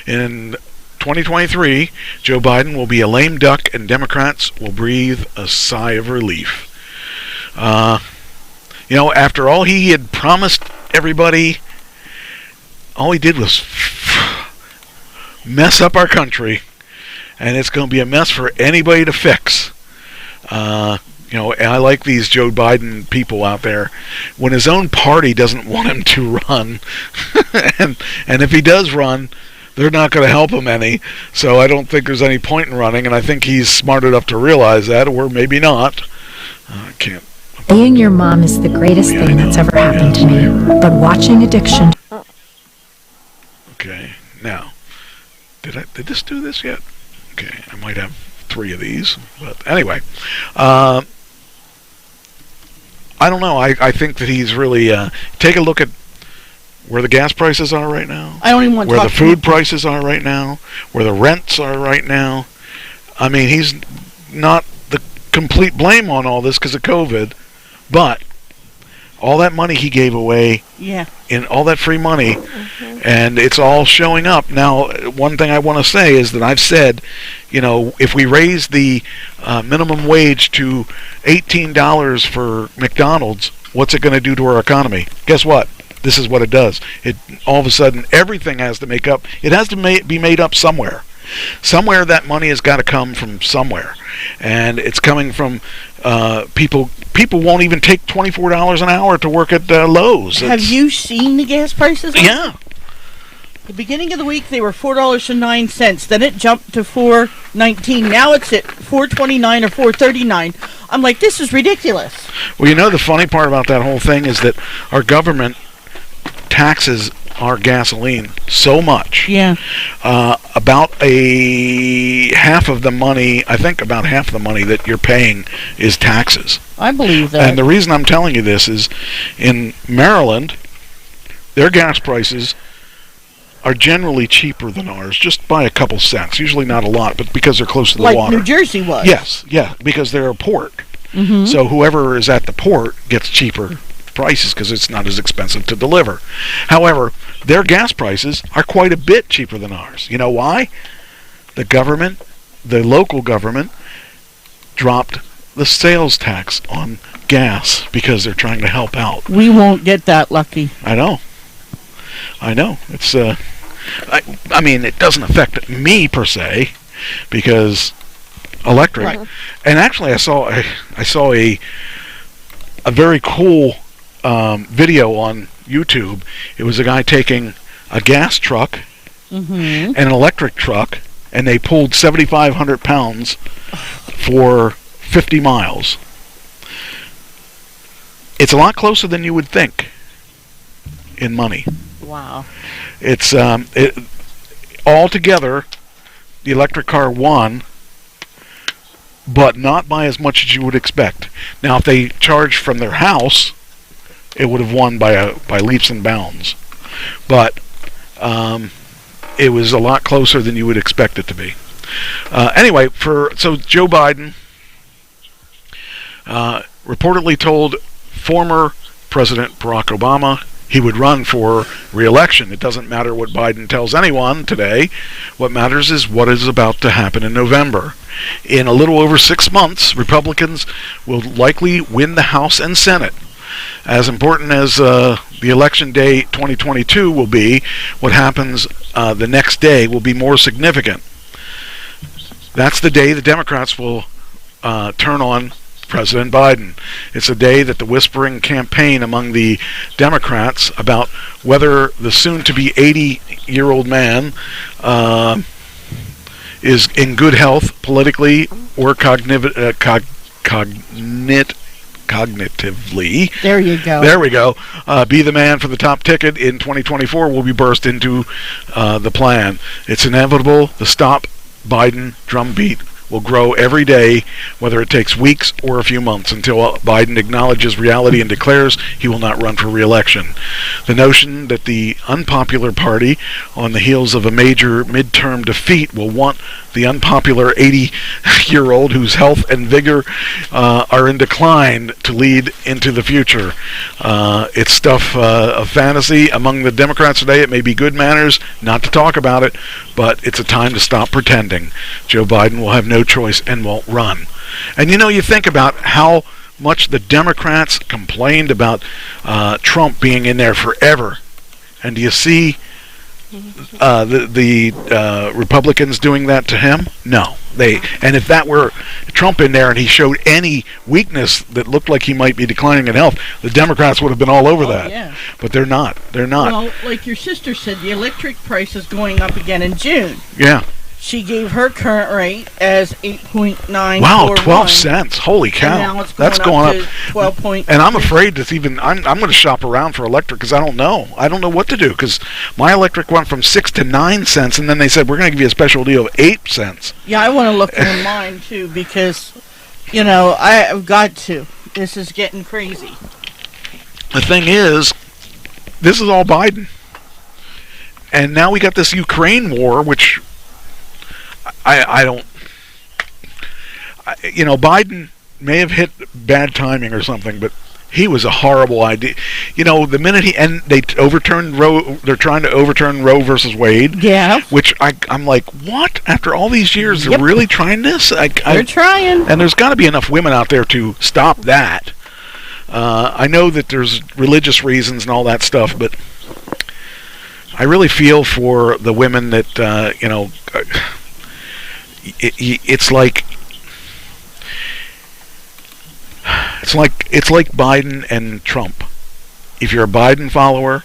Speaker 11: In 2023, Joe Biden will be a lame duck and Democrats will breathe a sigh of relief. After all he had promised everybody, all he did was mess up our country, and it's going to be a mess for anybody to fix. And I like these Joe Biden people out there. When his own party doesn't want him to run, and if he does run, they're not going to help him any. So I don't think there's any point in running, and I think he's smart enough to realize that, or maybe not. I can't.
Speaker 15: Being your mom is the greatest thing that's ever happened to me. But watching addiction...
Speaker 11: Okay, now, did this do this yet? Okay, I might have 3 of these, but anyway. I don't know. I think that he's really... take a look at where the gas prices are right now.
Speaker 8: I don't even want to
Speaker 11: where the food prices are right now. Where the rents are right now. I mean, he's not the complete blame on all this because of COVID, but all that money he gave away, in all that free money, and it's all showing up. Now, one thing I want to say is that I've said, if we raise the minimum wage to $18 for McDonald's, what's it going to do to our economy? Guess what? this is what it does. It all of a sudden everything has to make up. It has to be made up somewhere. Somewhere that money has got to come from somewhere, and it's coming from people. People won't even take $24 an hour to work at Lowe's.
Speaker 8: Have you seen the gas prices?
Speaker 11: Yeah.
Speaker 8: The beginning of the week they were $4.09. Then it jumped to $4.19. Now it's at $4.29 or $4.39. I'm like, this is ridiculous.
Speaker 11: Well, you know, the funny part about that whole thing is that our government taxes our gasoline so much.
Speaker 8: Yeah.
Speaker 11: About half of the money, I think about half the money that you're paying is taxes.
Speaker 8: I believe that.
Speaker 11: And the reason I'm telling you this is in Maryland, their gas prices are generally cheaper than ours, just by a couple cents. Usually not a lot, but because they're close to the water.
Speaker 8: Like New Jersey was.
Speaker 11: Yes, yeah, because they're a port.
Speaker 8: Mm-hmm.
Speaker 11: So whoever is at the port gets cheaper prices because it's not as expensive to deliver. However, their gas prices are quite a bit cheaper than ours. You know why? The government, the local government, dropped the sales tax on gas because they're trying to help out.
Speaker 8: We won't get that lucky.
Speaker 11: I know. It's I mean, it doesn't affect me per se because electric. Right. And actually, I saw a very cool video on YouTube. It was a guy taking a gas truck and an electric truck, and they pulled 7,500 pounds for 50 miles. It's a lot closer than you would think in money.
Speaker 8: Wow.
Speaker 11: It's altogether, the electric car won, but not by as much as you would expect. Now, if they charged from their house, it would have won by leaps and bounds. But it was a lot closer than you would expect it to be. Anyway, so Joe Biden reportedly told former President Barack Obama he would run for re-election. It doesn't matter what Biden tells anyone today. What matters is what is about to happen in November. In a little over 6 months, Republicans will likely win the House and Senate. As important as the election day 2022 will be, what happens the next day will be more significant. That's the day the Democrats will turn on President Biden. It's a day that the whispering campaign among the Democrats about whether the soon-to-be 80-year-old man is in good health politically or cognitively.
Speaker 8: There you go.
Speaker 11: There we go. Be the man for the top ticket in 2024 will be burst into the plan. It's inevitable. The Stop Biden drumbeat will grow every day, whether it takes weeks or a few months, until Biden acknowledges reality and declares he will not run for re-election. The notion that the unpopular party, on the heels of a major midterm defeat, will want the unpopular 80-year-old whose health and vigor are in decline to lead into the future. It's stuff of fantasy. Among the Democrats today, it may be good manners not to talk about it, but it's a time to stop pretending. Joe Biden will have no choice and won't run. And you think about how much the Democrats complained about Trump being in there forever. And do you see the Republicans doing that to him? No. And if that were Trump in there and he showed any weakness that looked like he might be declining in health, the Democrats would have been all over that.
Speaker 8: Yeah.
Speaker 11: But they're not.
Speaker 8: Well, like your sister said, the electric price is going up again in June.
Speaker 11: Yeah.
Speaker 8: She gave her current rate as 8.9.
Speaker 11: Wow, 12 cents. Holy cow.
Speaker 8: And now it's
Speaker 11: That's going up.
Speaker 8: 12.
Speaker 11: And I'm afraid that I'm going to shop around for electric because I don't know. I don't know what to do because my electric went from 6 to 9 cents, and then they said, we're going to give you a special deal of 8 cents.
Speaker 8: Yeah, I want to look on mine, too, because, I've got to. This is getting crazy.
Speaker 11: The thing is, this is all Biden. And now we got this Ukraine war, which Biden may have hit bad timing or something, but he was a horrible idea. The minute they overturned Roe, they're trying to overturn Roe versus Wade.
Speaker 8: Yeah.
Speaker 11: Which I'm like, what? After all these years, they're really trying this?
Speaker 8: They're trying.
Speaker 11: And there's got to be enough women out there to stop that. I know that there's religious reasons and all that stuff, but I really feel for the women that it's like Biden and Trump. If you're a Biden follower,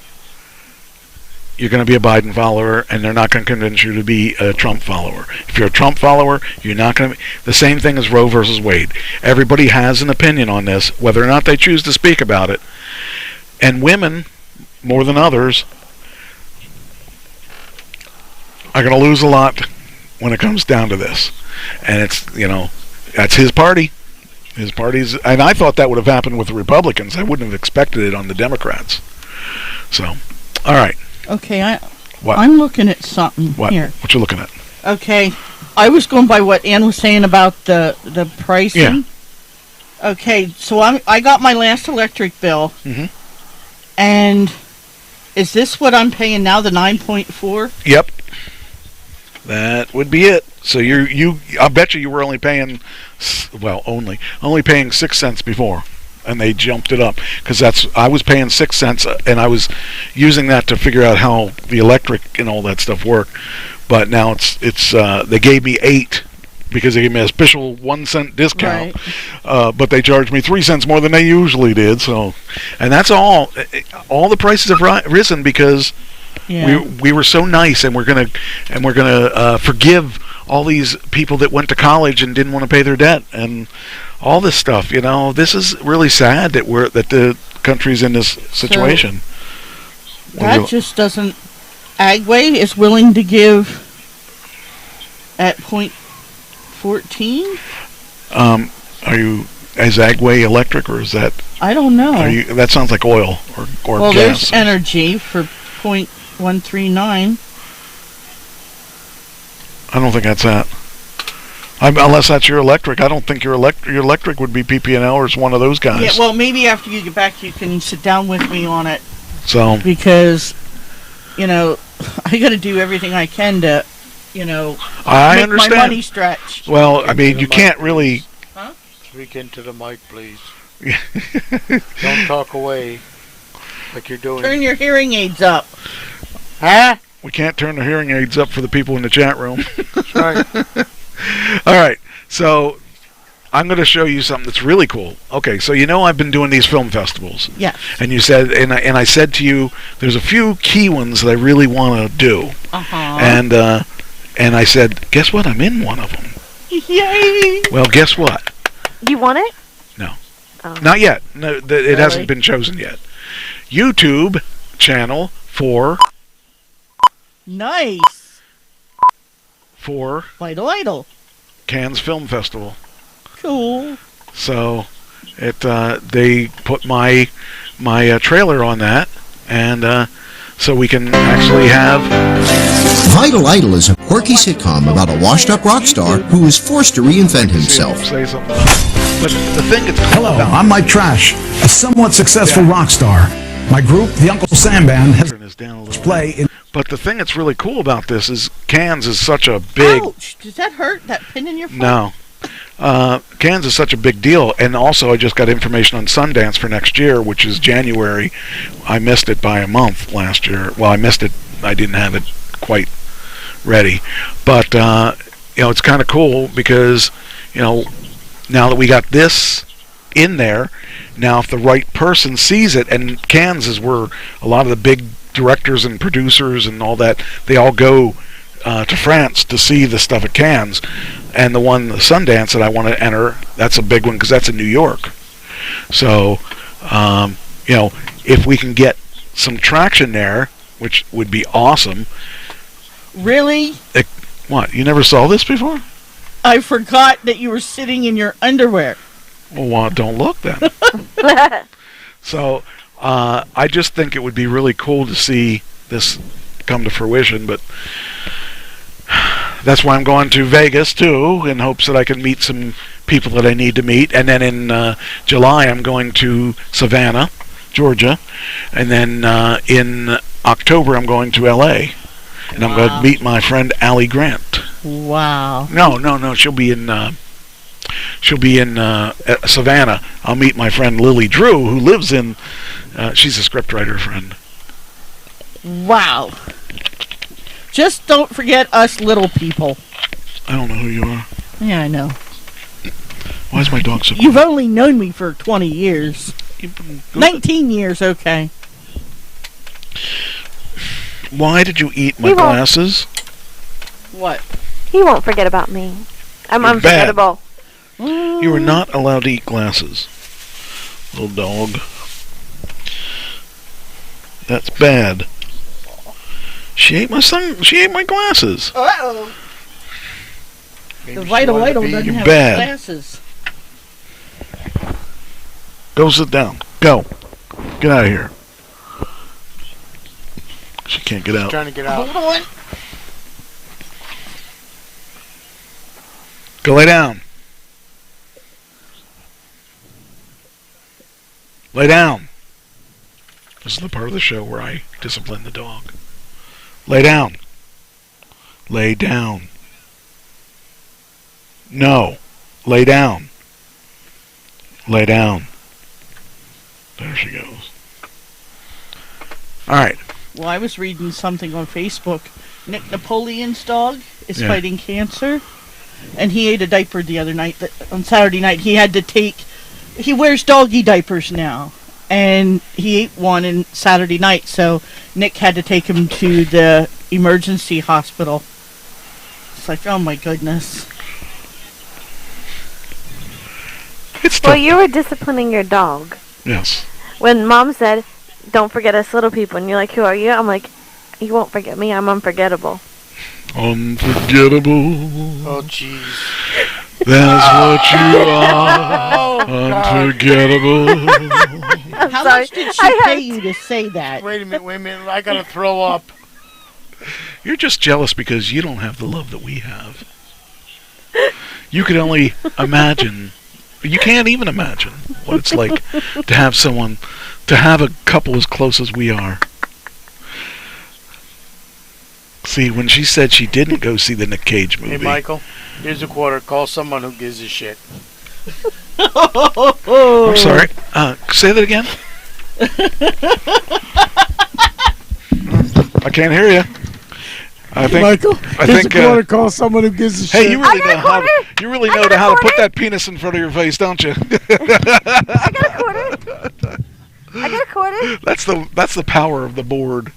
Speaker 11: you're going to be a Biden follower, and they're not going to convince you to be a Trump follower. If you're a Trump follower, you're not going to be... The same thing as Roe versus Wade. Everybody has an opinion on this, whether or not they choose to speak about it. And women, more than others, are going to lose a lot when it comes down to this. And it's, that's his party. His party's... And I thought that would have happened with the Republicans. I wouldn't have expected it on the Democrats. So, all right.
Speaker 8: Okay,
Speaker 11: What?
Speaker 8: I'm looking at something here.
Speaker 11: What you looking at?
Speaker 8: Okay, I was going by what Ann was saying about the pricing.
Speaker 11: Yeah.
Speaker 8: Okay, so I got my last electric bill, and is this what I'm paying now? The 9.4?
Speaker 11: Yep, that would be it. So I bet you were only paying, only paying 6 cents before. And they jumped it up because I was paying 6 cents, and I was using that to figure out how the electric and all that stuff worked. But now it's they gave me 8 because they gave me a special 1 cent discount. Right. But they charged me 3 cents more than they usually did. So, and that's all. All the prices have risen because we were so nice, and we're gonna forgive all these people that went to college and didn't want to pay their debt and all this stuff. This is really sad that the country's in this situation.
Speaker 8: So that just doesn't... Agway is willing to give at 0.14?
Speaker 11: Is Agway electric, or is that...
Speaker 8: I don't know.
Speaker 11: That sounds like oil or
Speaker 8: well,
Speaker 11: gas.
Speaker 8: There's energy for 0.139.
Speaker 11: I don't think that's that. Unless that's your electric. I don't think your electric would be PP&L or it's one of those guys.
Speaker 8: Yeah, well, maybe after you get back, you can sit down with me on it.
Speaker 11: So
Speaker 8: because, I got to do everything I can to,
Speaker 11: I
Speaker 8: make
Speaker 11: understand.
Speaker 8: my money stretch.
Speaker 11: Well, I mean, you can't really...
Speaker 9: Huh? Speak into the mic, please. Don't talk away like you're doing.
Speaker 8: Turn your hearing aids up.
Speaker 9: Huh?
Speaker 11: We can't turn the hearing aids up for the people in the chat room.
Speaker 9: That's right.
Speaker 11: All right, so I'm going to show you something that's really cool. Okay, so I've been doing these film festivals.
Speaker 8: Yeah.
Speaker 11: And you said, and I said to you, there's a few key ones that I really want to do. And I said, guess what? I'm in one of them.
Speaker 8: Yay!
Speaker 11: Well, guess what?
Speaker 10: You want it?
Speaker 11: No.
Speaker 10: Oh.
Speaker 11: Not yet. No, it hasn't been chosen yet. YouTube channel for...
Speaker 8: Nice.
Speaker 11: For
Speaker 8: Vital Idol.
Speaker 11: Cannes Film Festival.
Speaker 8: Cool.
Speaker 11: So they put my trailer on that, and so we can actually have...
Speaker 16: Vital Idol is a quirky sitcom about a washed-up rock star who is forced to reinvent himself.
Speaker 11: Say something. But the thing it's cool
Speaker 17: Hello,
Speaker 11: about...
Speaker 17: I'm Mike Trash, a somewhat successful rock star. My group, the Uncle Sam Band, has play in...
Speaker 11: But the thing that's really cool about this is Cannes is such a big...
Speaker 8: Ouch! Does that hurt? That pin in your foot?
Speaker 11: No. Cannes is such a big deal, and also I just got information on Sundance for next year, which is January. I missed it by a month last year. Well, I missed it. I didn't have it quite ready. But, it's kind of cool because, now that we got this in there, now if the right person sees it, and Cannes is where a lot of the big directors and producers and all that, they all go to France to see the stuff at Cannes. And the Sundance that I want to enter, that's a big one because that's in New York. So, if we can get some traction there, which would be awesome.
Speaker 8: Really?
Speaker 11: What? You never saw this before?
Speaker 8: I forgot that you were sitting in your underwear.
Speaker 11: Well, don't look then. So, I just think it would be really cool to see this come to fruition, but that's why I'm going to Vegas too, in hopes that I can meet some people that I need to meet. And then in July, I'm going to Savannah, Georgia, and then in October, I'm going to LA, and I'm going to meet my friend Allie Grant.
Speaker 8: Wow.
Speaker 11: No, she'll be in She'll be in Savannah. I'll meet my friend Lily Drew, who lives in. She's a scriptwriter friend.
Speaker 8: Wow. Just don't forget us little people.
Speaker 11: I don't know who you are.
Speaker 8: Yeah, I know.
Speaker 11: Why is my dog so?
Speaker 8: You've only known me for 20 years. 19 years, okay.
Speaker 11: Why did you eat my glasses?
Speaker 8: What?
Speaker 10: He won't forget about me. I'm
Speaker 11: You're
Speaker 10: unforgettable.
Speaker 11: You are not allowed to eat glasses. Little dog. That's bad. She ate my glasses.
Speaker 8: Uh-oh. The Vital Idol doesn't have glasses.
Speaker 11: Go sit down. Go. Get out of here. She can't get out.
Speaker 9: Trying to get out.
Speaker 8: Hold on.
Speaker 11: Go lay down. Lay down. This is the part of the show where I discipline the dog. Lay down. Lay down. No. Lay down. Lay down. There she goes. All right.
Speaker 8: Well, I was reading something on Facebook. Nick Napoleon's dog is fighting cancer, and he ate a diaper the other night. On Saturday night, he had to take. He wears doggy diapers now, and he ate one on Saturday night. So Nick had to take him to the emergency hospital. It's like, oh my goodness.
Speaker 10: Well, you were disciplining your dog.
Speaker 11: Yes.
Speaker 10: When Mom said, "Don't forget us little people," and you're like, "Who are you?" I'm like, "You won't forget me. I'm unforgettable."
Speaker 11: Unforgettable.
Speaker 9: Oh, jeez.
Speaker 11: That's what you are. Unforgettable.
Speaker 8: How much did she pay you to say that?
Speaker 9: Wait a minute. I gotta throw up.
Speaker 11: You're just jealous because you don't have the love that we have. You can only imagine. You can't even imagine what it's like to have someone, to have a couple as close as we are. See, when she said she didn't go see the Nick Cage movie.
Speaker 9: Hey, Michael, here's a quarter. Call someone who gives a shit.
Speaker 11: I'm sorry. Say that again. I can't hear you. I think,
Speaker 18: Michael,
Speaker 11: I
Speaker 18: here's
Speaker 11: think,
Speaker 18: a quarter. Call someone who gives a shit.
Speaker 11: Hey, you really know how to put that penis in front of your face, don't you?
Speaker 10: I got a quarter.
Speaker 11: That's the power of the board.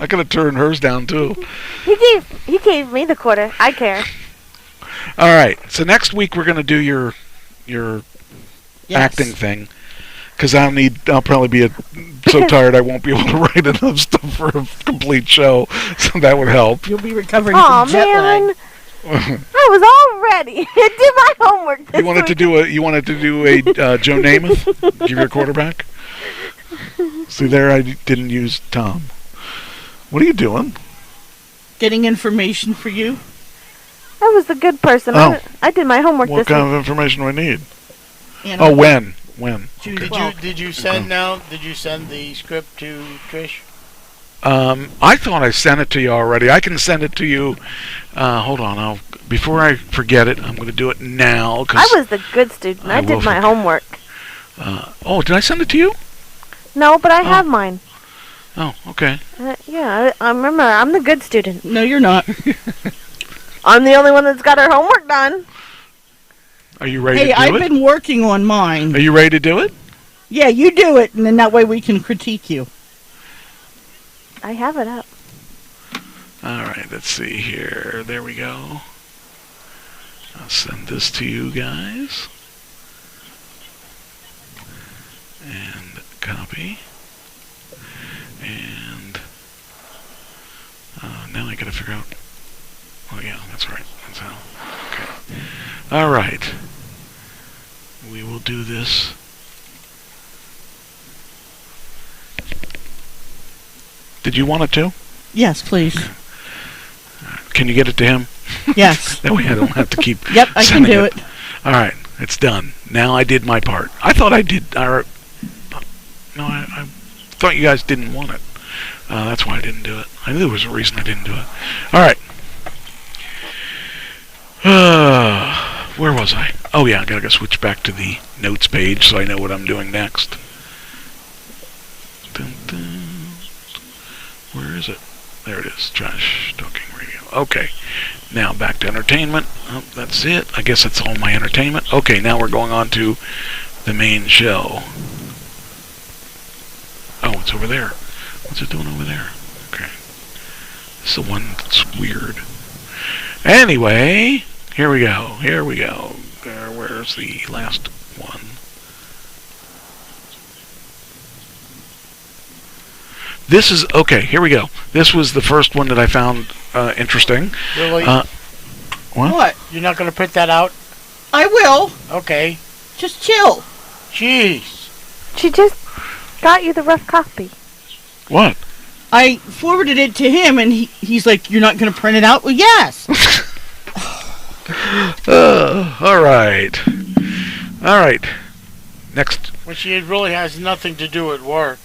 Speaker 11: I could have turned hers down too.
Speaker 10: He gave me the quarter. I care.
Speaker 11: All right. So next week we're going to do your acting thing, because I'll probably be so tired I won't be able to write enough stuff for a complete show. So that would help.
Speaker 8: You'll be recovering from jet lag.
Speaker 10: I was all ready. I did my homework.
Speaker 11: You wanted to do a Joe Namath? Give your quarterback. See there, I didn't use Tom. What are you doing?
Speaker 8: Getting information for you.
Speaker 10: I was the good person.
Speaker 11: Oh.
Speaker 10: I did my homework
Speaker 11: What
Speaker 10: this
Speaker 11: kind
Speaker 10: week.
Speaker 11: of information do I need?
Speaker 8: Animal.
Speaker 11: Oh, when?
Speaker 9: Did you send the script to Trish?
Speaker 11: I thought I sent it to you already. I can send it to you. Hold on. Before I forget it, I'm going to do it now.
Speaker 10: I was the good student. I did my homework.
Speaker 11: Did I send it to you?
Speaker 10: No, but I have mine.
Speaker 11: Oh, okay.
Speaker 10: Yeah, I remember. I'm the good student.
Speaker 8: No, you're not.
Speaker 10: I'm the only one that's got her homework done.
Speaker 11: Are you ready to do it?
Speaker 8: Hey, I've been working on mine.
Speaker 11: Are you ready to do it?
Speaker 8: Yeah, you do it, and then that way we can critique you.
Speaker 10: I have it up.
Speaker 11: All right, let's see here. There we go. I'll send this to you guys. And copy. And now I gotta figure out. Oh yeah, that's right. That's how. Okay. All right. We will do this. Did you want it to?
Speaker 8: Yes, please.
Speaker 11: Okay. Can you get it to him?
Speaker 8: Yes.
Speaker 11: That way I don't have to keep.
Speaker 8: Yep, I can do it.
Speaker 11: All right, it's done. Now I did my part. I thought I did. I thought you guys didn't want it. That's why I didn't do it. I knew there was a reason I didn't do it. All right. Where was I? Oh yeah, I gotta go switch back to the notes page so I know what I'm doing next. Dun, dun. Where is it? There it is. Trash Talking Radio. Okay. Now back to entertainment. Oh, that's it. I guess that's all my entertainment. Okay, now we're going on to the main show. Oh, it's over there. What's it doing over there? Okay. This is the one that's weird. Anyway, here we go. Where's the last one? This is, okay, here we go. This was the first one that I found interesting.
Speaker 9: Really?
Speaker 11: What?
Speaker 9: You're not going to print that out?
Speaker 8: I will.
Speaker 9: Okay.
Speaker 8: Just chill.
Speaker 9: Jeez.
Speaker 10: She just got you the rough copy.
Speaker 11: What?
Speaker 8: I forwarded it to him, and he's like, "You're not going to print it out?" Well, yes.
Speaker 11: All right. Next.
Speaker 9: Which it really has nothing to do at work.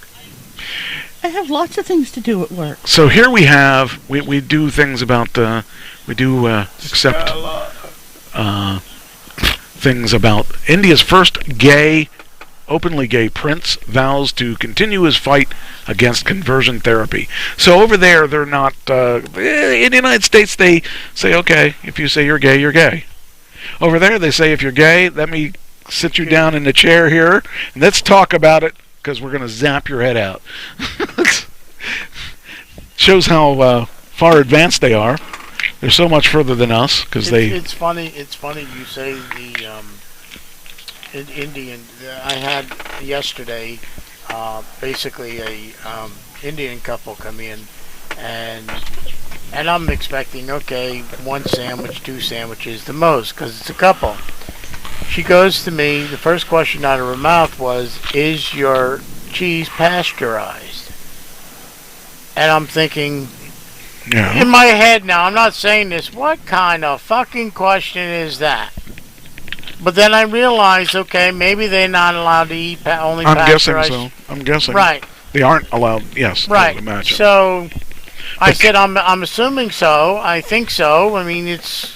Speaker 8: I have lots of things to do at work.
Speaker 11: So here we have, we do things about, accept things about India's first openly gay prince vows to continue his fight against conversion therapy. So over there, they're not, in the United States, they say, okay, if you say you're gay, you're gay. Over there, they say, if you're gay, let me sit you down in the chair here, and let's talk about it, because we're going to zap your head out. Shows how far advanced they are. They're so much further than us, because they...
Speaker 9: It's funny you say the Indian... I had yesterday, basically a Indian couple come in, and I'm expecting, okay, 1 sandwich, 2 sandwiches, the most, because it's a couple. She goes to me, the first question out of her mouth was, is your cheese pasteurized? And I'm thinking, in my head now, I'm not saying this, what kind of fucking question is that? But then I realized, okay, maybe they're not allowed to eat only pasteurized.
Speaker 11: I'm guessing.
Speaker 9: Right.
Speaker 11: They aren't allowed, yes,
Speaker 9: right.
Speaker 11: I would imagine.
Speaker 9: So, I said, I'm assuming so, I think so, I mean, it's...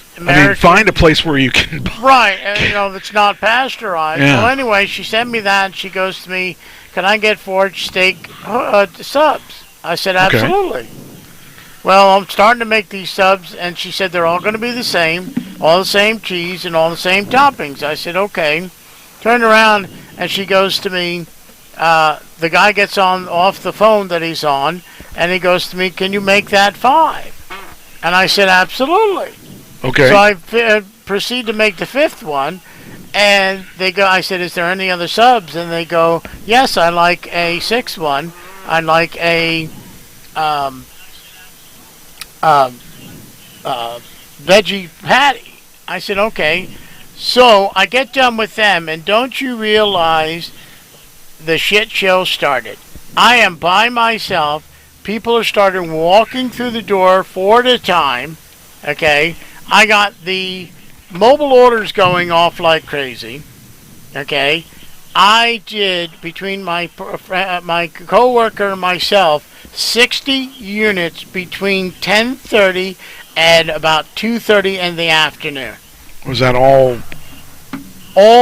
Speaker 11: find a place where you can...
Speaker 9: Right, that's not pasteurized.
Speaker 11: Yeah.
Speaker 9: So anyway, she sent me that, and she goes to me, can I get forged steak subs? I said, absolutely. Okay. Well, I'm starting to make these subs, and she said they're all going to be the same, all the same cheese, and all the same toppings. I said, okay. Turned around, and she goes to me, the guy gets off the phone that he's on, and he goes to me, can you make that 5? And I said, absolutely.
Speaker 11: Okay.
Speaker 9: So I proceed to make the 5th one, and they go. I said, "Is there any other subs?" And they go, "Yes, I like a 6th one. I like a veggie patty." I said, "Okay." So I get done with them, and don't you realize the shit show started? I am by myself. People are starting walking through the door 4 at a time. Okay. I got the mobile orders going off like crazy. Okay, I did between my coworker and myself 60 units between 10:30 and about 2:30 in the afternoon.
Speaker 11: Was that all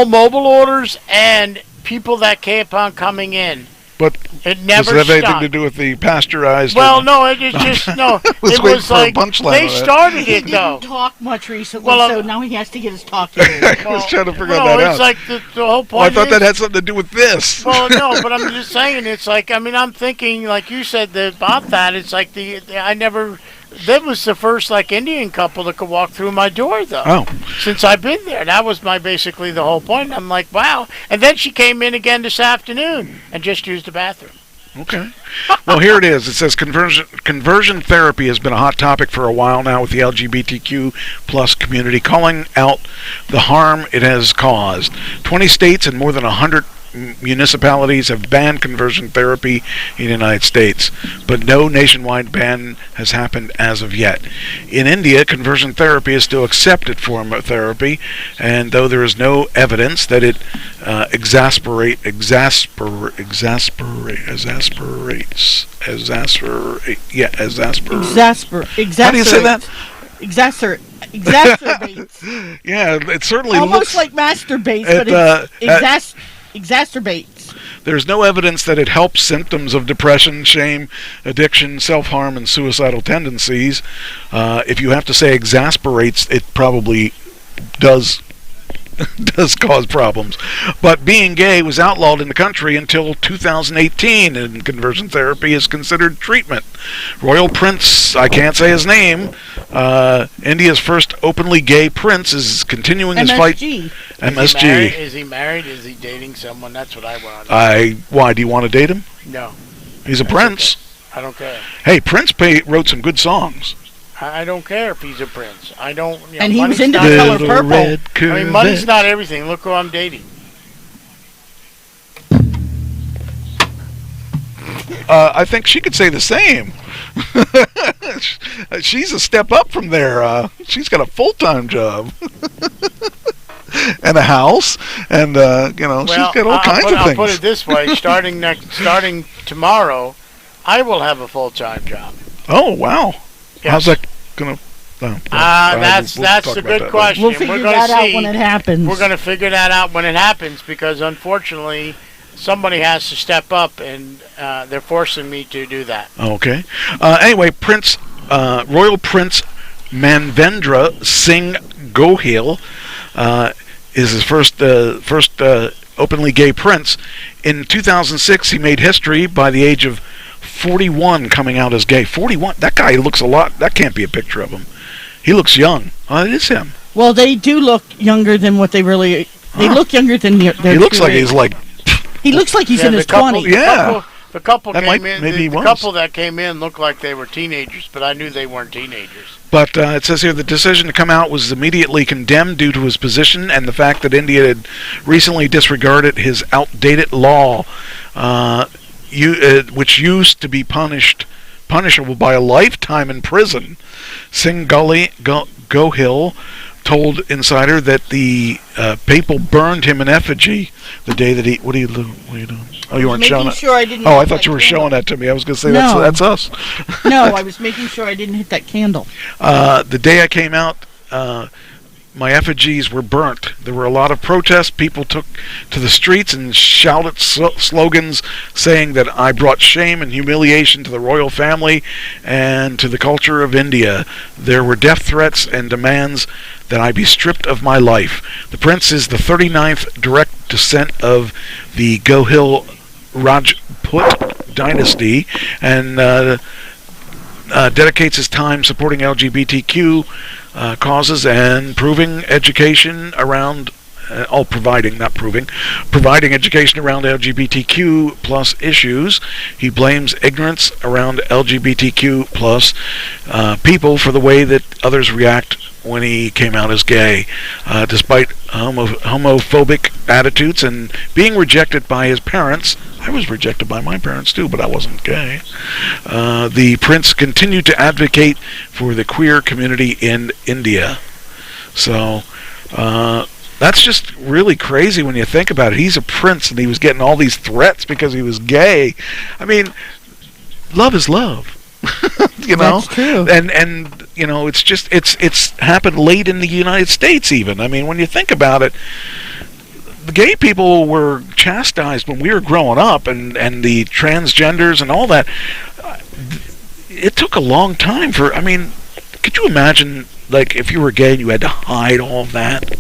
Speaker 9: mobile orders and people that kept on coming in?
Speaker 11: But
Speaker 9: it never
Speaker 11: does it have
Speaker 9: stopped.
Speaker 11: anything to do with the pasteurized?
Speaker 9: Well, no, it just no. It was like they started it though.
Speaker 8: He didn't talk much recently, so now he has to get his talking.
Speaker 11: I was trying to figure that out.
Speaker 9: No, it's like the whole point.
Speaker 11: Well, I thought that had something to do with this.
Speaker 9: Well, no, but I'm just saying, it's like, I mean, I'm thinking, like you said about that. It's like that was the first like Indian couple that could walk through my door though.
Speaker 11: Oh.
Speaker 9: Since I've been there, that was basically the whole point. I'm like, wow. And then she came in again this afternoon and just used the bathroom.
Speaker 11: Okay. Well, here it is. It says conversion therapy has been a hot topic for a while now, with the LGBTQ plus community calling out the harm it has caused. 20 states and more than 100 municipalities have banned conversion therapy in the United States, but no nationwide ban has happened as of yet. In India, conversion therapy is still accepted form of therapy, and though there is no evidence that it exasperates. How do you say that?
Speaker 8: exacerbates.
Speaker 11: Yeah, it certainly
Speaker 8: almost
Speaker 11: looks
Speaker 8: like masturbates, but it exacerbates.
Speaker 11: There's no evidence that it helps symptoms of depression, shame, addiction, self-harm, and suicidal tendencies. If you have to say exasperates, it probably does cause problems. But being gay was outlawed in the country until 2018, and conversion therapy is considered treatment. Royal Prince, I can't say his name, India's first openly gay prince, is continuing his fight. MSG.
Speaker 9: Is he married? Is he dating someone? That's what I want to know.
Speaker 11: Why, do you want to date him?
Speaker 9: No.
Speaker 11: He's a prince.
Speaker 9: Okay. I don't care.
Speaker 11: Hey, Prince wrote some good songs.
Speaker 9: I don't care if he's a prince. I don't. You know,
Speaker 8: and he was into the color purple.
Speaker 9: I mean, money's not everything. Look who I'm dating.
Speaker 11: I think she could say the same. She's a step up from there. She's got a full-time job and a house, and she's got all kinds of things.
Speaker 9: I'll put it this way: starting tomorrow, I will have a full-time job.
Speaker 11: Oh wow! Yes. How's that gonna?
Speaker 9: That's a good question.
Speaker 8: We'll figure that out when it happens.
Speaker 9: We're going to figure that out when it happens, because unfortunately, somebody has to step up, and they're forcing me to do that.
Speaker 11: Okay. Anyway, Royal Prince Manvendra Singh Gohil is his first openly gay prince. In 2006, he made history by the age of 41, coming out as gay. 41. That guy looks a lot. That can't be a picture of him. He looks young. Oh, it is him.
Speaker 8: Well, they do look younger than what they really. They look younger than their.
Speaker 11: He looks like he's like.
Speaker 8: He looks like he's in his 20s.
Speaker 11: Yeah.
Speaker 9: The couple
Speaker 11: that
Speaker 9: came in.
Speaker 11: Maybe
Speaker 9: the couple that came in looked like they were teenagers, but I knew they weren't teenagers.
Speaker 11: But it says here the decision to come out was immediately condemned due to his position and the fact that India had recently disregarded his outdated law, which used to be punishable by a lifetime in prison. Singh Gohil told Insider that the people burned him in effigy the day that he. What are you doing? Oh, you weren't showing it.
Speaker 8: Sure I didn't.
Speaker 11: Oh, I thought you were showing that to me. I was going to say that's us.
Speaker 8: No, I was making sure I didn't hit that candle.
Speaker 11: The day I came out, my effigies were burnt. There were a lot of protests. People took to the streets and shouted slogans saying that I brought shame and humiliation to the royal family and to the culture of India. There were death threats and demands that I be stripped of my life. The prince is the 39th direct descent of the Gohil Rajput dynasty and dedicates his time supporting LGBTQ causes and providing education around LGBTQ plus issues. He blames ignorance around LGBTQ plus people for the way that others react when he came out as gay. Despite homophobic attitudes and being rejected by his parents, I was rejected by my parents too, but I wasn't gay. The prince continued to advocate for the queer community in India. So that's just really crazy when you think about it. He's a prince and he was getting all these threats because he was gay. I mean, love is love. You know,
Speaker 8: that's true.
Speaker 11: And you know, it's happened late in the United States even. I mean, when you think about it, the gay people were chastised when we were growing up, and the transgenders and all that. It took a long time for. I mean, could you imagine, like, if you were gay and you had to hide all of that?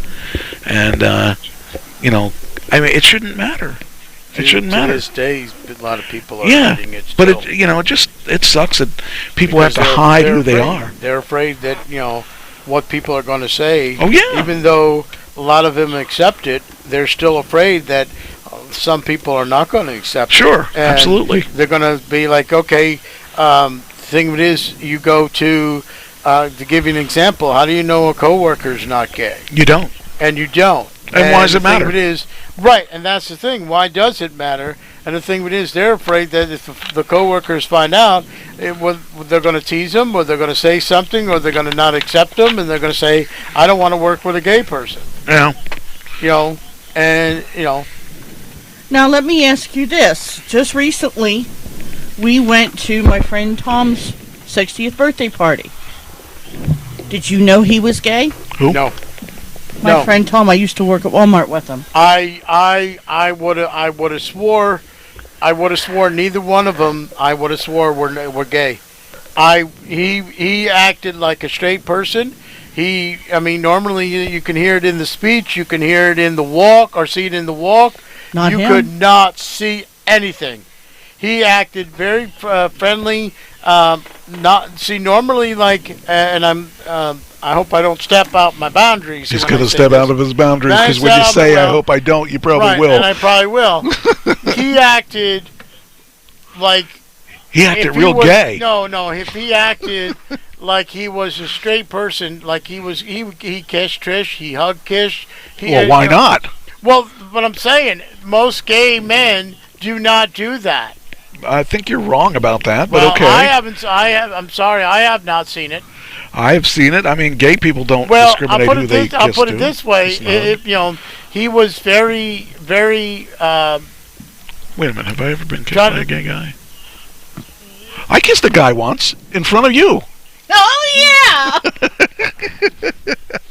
Speaker 11: And you know, I mean, it shouldn't matter. It shouldn't matter.
Speaker 9: To this day, a lot of people are hiding it still.
Speaker 11: But it sucks that people have to hide who they are.
Speaker 9: They're afraid that, you know, what people are going to say.
Speaker 11: Oh yeah.
Speaker 9: Even though a lot of them accept it, they're still afraid that some people are not going to accept it.
Speaker 11: Sure, absolutely.
Speaker 9: They're going to be like, okay, thing of it is, you go to give you an example, how do you know a coworker's not gay?
Speaker 11: You don't.
Speaker 9: And you don't.
Speaker 11: And why does it matter?
Speaker 9: The thing of it is, right, and that's the thing. Why does it matter? And the thing of it is, they're afraid that if the coworkers find out, they're going to tease them, or they're going to say something, or they're going to not accept them, and they're going to say, I don't want to work with a gay person.
Speaker 11: Yeah.
Speaker 9: You know, and, you know.
Speaker 8: Now, let me ask you this. Just recently, we went to my friend Tom's 60th birthday party. Did you know he was gay?
Speaker 11: Who?
Speaker 9: No.
Speaker 8: My friend Tom. I used to work at Walmart with him.
Speaker 9: I would have swore neither one of them. I would have swore were gay. He acted like a straight person. Normally you can hear it in the speech, you can hear it in the walk, or see it in the walk.
Speaker 8: Not
Speaker 9: you
Speaker 8: him.
Speaker 9: could not see anything. He acted very friendly. Normally, I hope I don't step out my boundaries.
Speaker 11: He's going to step out of his boundaries because when you say, I hope I don't, you probably will.
Speaker 9: And I probably will. He acted like...
Speaker 11: He acted real gay.
Speaker 9: No. If he acted like he was a straight person, like he kissed Trish, he hugged Kish.
Speaker 11: Well, why not?
Speaker 9: Well, but I'm saying, most gay men do not do that.
Speaker 11: I think you're wrong about that, but
Speaker 9: well,
Speaker 11: okay.
Speaker 9: I'm sorry, I have not seen it.
Speaker 11: I have seen it. I mean, gay people don't discriminate who they kiss to.
Speaker 9: I'll put it this way. He was very, very...
Speaker 11: Wait a minute. Have I ever been kissed by a gay guy? I kissed a guy once in front of you.
Speaker 8: Oh, yeah!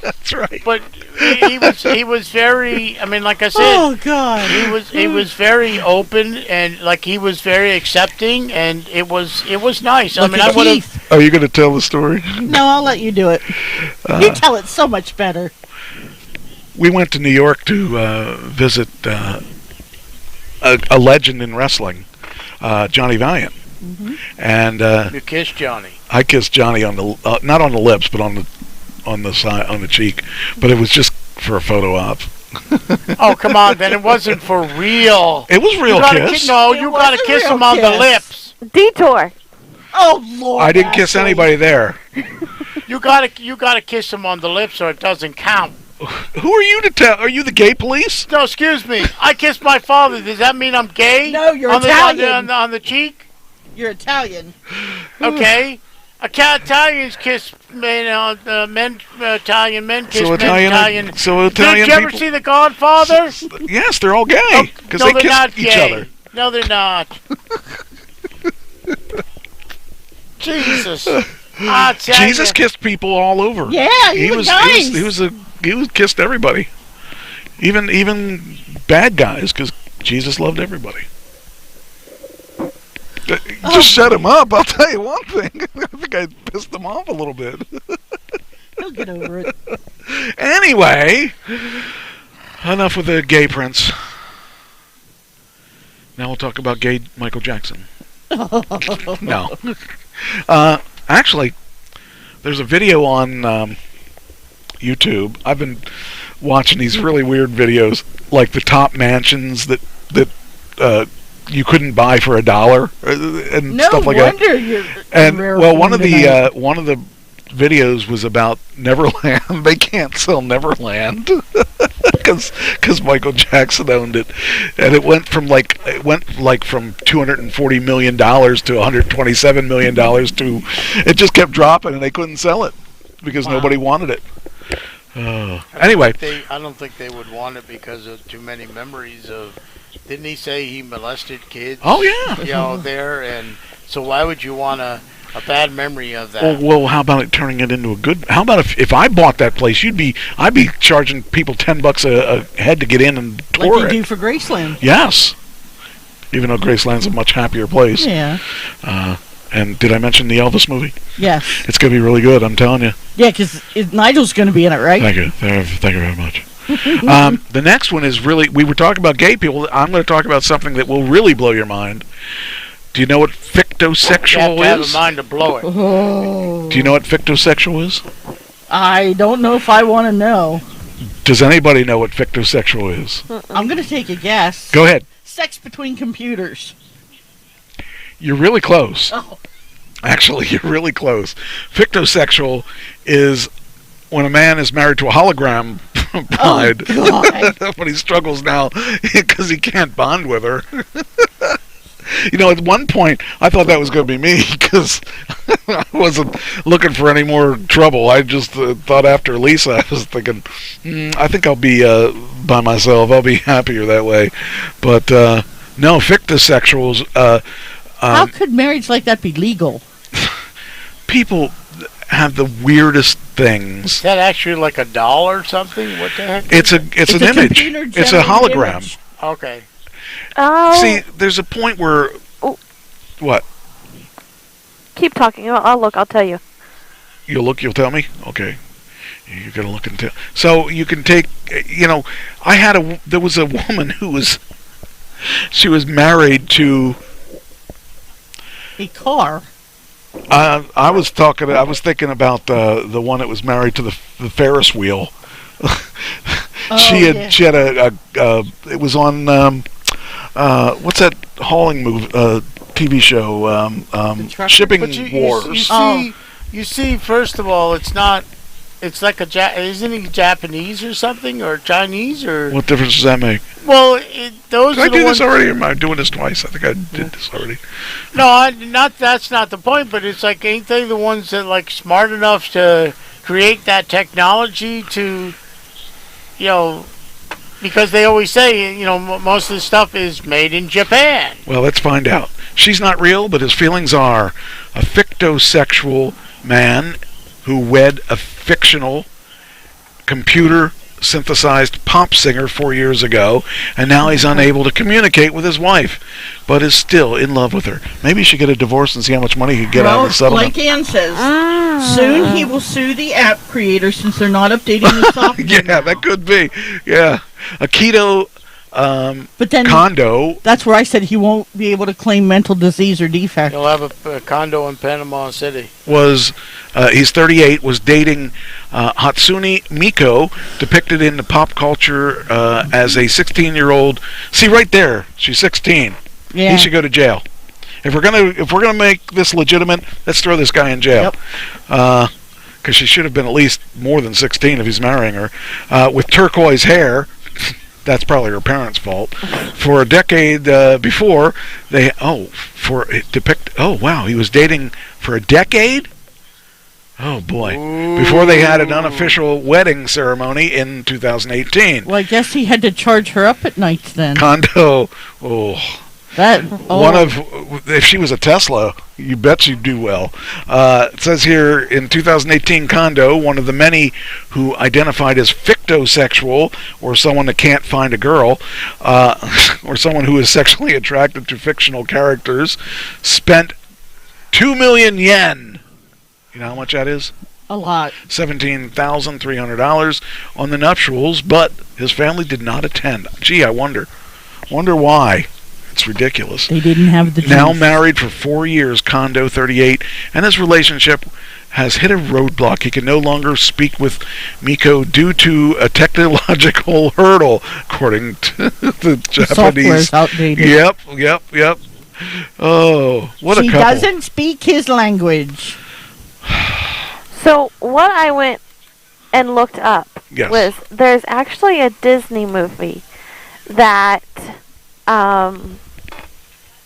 Speaker 11: That's right.
Speaker 9: But he was very... I mean, like I said...
Speaker 8: Oh, God.
Speaker 9: He was very open, and like he was very accepting, and it was nice.
Speaker 8: Look,
Speaker 9: I would have...
Speaker 11: Are you going to tell the story?
Speaker 8: No, I'll let you do it. You tell it so much better.
Speaker 11: We went to New York to visit a legend in wrestling, Johnny Valiant.
Speaker 8: Mm-hmm.
Speaker 11: And
Speaker 9: you kissed Johnny.
Speaker 11: I kissed Johnny on the not on the lips, but on the side, on the cheek. But it was just for a photo op.
Speaker 9: Oh, come on, then it wasn't for real.
Speaker 11: It was real kiss.
Speaker 9: You got to kiss him on the lips.
Speaker 10: Detour.
Speaker 8: Oh Lord!
Speaker 11: I didn't kiss anybody there.
Speaker 9: You gotta kiss him on the lips, or it doesn't count.
Speaker 11: Who are you to tell? Are you the gay police?
Speaker 9: No, excuse me. I kissed my father. Does that mean I'm gay?
Speaker 8: No, you're
Speaker 9: on
Speaker 8: Italian.
Speaker 9: On the cheek.
Speaker 8: You're Italian.
Speaker 9: Okay. Italians kiss men. Italian men kiss men. Italian.
Speaker 11: So Italian.
Speaker 9: Did you ever see The Godfather?
Speaker 11: Yes, they're all gay because they kiss each other.
Speaker 9: No, they're not. Jesus.
Speaker 11: Jesus kissed people all over.
Speaker 8: Yeah, he was nice.
Speaker 11: He kissed everybody, even bad guys, because Jesus loved everybody. Just shut him up. I'll tell you one thing. I think I pissed him off a little bit.
Speaker 8: He'll get over it.
Speaker 11: Anyway, enough with the gay prince. Now we'll talk about gay Michael Jackson. No. Actually, there's a video on YouTube. I've been watching these really weird videos, like the top mansions that you couldn't buy for $1 and stuff like that. And well, one of the videos was about Neverland. They can't sell Neverland because Michael Jackson owned it, and it went from from $240 million to $127 million to it just kept dropping, and they couldn't sell it because nobody wanted it. Anyway,
Speaker 9: I don't think they would want it because of too many memories of. Didn't he say he molested kids?
Speaker 11: Oh yeah.
Speaker 9: There, and so why would you want a bad memory of that?
Speaker 11: Well, how about it turning it into a good? How about if I bought that place, I'd be charging people $10 a head to get in and tour it.
Speaker 8: Like you do for Graceland.
Speaker 11: Yes. Even though Graceland's a much happier place.
Speaker 8: Yeah.
Speaker 11: And did I mention the Elvis movie?
Speaker 8: Yes.
Speaker 11: It's going to be really good, I'm telling you.
Speaker 8: Yeah, because Nigel's going to be in it, right?
Speaker 11: Thank you. Thank you very much. The next one is really, we were talking about gay people. I'm going to talk about something that will really blow your mind. Do you know what fictosexual
Speaker 9: you have to
Speaker 11: is?
Speaker 9: have a mind to blow it.
Speaker 8: Oh.
Speaker 11: Do you know what fictosexual is?
Speaker 8: I don't know if I want to know.
Speaker 11: Does anybody know what fictosexual is?
Speaker 8: I'm going to take a guess.
Speaker 11: Go ahead.
Speaker 8: Sex between computers.
Speaker 11: You're really close.
Speaker 8: Oh.
Speaker 11: Actually, you're really close. Fictosexual is when a man is married to a hologram bride, but he struggles now because he can't bond with her. At one point, I thought that was going to be me because I wasn't looking for any more trouble. I just thought after Lisa, I was thinking, I think I'll be by myself. I'll be happier that way. But no, fictosexuals.
Speaker 8: How could marriage like that be legal?
Speaker 11: People, have the weirdest things.
Speaker 9: Is that actually like a doll or something? What the heck?
Speaker 11: It's an image. It's a hologram.
Speaker 9: Image. Okay.
Speaker 10: Oh.
Speaker 11: See, there's a point where.
Speaker 10: Oh.
Speaker 11: What?
Speaker 10: Keep talking. I'll look. I'll tell you.
Speaker 11: You'll look. You'll tell me. Okay. You're gonna look into. So you can take. There was a woman who was. She was married to.
Speaker 8: A car.
Speaker 11: I was thinking about the one that was married to the Ferris wheel. She had a it was on what's that hauling TV show Shipping Wars.
Speaker 9: You see, first of all, it's not. It's like isn't he Japanese or something, or Chinese, or
Speaker 11: what difference does that make?
Speaker 9: Well, those.
Speaker 11: Did I do this already? Or am I doing this twice? I think I did this already.
Speaker 9: No, that's not the point. But it's like, ain't they the ones that like smart enough to create that technology to, because they always say, most of the stuff is made in Japan.
Speaker 11: Well, let's find out. She's not real, but his feelings are. A fictosexual man who wed a fictional computer synthesized pop singer 4 years ago, and now he's unable to communicate with his wife, but is still in love with her. Maybe he should get a divorce and see how much money he can get out of the settlement.
Speaker 8: Like Ann says, soon he will sue the app creator since they're not updating the software.
Speaker 11: Yeah, that could be. Yeah. A keto
Speaker 8: but then
Speaker 11: condo.
Speaker 8: That's where I said he won't be able to claim mental disease or defect.
Speaker 9: He'll have a condo in Panama City.
Speaker 11: He's 38, was dating Hatsune Miku, depicted in the pop culture as a 16-year-old. See, right there, she's 16.
Speaker 8: Yeah.
Speaker 11: He should go to jail. If we're gonna make this legitimate, let's throw this guy in jail.
Speaker 8: Yep.
Speaker 11: Because she should have been at least more than 16 if he's marrying her. With turquoise hair. That's probably her parents' fault. For a decade before, he was dating for a decade? Oh boy. Ooh. Before they had an unofficial wedding ceremony in 2018.
Speaker 8: Well, I guess he had to charge her up at night then.
Speaker 11: Condo. If she was a Tesla, you bet she'd do well. It says here, in 2018, Kondo, one of the many who identified as fictosexual, or someone that can't find a girl, or someone who is sexually attracted to fictional characters, spent 2 million yen. You know how much that is?
Speaker 8: A lot.
Speaker 11: $17,300 on the nuptials, but his family did not attend. Gee, I wonder why. It's ridiculous.
Speaker 8: They didn't have the
Speaker 11: Now married for 4 years, Kondo, 38, and his relationship has hit a roadblock. He can no longer speak with Miko due to a technological hurdle, according to the Japanese.
Speaker 8: Software's outdated.
Speaker 11: Yep. Oh, what a couple.
Speaker 8: She doesn't speak his language.
Speaker 10: So what I went and looked up was there's actually a Disney movie that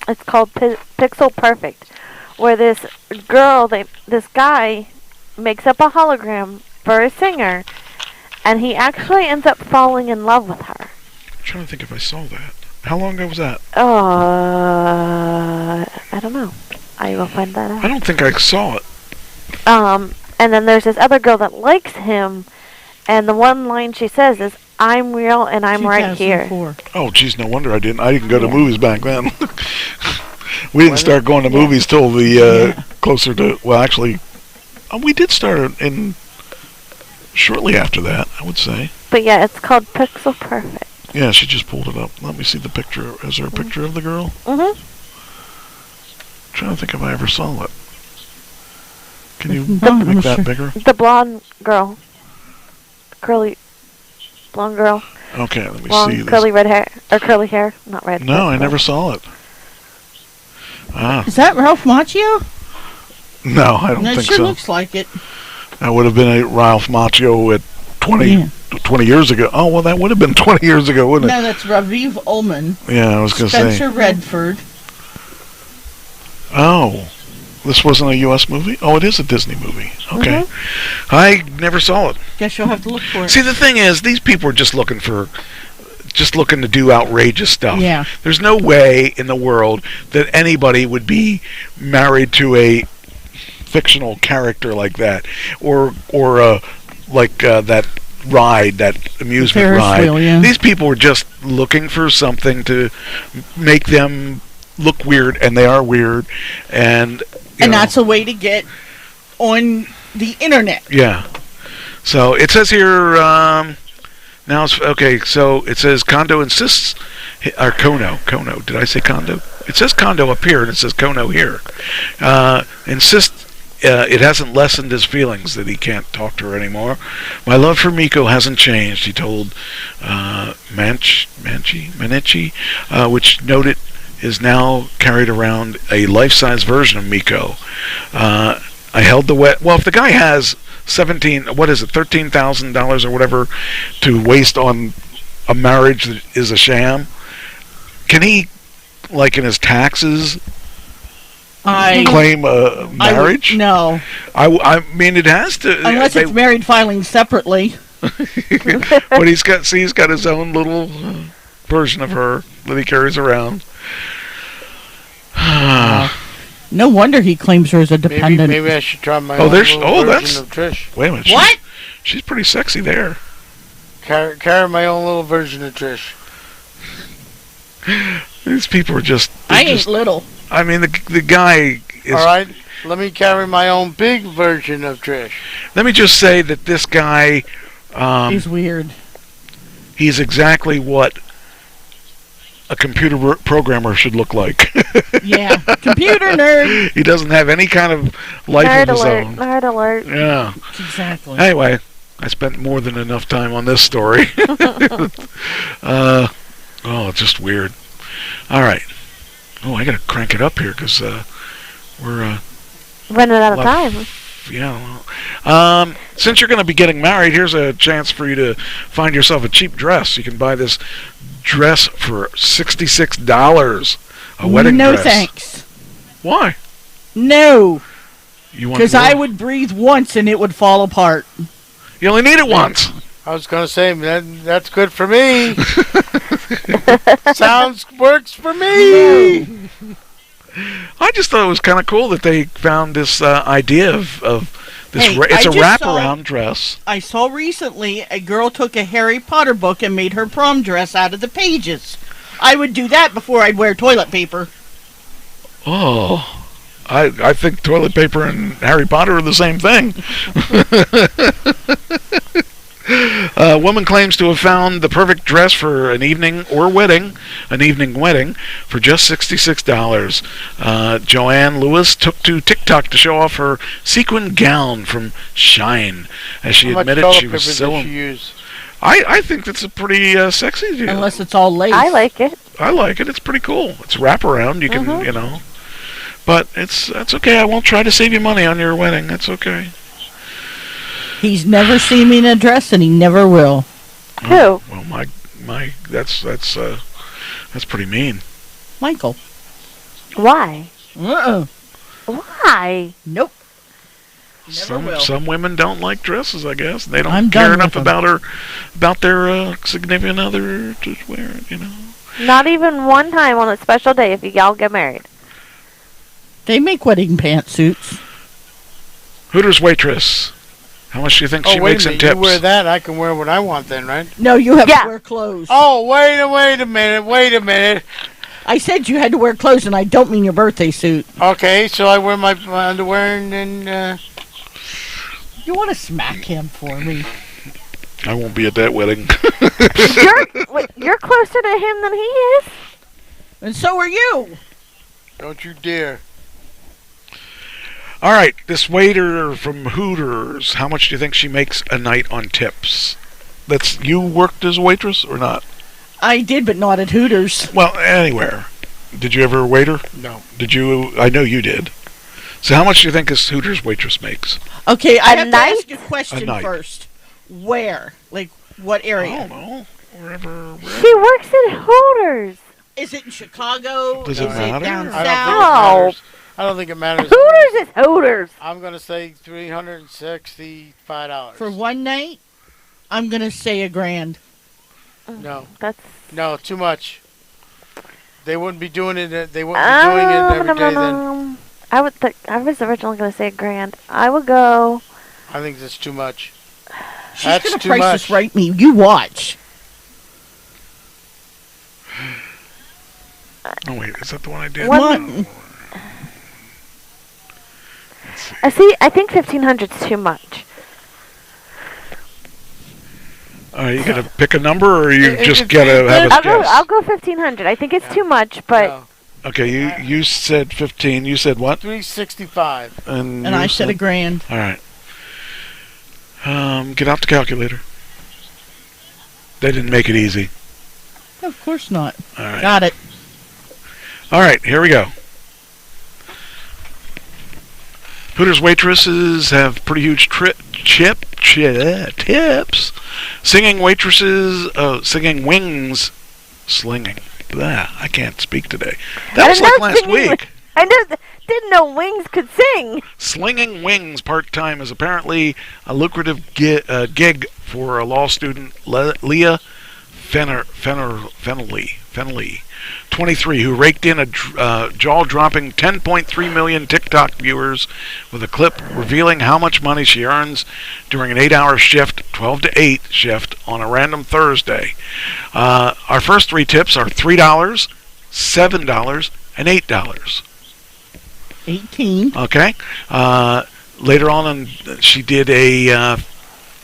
Speaker 10: it's called Pixel Perfect, where this guy makes up a hologram for a singer, and he actually ends up falling in love with her.
Speaker 11: I'm trying to think if I saw that. How long ago was that?
Speaker 10: I don't know. I will find that out.
Speaker 11: I don't think I saw it.
Speaker 10: And then there's this other girl that likes him, and the one line she says is, "I'm real and I'm right here."
Speaker 11: Oh, geez, no wonder I didn't go to movies back then. We didn't start going to movies till closer to, well, actually, we did start in shortly after that, I would say.
Speaker 10: But yeah, it's called Pixel Perfect.
Speaker 11: Yeah, she just pulled it up. Let me see the picture. Is there a picture of the girl?
Speaker 10: Mm-hmm.
Speaker 11: I'm trying to think if I ever saw it. Can you make that bigger?
Speaker 10: The blonde girl. Curly blonde girl.
Speaker 11: Okay, let me
Speaker 10: see this. Curly red hair. Or curly hair. Not red.
Speaker 11: No, I never saw it.
Speaker 8: Is that Ralph Macchio?
Speaker 11: No, I don't think so.
Speaker 8: That sure looks like it.
Speaker 11: That would have been a Ralph Macchio at 20 years ago. Oh, well, that would have been 20 years ago, wouldn't it?
Speaker 8: No, that's Raviv Ullman.
Speaker 11: Yeah, I was going to say.
Speaker 8: Spencer Redford.
Speaker 11: Oh, this wasn't a U.S. movie? Oh, it is a Disney movie. Okay. Mm-hmm. I never saw it.
Speaker 8: Guess you'll have to look for it.
Speaker 11: See, the thing is, these people are just looking to do outrageous stuff.
Speaker 8: Yeah.
Speaker 11: There's no way in the world that anybody would be married to a fictional character like that, or that ride, that amusement
Speaker 8: Ferris
Speaker 11: ride.
Speaker 8: wheel, yeah.
Speaker 11: These people were just looking for something to make them look weird, and they are weird, and
Speaker 8: that's a way to get on the internet.
Speaker 11: Yeah. So it says here now. Okay, so it says Kondo insists, or Kono. Did I say Kondo? It says Kondo up here, and it says Kono here. Insists. It hasn't lessened his feelings that he can't talk to her anymore. My love for Miko hasn't changed, he told Manichi, which noted is now carried around a life-size version of Miko. I held the wet. Well, if the guy has $13,000 or whatever to waste on a marriage that is a sham, can he, like in his taxes, claim a marriage?
Speaker 8: No.
Speaker 11: I mean, it has to.
Speaker 8: Unless it's married filing separately.
Speaker 11: But he's got his own little version of her that he carries around.
Speaker 8: No wonder he claims her as a dependent.
Speaker 9: Maybe I should try my own version of Trish.
Speaker 11: Wait a minute.
Speaker 8: What?
Speaker 11: She's pretty sexy there.
Speaker 9: Carry my own little version of Trish.
Speaker 11: These people are just...
Speaker 8: I ain't little.
Speaker 11: I mean, the guy is...
Speaker 9: All right, let me carry my own big version of Trish.
Speaker 11: Let me just say that this guy...
Speaker 8: he's weird.
Speaker 11: He's exactly what a computer programmer should look like.
Speaker 8: Yeah, computer nerd.
Speaker 11: He doesn't have any kind of life of his own.
Speaker 10: Nerd alert.
Speaker 11: Yeah.
Speaker 8: Exactly.
Speaker 11: Anyway, I spent more than enough time on this story. It's just weird. All right. Oh, I gotta crank it up here because we're
Speaker 10: running out of time.
Speaker 11: Yeah. Well, since you're going to be getting married, here's a chance for you to find yourself a cheap dress. You can buy this dress for $66. A wedding dress.
Speaker 8: No thanks.
Speaker 11: Why?
Speaker 8: No.
Speaker 11: Because
Speaker 8: I would breathe once and it would fall apart.
Speaker 11: You only need it once.
Speaker 9: I was going to say, that's good for me. Works for me.
Speaker 11: I just thought it was kind of cool that they found this idea of this. It's a wraparound dress.
Speaker 8: I saw recently a girl took a Harry Potter book and made her prom dress out of the pages. I would do that before I'd wear toilet paper.
Speaker 11: Oh. I think toilet paper and Harry Potter are the same thing. A woman claims to have found the perfect dress for an evening wedding for just $66. Joanne Lewis took to TikTok to show off her sequin gown from Shine, as she admitted she was so... I think that's a pretty sexy deal.
Speaker 8: Unless it's all lace.
Speaker 10: I like it.
Speaker 11: I like it. It's pretty cool. It's wraparound. You can, But that's okay. I won't try to save you money on your wedding. That's okay.
Speaker 8: He's never seen me in a dress, and he never will.
Speaker 10: Who?
Speaker 11: Oh, well, my, that's pretty mean.
Speaker 8: Michael.
Speaker 10: Why?
Speaker 8: Uh-uh.
Speaker 10: Why?
Speaker 8: Nope.
Speaker 11: Some women don't like dresses, I guess. They don't care enough about their significant other to wear it,
Speaker 10: Not even one time on a special day if y'all get married.
Speaker 8: They make wedding pantsuits.
Speaker 11: Hooters waitress. How much do you think she makes in tips?
Speaker 9: You wear that, I can wear what I want then, right?
Speaker 8: No, you have to wear clothes.
Speaker 9: Oh, wait a minute.
Speaker 8: I said you had to wear clothes, and I don't mean your birthday suit.
Speaker 9: Okay, so I wear my underwear and then...
Speaker 8: You want to smack him for me?
Speaker 11: I won't be at that wedding.
Speaker 10: You're closer to him than he is.
Speaker 8: And so are you.
Speaker 9: Don't you dare.
Speaker 11: All right, this waiter from Hooters, how much do you think she makes a night on tips? You worked as a waitress or not?
Speaker 8: I did, but not at Hooters.
Speaker 11: Well, anywhere. Did you ever waiter?
Speaker 9: No.
Speaker 11: Did you? I know you did. So how much do you think this Hooters waitress makes?
Speaker 8: Okay, I have to ask you a question first. Where? Like, what area?
Speaker 11: I don't know. Wherever.
Speaker 10: She works at Hooters.
Speaker 8: Is it in Chicago?
Speaker 11: Does it matter?
Speaker 8: Down
Speaker 9: south? I don't think it matters.
Speaker 10: Hooters is Hooters.
Speaker 9: I'm going to say $365.
Speaker 8: For one night, I'm going to say $1,000.
Speaker 9: No.
Speaker 10: No,
Speaker 9: too much. They wouldn't be doing it. They wouldn't be doing it every day then.
Speaker 10: I was originally going to say $1,000. I would go.
Speaker 9: I think that's too much.
Speaker 8: She's going to price this right, me. You watch.
Speaker 11: Oh wait, is that the one I did?
Speaker 10: What? See, I think 1,500 is too much.
Speaker 11: You gotta pick a number, or you just gotta have a guess?
Speaker 10: I'll go 1,500. I think it's too much, but.
Speaker 9: No.
Speaker 11: Okay, you said 15. You said what?
Speaker 9: 365.
Speaker 11: And
Speaker 8: I said $1,000.
Speaker 11: All right. Get out the calculator. They didn't make it easy.
Speaker 8: Of course not.
Speaker 11: All right.
Speaker 8: Got it.
Speaker 11: All right, here we go. Hooters waitresses have pretty huge tips. Singing waitresses, singing wings, slinging. Blah, I can't speak today. That was like last week.
Speaker 10: I didn't know wings could sing.
Speaker 11: Slinging wings part-time is apparently a lucrative gig for a law student, Leah Fennelly, 23, who raked in a jaw-dropping 10.3 million TikTok viewers with a clip revealing how much money she earns during an 8-hour shift, 12 to 8 shift, on a random Thursday. Our first 3 tips are $3, $7, and $8.
Speaker 8: 18.
Speaker 11: Okay. Later on, she did a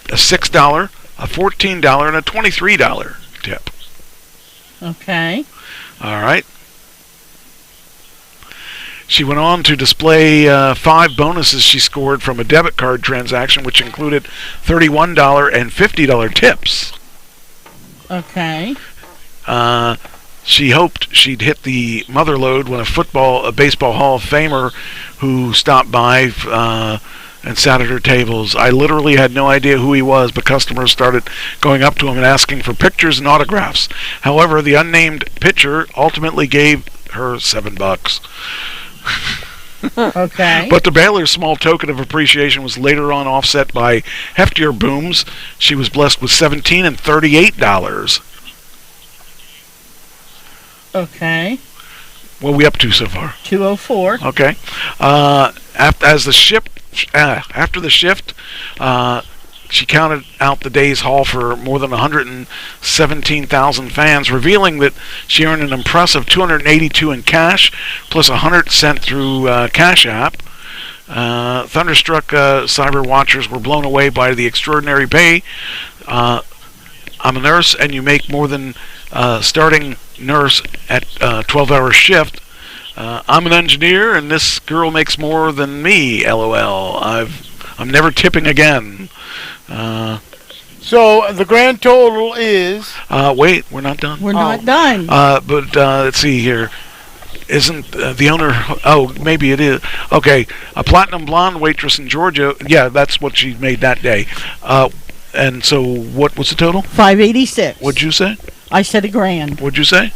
Speaker 11: $6, a $14, and a $23 tip.
Speaker 8: Okay.
Speaker 11: All right. She went on to display 5 bonuses she scored from a debit card transaction, which included $31 and $50 tips.
Speaker 8: Okay.
Speaker 11: She hoped she'd hit the mother lode when a baseball Hall of Famer who stopped by and sat at her tables. I literally had no idea who he was, but customers started going up to him and asking for pictures and autographs. However, the unnamed pitcher ultimately gave her $7.
Speaker 8: Okay.
Speaker 11: But the Baylor's small token of appreciation was later on offset by heftier booms. She was blessed with $17 and $38.
Speaker 8: Okay.
Speaker 11: What are we up to so far?
Speaker 8: 204.
Speaker 11: Okay. After the shift, she counted out the day's haul for more than 117,000 fans, revealing that she earned an impressive $282 in cash, plus $100 sent through Cash App. Thunderstruck cyber watchers were blown away by the extraordinary pay. I'm a nurse, and you make more than starting nurse at 12-hour shift. I'm an engineer, and this girl makes more than me. LOL. I'm never tipping again.
Speaker 9: So the grand total is.
Speaker 11: Wait, we're not done.
Speaker 8: We're not done.
Speaker 11: But let's see here. Isn't the owner? Oh, maybe it is. Okay, a platinum blonde waitress in Georgia. Yeah, that's what she made that day. And so, what was the total?
Speaker 8: $586.
Speaker 11: What'd you say?
Speaker 8: I said $1,000.
Speaker 11: What'd you say?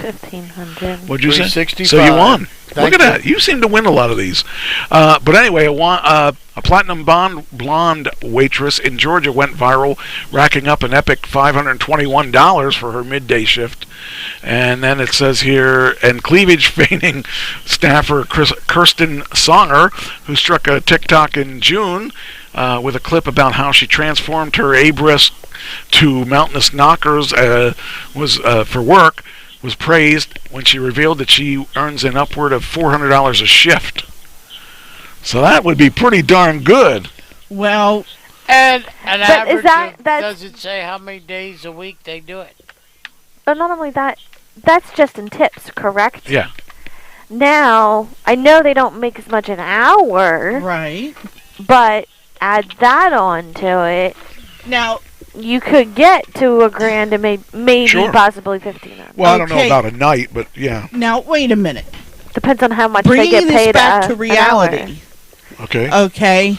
Speaker 10: 1,500.
Speaker 11: What'd you say?
Speaker 9: 365.
Speaker 11: So you won.
Speaker 9: Thank
Speaker 11: Look at that. You seem to win a lot of these. But anyway, a platinum blonde waitress in Georgia went viral, racking up an epic $521 for her midday shift. And then it says here, and cleavage feigning staffer Kirsten Songer, who struck a TikTok in June with a clip about how she transformed her abris to mountainous knockers was for work, was praised when she revealed that she earns an upward of $400 a shift. So that would be pretty darn good.
Speaker 8: Well,
Speaker 9: and an average
Speaker 10: that's,
Speaker 9: does it say how many days a week they do it?
Speaker 10: But not only that, that's just in tips, correct?
Speaker 11: Yeah.
Speaker 10: Now, I know they don't make as much an hour.
Speaker 8: Right.
Speaker 10: But add that on to it.
Speaker 8: Now,
Speaker 10: you could get to $1,000 and maybe
Speaker 11: Sure.
Speaker 10: possibly 1,500.
Speaker 11: Well, I don't know about a night, but yeah.
Speaker 8: Now, wait a minute.
Speaker 10: Depends on how much
Speaker 8: Bringing
Speaker 10: they get paid.
Speaker 8: this back to reality.
Speaker 10: An hour.
Speaker 11: Okay.
Speaker 8: Okay.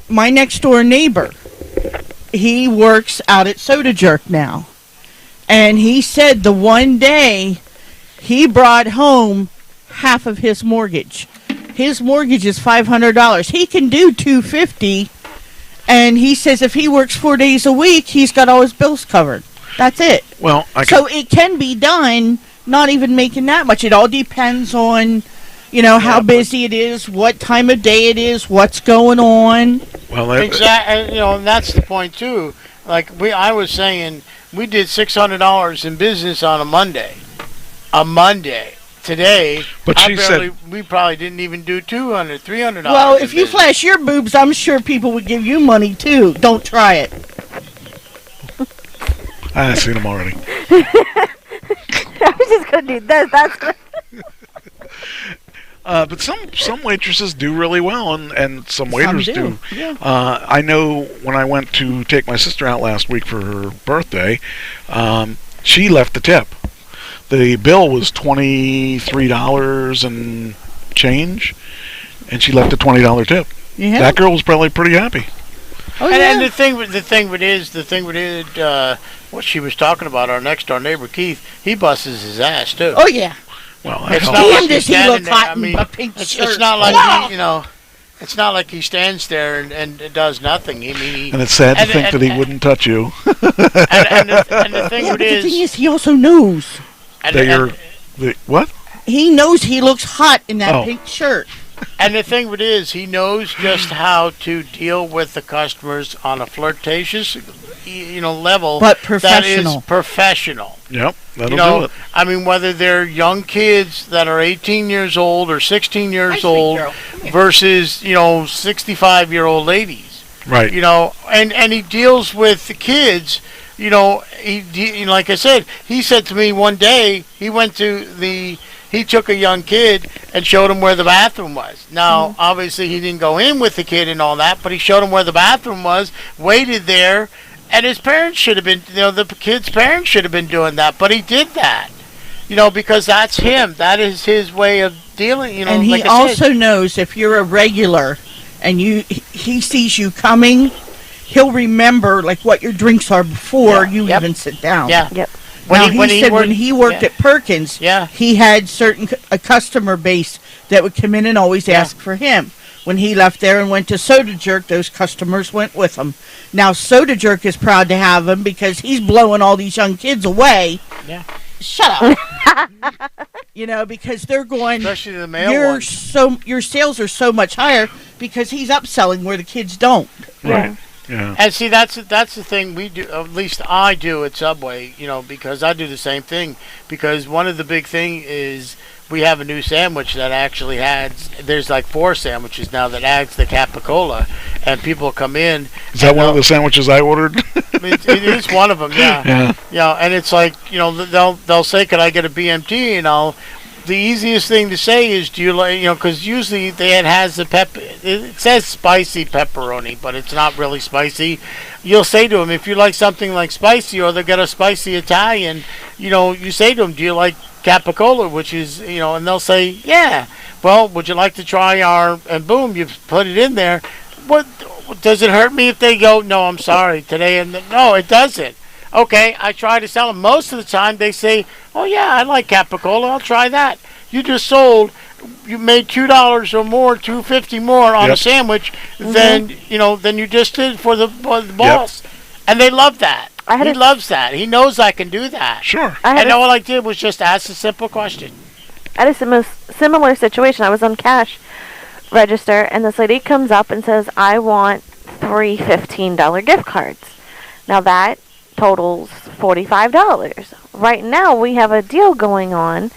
Speaker 8: My next door neighbor, he works out at Soda Jerk now. And he said the one day he brought home half of his mortgage. His mortgage is $500. He can do $250. And he says if he works 4 days a week, he's got all his bills covered. That's it.
Speaker 11: Well,
Speaker 8: so it can be done, not even making that much. It all depends on, You know, how busy it is, what time of day it is, what's going on.
Speaker 9: Well, exactly. You know, and that's the point too. Like I was saying, we did $600 in business on a Monday. Today,
Speaker 11: but
Speaker 9: we probably didn't even do $200, $300.
Speaker 8: Well, if you flash your boobs, I'm sure people would give you money too. Don't try it.
Speaker 11: I've seen them already.
Speaker 10: I was just gonna do this. That's.
Speaker 11: But some waitresses do really well, and some waiters do.
Speaker 8: Yeah.
Speaker 11: I know when I went to take my sister out last week for her birthday, she left a tip. The bill was $23 and change, and she left a $20 tip.
Speaker 8: Yeah.
Speaker 11: That girl was probably pretty happy.
Speaker 8: Oh,
Speaker 9: and the thing with it, what she was talking about, our next door neighbor Keith, he busts his ass too.
Speaker 8: Oh yeah.
Speaker 11: Well,
Speaker 9: it's not like he's standing there. I mean, it's not like he, you know, it's not like he stands there and does nothing.
Speaker 11: And it's sad to think that he wouldn't touch you.
Speaker 9: and the thing
Speaker 8: the thing is, he also knows.
Speaker 11: What?
Speaker 8: He knows he looks hot in that pink shirt.
Speaker 9: And the thing with it is, he knows just how to deal with the customers on a flirtatious, level.
Speaker 8: But professional.
Speaker 9: That is professional.
Speaker 11: Yep, that'll do it.
Speaker 9: I mean, whether they're young kids that are 18 years old or 16 years old versus, 65-year-old ladies.
Speaker 11: Right.
Speaker 9: And he deals with the kids. Like I said, he said to me one day, he took a young kid and showed him where the bathroom was. Now, obviously, he didn't go in with the kid and all that, but he showed him where the bathroom was, waited there, and his parents should have been, the kid's parents should have been doing that, but he did that, because that's him. That is his way of dealing,
Speaker 8: And he also knows if you're a regular and he sees you coming, he'll remember, like, what your drinks are before you even sit down.
Speaker 9: Yeah.
Speaker 10: Yep.
Speaker 8: When he worked at Perkins, he had a customer base that would come in and always ask for him. When he left there and went to Soda Jerk, those customers went with him. Now, Soda Jerk is proud to have him because he's blowing all these young kids away.
Speaker 9: Yeah.
Speaker 8: Shut up. Because they're going,
Speaker 9: especially the male ones.
Speaker 8: Your sales are so much higher because he's upselling where the kids don't.
Speaker 11: Right. Yeah.
Speaker 9: And see, that's the thing we do. At least I do at Subway. Because I do the same thing. Because one of the big thing is we have a new sandwich that actually has. There's like 4 sandwiches now that adds the Capicola, and people come in.
Speaker 11: Is that one of the sandwiches I ordered?
Speaker 9: It is one of them. Yeah. Yeah. And it's like they'll say, "Could I get a BMT?" And the easiest thing to say is, do you like, because usually it has the pepper. It says spicy pepperoni, but it's not really spicy. You'll say to them, if you like something like spicy, or they got a spicy Italian, you say to them, do you like Capicola, which is, and they'll say, yeah. Well, would you like to try and boom, you put it in there. What, does it hurt me if they go, no, I'm sorry, today? No, it doesn't. Okay, I try to sell them. Most of the time, they say, oh, yeah, I like Capicola. I'll try that. You made $2 or more, $2.50 more on a sandwich than you just did for the boss. Yep. And they love that. He loves that. He knows I can do that.
Speaker 11: Sure.
Speaker 9: And all I did was just ask a simple question.
Speaker 10: I had a similar situation. I was on cash register, and this lady comes up and says, I want 3 $15 gift cards. Now that totals $45. Right now we have a deal going on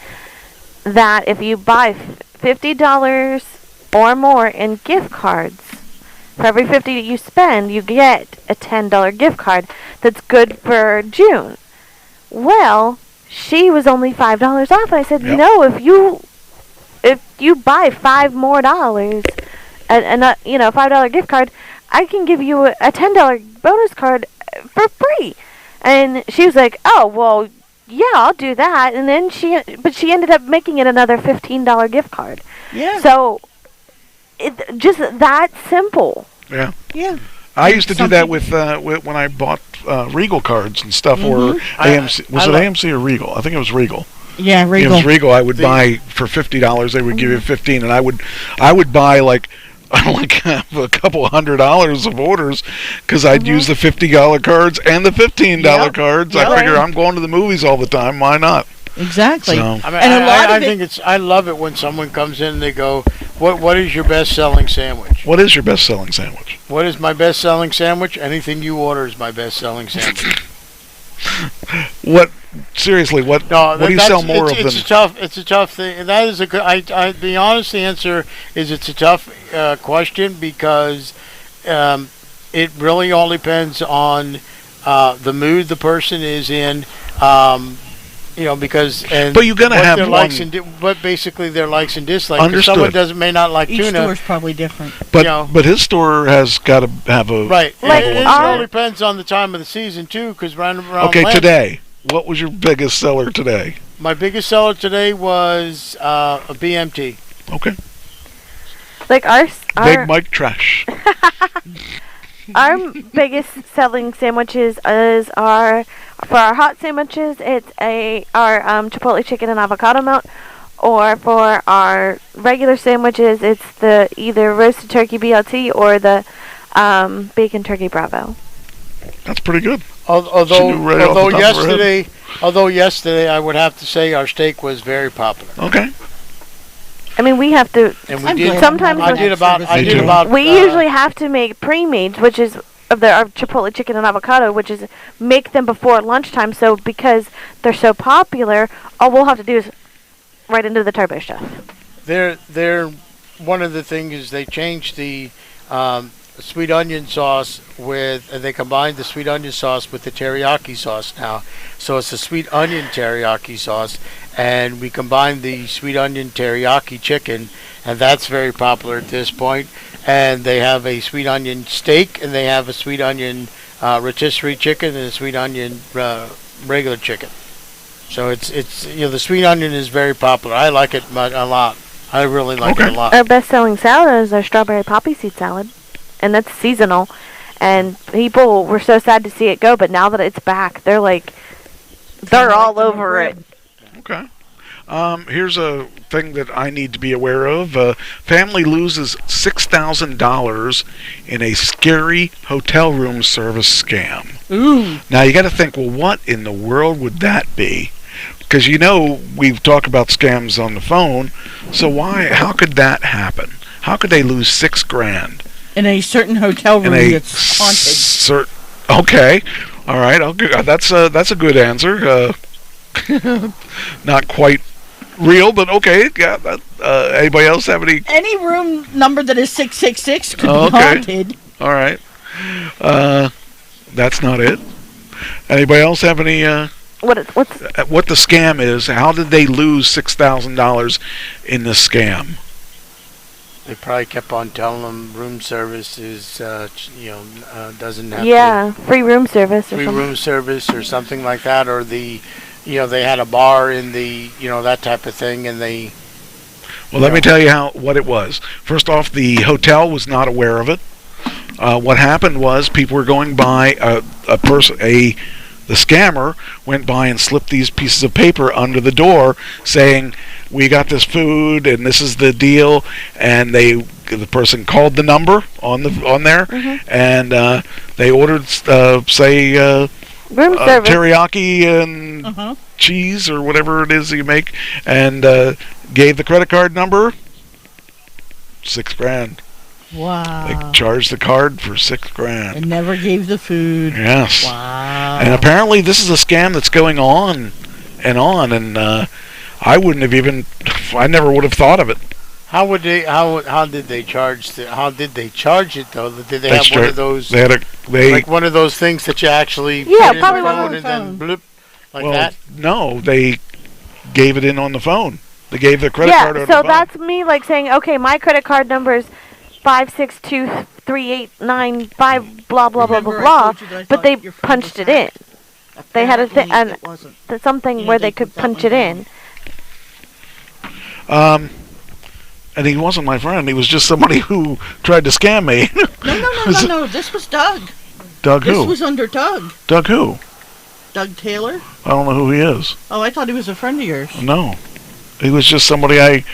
Speaker 10: that if you buy $50 or more in gift cards, for every $50 you spend, you get a $10 gift card that's good for June. Well, she was only $5 off, and I said, no, if you buy $5 more, and a $5 gift card, I can give you a $10 bonus card for free. And she was like, oh, well, yeah, I'll do that. And then she ended up making it another $15 gift card.
Speaker 8: Yeah.
Speaker 10: So, just that simple.
Speaker 11: Yeah.
Speaker 8: Yeah.
Speaker 11: I used to do that with when I bought Regal cards and stuff, or AMC. Was it AMC or Regal? I think it was Regal.
Speaker 8: Yeah, Regal.
Speaker 11: It was Regal. I would buy for $50. They would give you $15, and I would buy like a couple $100 of orders because I'd use the $50 cards and the $15 cards. I figure I'm going to the movies all the time. Why not?
Speaker 8: Exactly.
Speaker 11: So,
Speaker 9: I mean,
Speaker 8: And a lot
Speaker 9: I
Speaker 8: of
Speaker 9: think I love it when someone comes in and they go, "What is your best-selling sandwich?"
Speaker 11: what is your best-selling sandwich?
Speaker 9: What is my best-selling sandwich? Anything you order is my best-selling sandwich.
Speaker 11: What seriously? What do you sell more of
Speaker 9: it's
Speaker 11: than?
Speaker 9: It's a tough thing. And that is the honest answer is it's a tough question because it really all depends on the mood the person is in. Because
Speaker 11: but you're gonna have
Speaker 9: their
Speaker 11: one.
Speaker 9: likes and but basically their likes and dislikes.
Speaker 11: Understood.
Speaker 9: Someone may not like
Speaker 8: Each
Speaker 9: tuna.
Speaker 8: store is probably different.
Speaker 11: But his store has got to have a
Speaker 9: Right.
Speaker 10: Like
Speaker 9: It all depends on the time of the season too, because around
Speaker 11: Okay, today, what was your biggest seller today?
Speaker 9: My biggest seller today was a BMT.
Speaker 11: Okay.
Speaker 10: Like our
Speaker 11: Big Mike Trash.
Speaker 10: Our biggest selling sandwiches is for our hot sandwiches. It's our chipotle chicken and avocado melt, or for our regular sandwiches, it's the either roasted turkey BLT or the bacon turkey Bravo.
Speaker 11: That's pretty good.
Speaker 9: Although yesterday, I would have to say our steak was very popular.
Speaker 11: Okay.
Speaker 10: I mean, we have to.
Speaker 9: And we did.
Speaker 10: Sometimes
Speaker 9: I did about.
Speaker 10: We usually have to make pre-mades, which is of our chipotle chicken and avocado, which is make them before lunchtime. So because they're so popular, all we'll have to do is right into the turbo stuff.
Speaker 9: They're one of the things is they changed the sweet onion sauce they combined the sweet onion sauce with the teriyaki sauce now. So it's a sweet onion teriyaki sauce, and we combined the sweet onion teriyaki chicken, and that's very popular at this point. And they have a sweet onion steak, and they have a sweet onion rotisserie chicken, and a sweet onion regular chicken. So it's the sweet onion is very popular. I like it a lot. I really like it a lot.
Speaker 10: Our best-selling salad is our strawberry poppy seed salad, and that's seasonal. And people were so sad to see it go, but now that it's back, they're all over it.
Speaker 11: Okay. Here's a thing that I need to be aware of. Family loses $6,000 in a scary hotel room service scam.
Speaker 8: Ooh.
Speaker 11: Now you got to think, well, what in the world would that be? Because we've talked about scams on the phone. So how could that happen? How could they lose $6,000
Speaker 8: in a certain hotel room that's haunted?
Speaker 11: Okay, all right. That's a good answer. Not quite real, but okay. Yeah. Anybody else have any
Speaker 8: room number that is 666 could be haunted.
Speaker 11: All right. That's not it. Anybody else have any? What the scam is? How did they lose $6,000 in the scam?
Speaker 9: They probably kept on telling them room service is, doesn't have
Speaker 10: free room service
Speaker 9: free room service or something like that, or they had a bar in that type of thing, and they.
Speaker 11: Well, let me tell you what it was. First off, the hotel was not aware of it. What happened was people were going by the scammer went by and slipped these pieces of paper under the door saying, "We got this food and this is the deal," and the person called the number on there, and they ordered room service, teriyaki and cheese or whatever it is you make, and gave the credit card number. $6,000.
Speaker 8: Wow.
Speaker 11: They charged the card for $6,000.
Speaker 8: And never gave the food.
Speaker 11: Yes.
Speaker 8: Wow.
Speaker 11: And apparently this is a scam that's going on, and I wouldn't have I never would have thought of it.
Speaker 9: How did they charge it though? Did they have one of those? Like one of those things that you actually put in the phone and then blip that?
Speaker 11: No, they gave it in on the phone. They gave their credit card on the phone.
Speaker 10: So that's me saying, okay, my credit card number is 5623895 blah blah blah blah blah, but they punched it in. They had a thing and something where they could punch it in.
Speaker 11: And he wasn't my friend. He was just somebody who tried to scam me.
Speaker 8: No. This was Doug.
Speaker 11: Doug who?
Speaker 8: This was under Doug.
Speaker 11: Doug who?
Speaker 8: Doug Taylor?
Speaker 11: I don't know who he is.
Speaker 8: Oh, I thought he was a friend of yours.
Speaker 11: No. He was just somebody I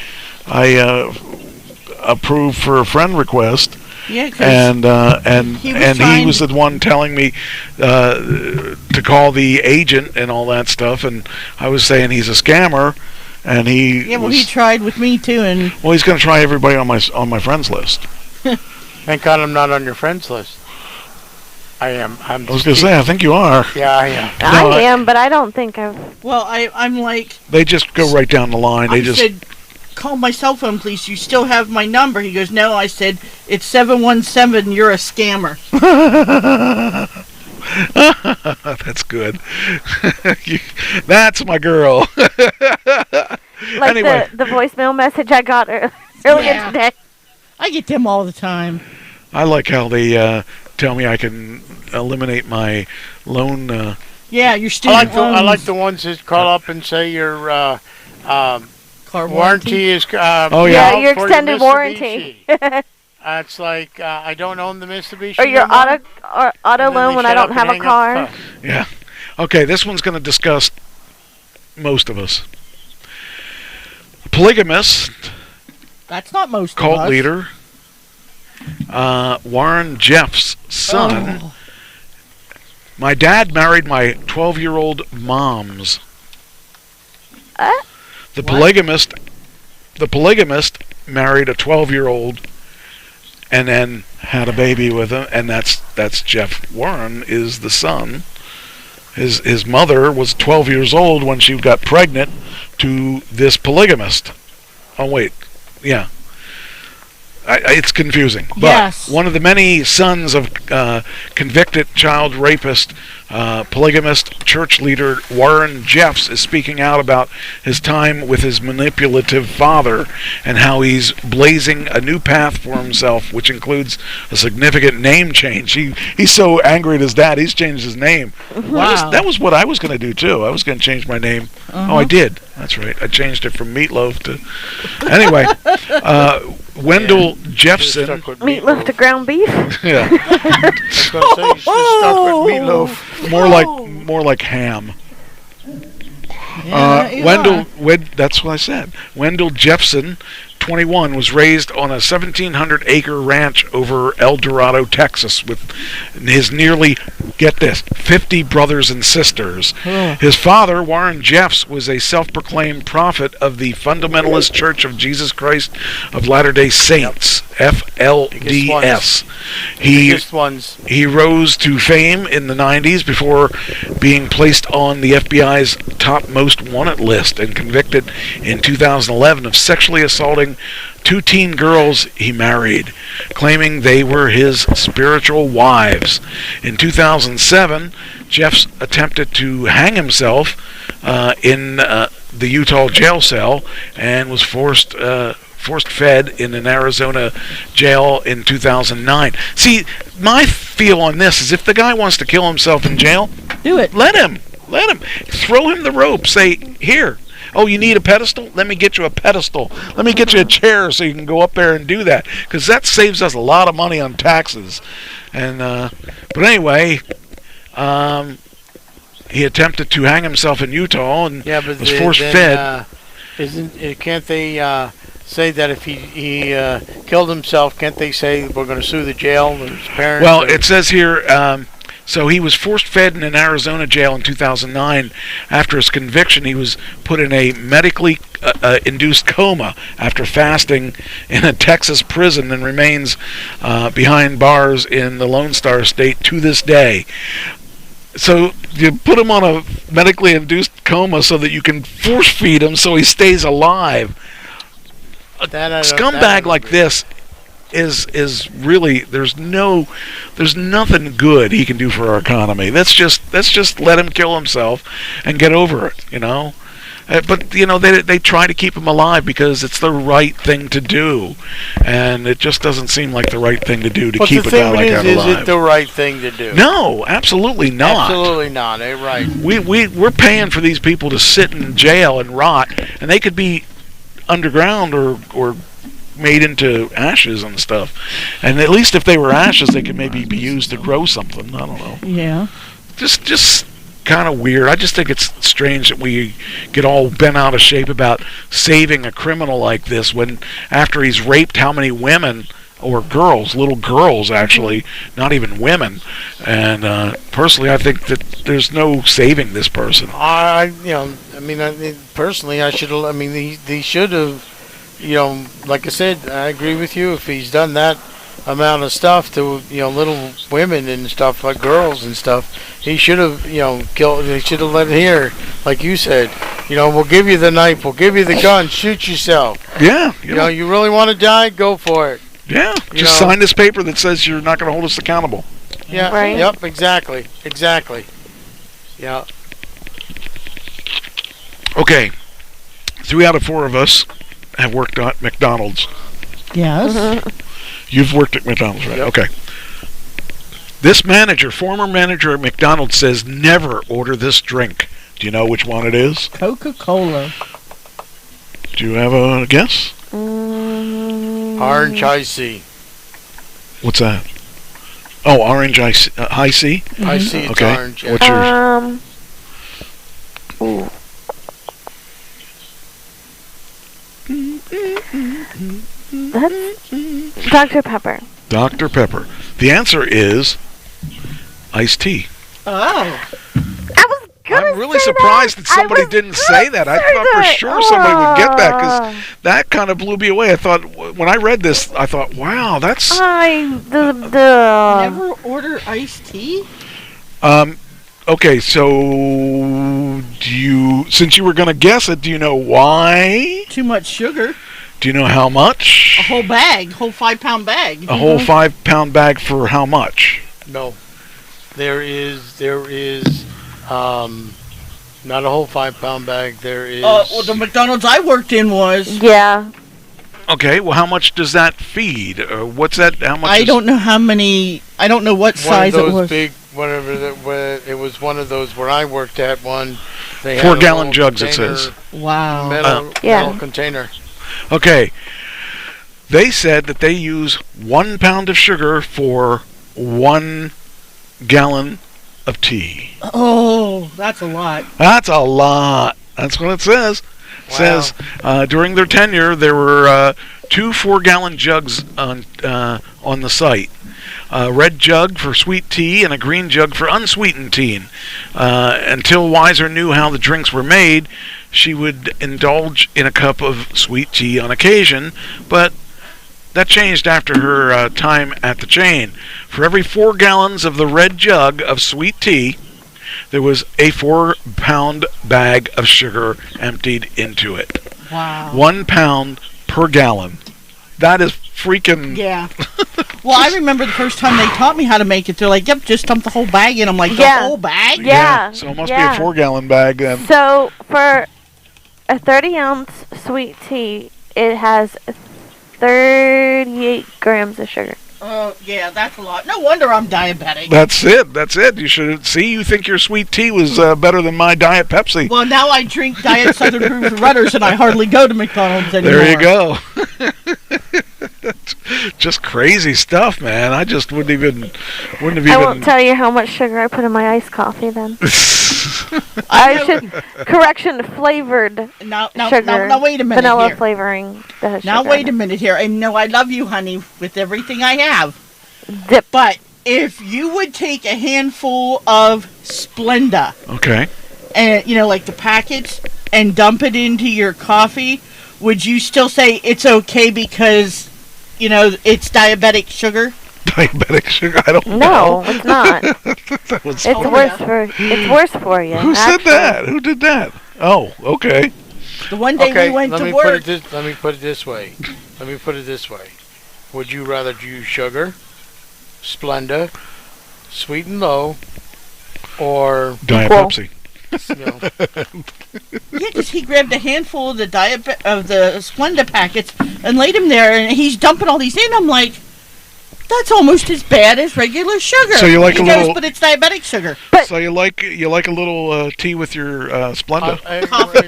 Speaker 11: approved for a friend request,
Speaker 8: Yeah,
Speaker 11: and he was the one telling me to call the agent and all that stuff, and I was saying he's a scammer, and he
Speaker 8: he tried with me too, and
Speaker 11: he's going to try everybody on my friends list.
Speaker 9: Thank God I'm not on your friends list. I am.
Speaker 11: I was going to say, I think you are.
Speaker 9: Yeah, I am.
Speaker 10: I am, but I don't think I've...
Speaker 8: Well, I'm like...
Speaker 11: They just go right down the line.
Speaker 8: I said, call my cell phone, please. You still have my number. He goes, no. I said, it's 717. You're a scammer.
Speaker 11: That's good. That's my girl.
Speaker 10: Like
Speaker 11: anyway.
Speaker 10: the voicemail message I got earlier today.
Speaker 8: I get them all the time.
Speaker 11: I like how they tell me I can eliminate my loan.
Speaker 8: Your student loans.
Speaker 9: I like the ones that call up and say your
Speaker 8: car
Speaker 9: warranty is
Speaker 10: your extended warranty.
Speaker 9: It's like I don't own the Mitsubishi.
Speaker 10: Or your auto loan when I don't have a car.
Speaker 11: Yeah. Okay, this one's going to disgust most of us. Polygamist.
Speaker 8: That's not most
Speaker 11: cult
Speaker 8: of us.
Speaker 11: Leader. Warren Jeff's son.
Speaker 8: Oh.
Speaker 11: My dad married my 12-year-old mom's. The polygamist married a 12-year-old and then had a baby with him, and that's Jeff Warren is the son. His mother was 12 years old when she got pregnant to this polygamist. Oh wait, yeah. It's confusing. But
Speaker 8: yes.
Speaker 11: One of the many sons of convicted child rapist, polygamist church leader Warren Jeffs is speaking out about his time with his manipulative father and how he's blazing a new path for himself, which includes a significant name change. He's so angry at his dad, he's changed his name.
Speaker 8: Wow.
Speaker 11: That was what I was going to do, too. I was going to change my name.
Speaker 8: Uh-huh.
Speaker 11: Oh, I did. That's right. I changed it from Meatloaf to... Anyway... Wendell Jeffson.
Speaker 10: Meatloaf to ground beef.
Speaker 11: Yeah. More like ham. That's what I said. Wendell Jeffson, 21, was raised on a 1,700-acre ranch over El Dorado, Texas, with his nearly, get this, 50 brothers and sisters. His father, Warren Jeffs, was a self-proclaimed prophet of the Fundamentalist Church of Jesus Christ of Latter-day Saints, FLDS. He rose to fame in the 90s before being placed on the FBI's top most wanted list and convicted in 2011 of sexually assaulting 2 teen girls he married, claiming they were his spiritual wives. In 2007, Jeffs attempted to hang himself in the Utah jail cell and was forced fed in an Arizona jail in 2009. See, my feel on this is if the guy wants to kill himself in jail,
Speaker 8: do it.
Speaker 11: Let him. Throw him the rope. Say, here. Oh, you need a pedestal? Let me get you a pedestal. Let me get you a chair so you can go up there and do that. Because that saves us a lot of money on taxes. And but anyway, he attempted to hang himself in Utah and was force fed.
Speaker 9: Can't they say that if he killed himself, can't they say we're going to sue the jail and his parents?
Speaker 11: Well, it says here, so he was forced fed in an Arizona jail in 2009. After his conviction, he was put in a medically induced coma after fasting in a Texas prison and remains behind bars in the Lone Star State to this day. So you put him on a medically induced coma so that you can force feed him so he stays alive. A scumbag like this is really there's nothing good he can do for our economy. Let's just let him kill himself and get over it, you know. But you know they try to keep him alive because it's the right thing to do, and it just doesn't seem like the right thing to do to keep a guy like that alive.
Speaker 9: Is it the right thing to do?
Speaker 11: No, absolutely not.
Speaker 9: Absolutely not. Right.
Speaker 11: We're paying for these people to sit in jail and rot, and they could be underground or made into ashes and stuff. And at least if they were ashes, they could maybe be used to grow something. I don't know.
Speaker 8: Yeah.
Speaker 11: Just kind of weird. I just think it's strange that we get all bent out of shape about saving a criminal like this when after he's raped how many women or little girls actually, not even women. And personally, I think that there's no saving this person.
Speaker 9: Personally, I should have. I mean, they should have. Like I said, I agree with you. If he's done that amount of stuff to little women and stuff, like girls and stuff, he should have killed. They should have let it here, like you said. We'll give you the knife, we'll give you the gun, shoot yourself.
Speaker 11: Yeah.
Speaker 9: You really want to die, go for it.
Speaker 11: Yeah. Just sign this paper that says you're not going to hold us accountable.
Speaker 9: Yeah.
Speaker 10: Right.
Speaker 9: Yep. Exactly. Yeah.
Speaker 11: Okay. 3 out of 4 of us have worked at McDonald's.
Speaker 8: Yes.
Speaker 11: You've worked at McDonald's, right? Yep. Okay. This former manager at McDonald's, says never order this drink. Do you know which one it is?
Speaker 8: Coca-Cola.
Speaker 11: Do you have a guess?
Speaker 9: Orange High C.
Speaker 11: What's that? Oh, Orange High C? High C,
Speaker 9: it's
Speaker 11: okay.
Speaker 9: orange. Yeah.
Speaker 11: What's yours?
Speaker 10: That's Dr. Pepper.
Speaker 11: Dr. Pepper. The answer is iced tea.
Speaker 8: Oh.
Speaker 11: I'm really surprised that somebody didn't say that. I thought for sure somebody would get that, because that kind of blew me away. I thought, when I read this, I thought, wow, that's...
Speaker 8: Never order iced tea?
Speaker 11: Okay, so since you were going to guess it, do you know why?
Speaker 8: Too much sugar.
Speaker 11: Do you know how much?
Speaker 8: A whole 5-pound bag.
Speaker 11: A whole 5-pound bag for how much?
Speaker 9: No. There is not a whole 5-pound bag. There is.
Speaker 8: Well, the McDonald's I worked in was.
Speaker 10: Yeah.
Speaker 11: Okay. Well, how much does that feed? What's that? How much?
Speaker 8: I don't know how many. I don't know what size it was.
Speaker 9: One of those big, whatever. It was one of those where I worked at. One. They
Speaker 11: 4-gallon jugs. It says.
Speaker 8: Wow.
Speaker 9: Metal container.
Speaker 11: Okay. They said that they use 1 pound of sugar for 1 gallon of tea.
Speaker 8: Oh, that's a lot.
Speaker 11: That's a lot. That's what it says. Wow. Says during their tenure there were 2 4-gallon jugs on the site. A red jug for sweet tea and a green jug for unsweetened tea. Until Weiser knew how the drinks were made, she would indulge in a cup of sweet tea on occasion, but that changed after her time at the chain. For every 4 gallons of the red jug of sweet tea, there was a 4-pound bag of sugar emptied into it.
Speaker 8: Wow.
Speaker 11: 1 pound per gallon. That is freaking...
Speaker 8: Yeah. Well, I remember the first time they taught me how to make it. They're like, yep, just dump the whole bag in. I'm like, the whole bag?
Speaker 10: Yeah.
Speaker 11: So it must be a 4-gallon bag then.
Speaker 10: So for a 30-ounce sweet tea, it has 38 grams of sugar.
Speaker 8: Oh, yeah, that's a lot. No wonder I'm diabetic.
Speaker 11: That's it. You should see. You think your sweet tea was better than my Diet Pepsi.
Speaker 8: Well, now I drink Diet Southern Brewed Rudders, and I hardly go to McDonald's anymore.
Speaker 11: There you go. Just crazy stuff, man. I just wouldn't have even...
Speaker 10: I won't tell you how much sugar I put in my iced coffee then. Correction, flavored sugar.
Speaker 8: Now wait a minute
Speaker 10: Vanilla
Speaker 8: here.
Speaker 10: flavoring.
Speaker 8: Now wait a minute here. I know I love you, honey, with everything I have.
Speaker 10: Dip.
Speaker 8: But if you would take a handful of Splenda.
Speaker 11: Okay.
Speaker 8: And, like the packets, and dump it into your coffee, would you still say it's okay because, it's diabetic sugar?
Speaker 11: Diabetic sugar? I don't know.
Speaker 10: No, it's not. It's worse for you.
Speaker 11: Who said that? Who did that? Oh, okay.
Speaker 8: The one day we went to work.
Speaker 9: Let me put it this way. Would you rather use sugar, Splenda, Sweet and Low, or
Speaker 11: Diet Pepsi?
Speaker 8: Yeah, because he grabbed a handful of the Splenda packets and laid them there, and he's dumping all these in. I'm like, that's almost as bad as regular sugar.
Speaker 11: So you like
Speaker 8: but it's diabetic sugar.
Speaker 11: So you like a little tea with your Splenda?
Speaker 9: Coffee,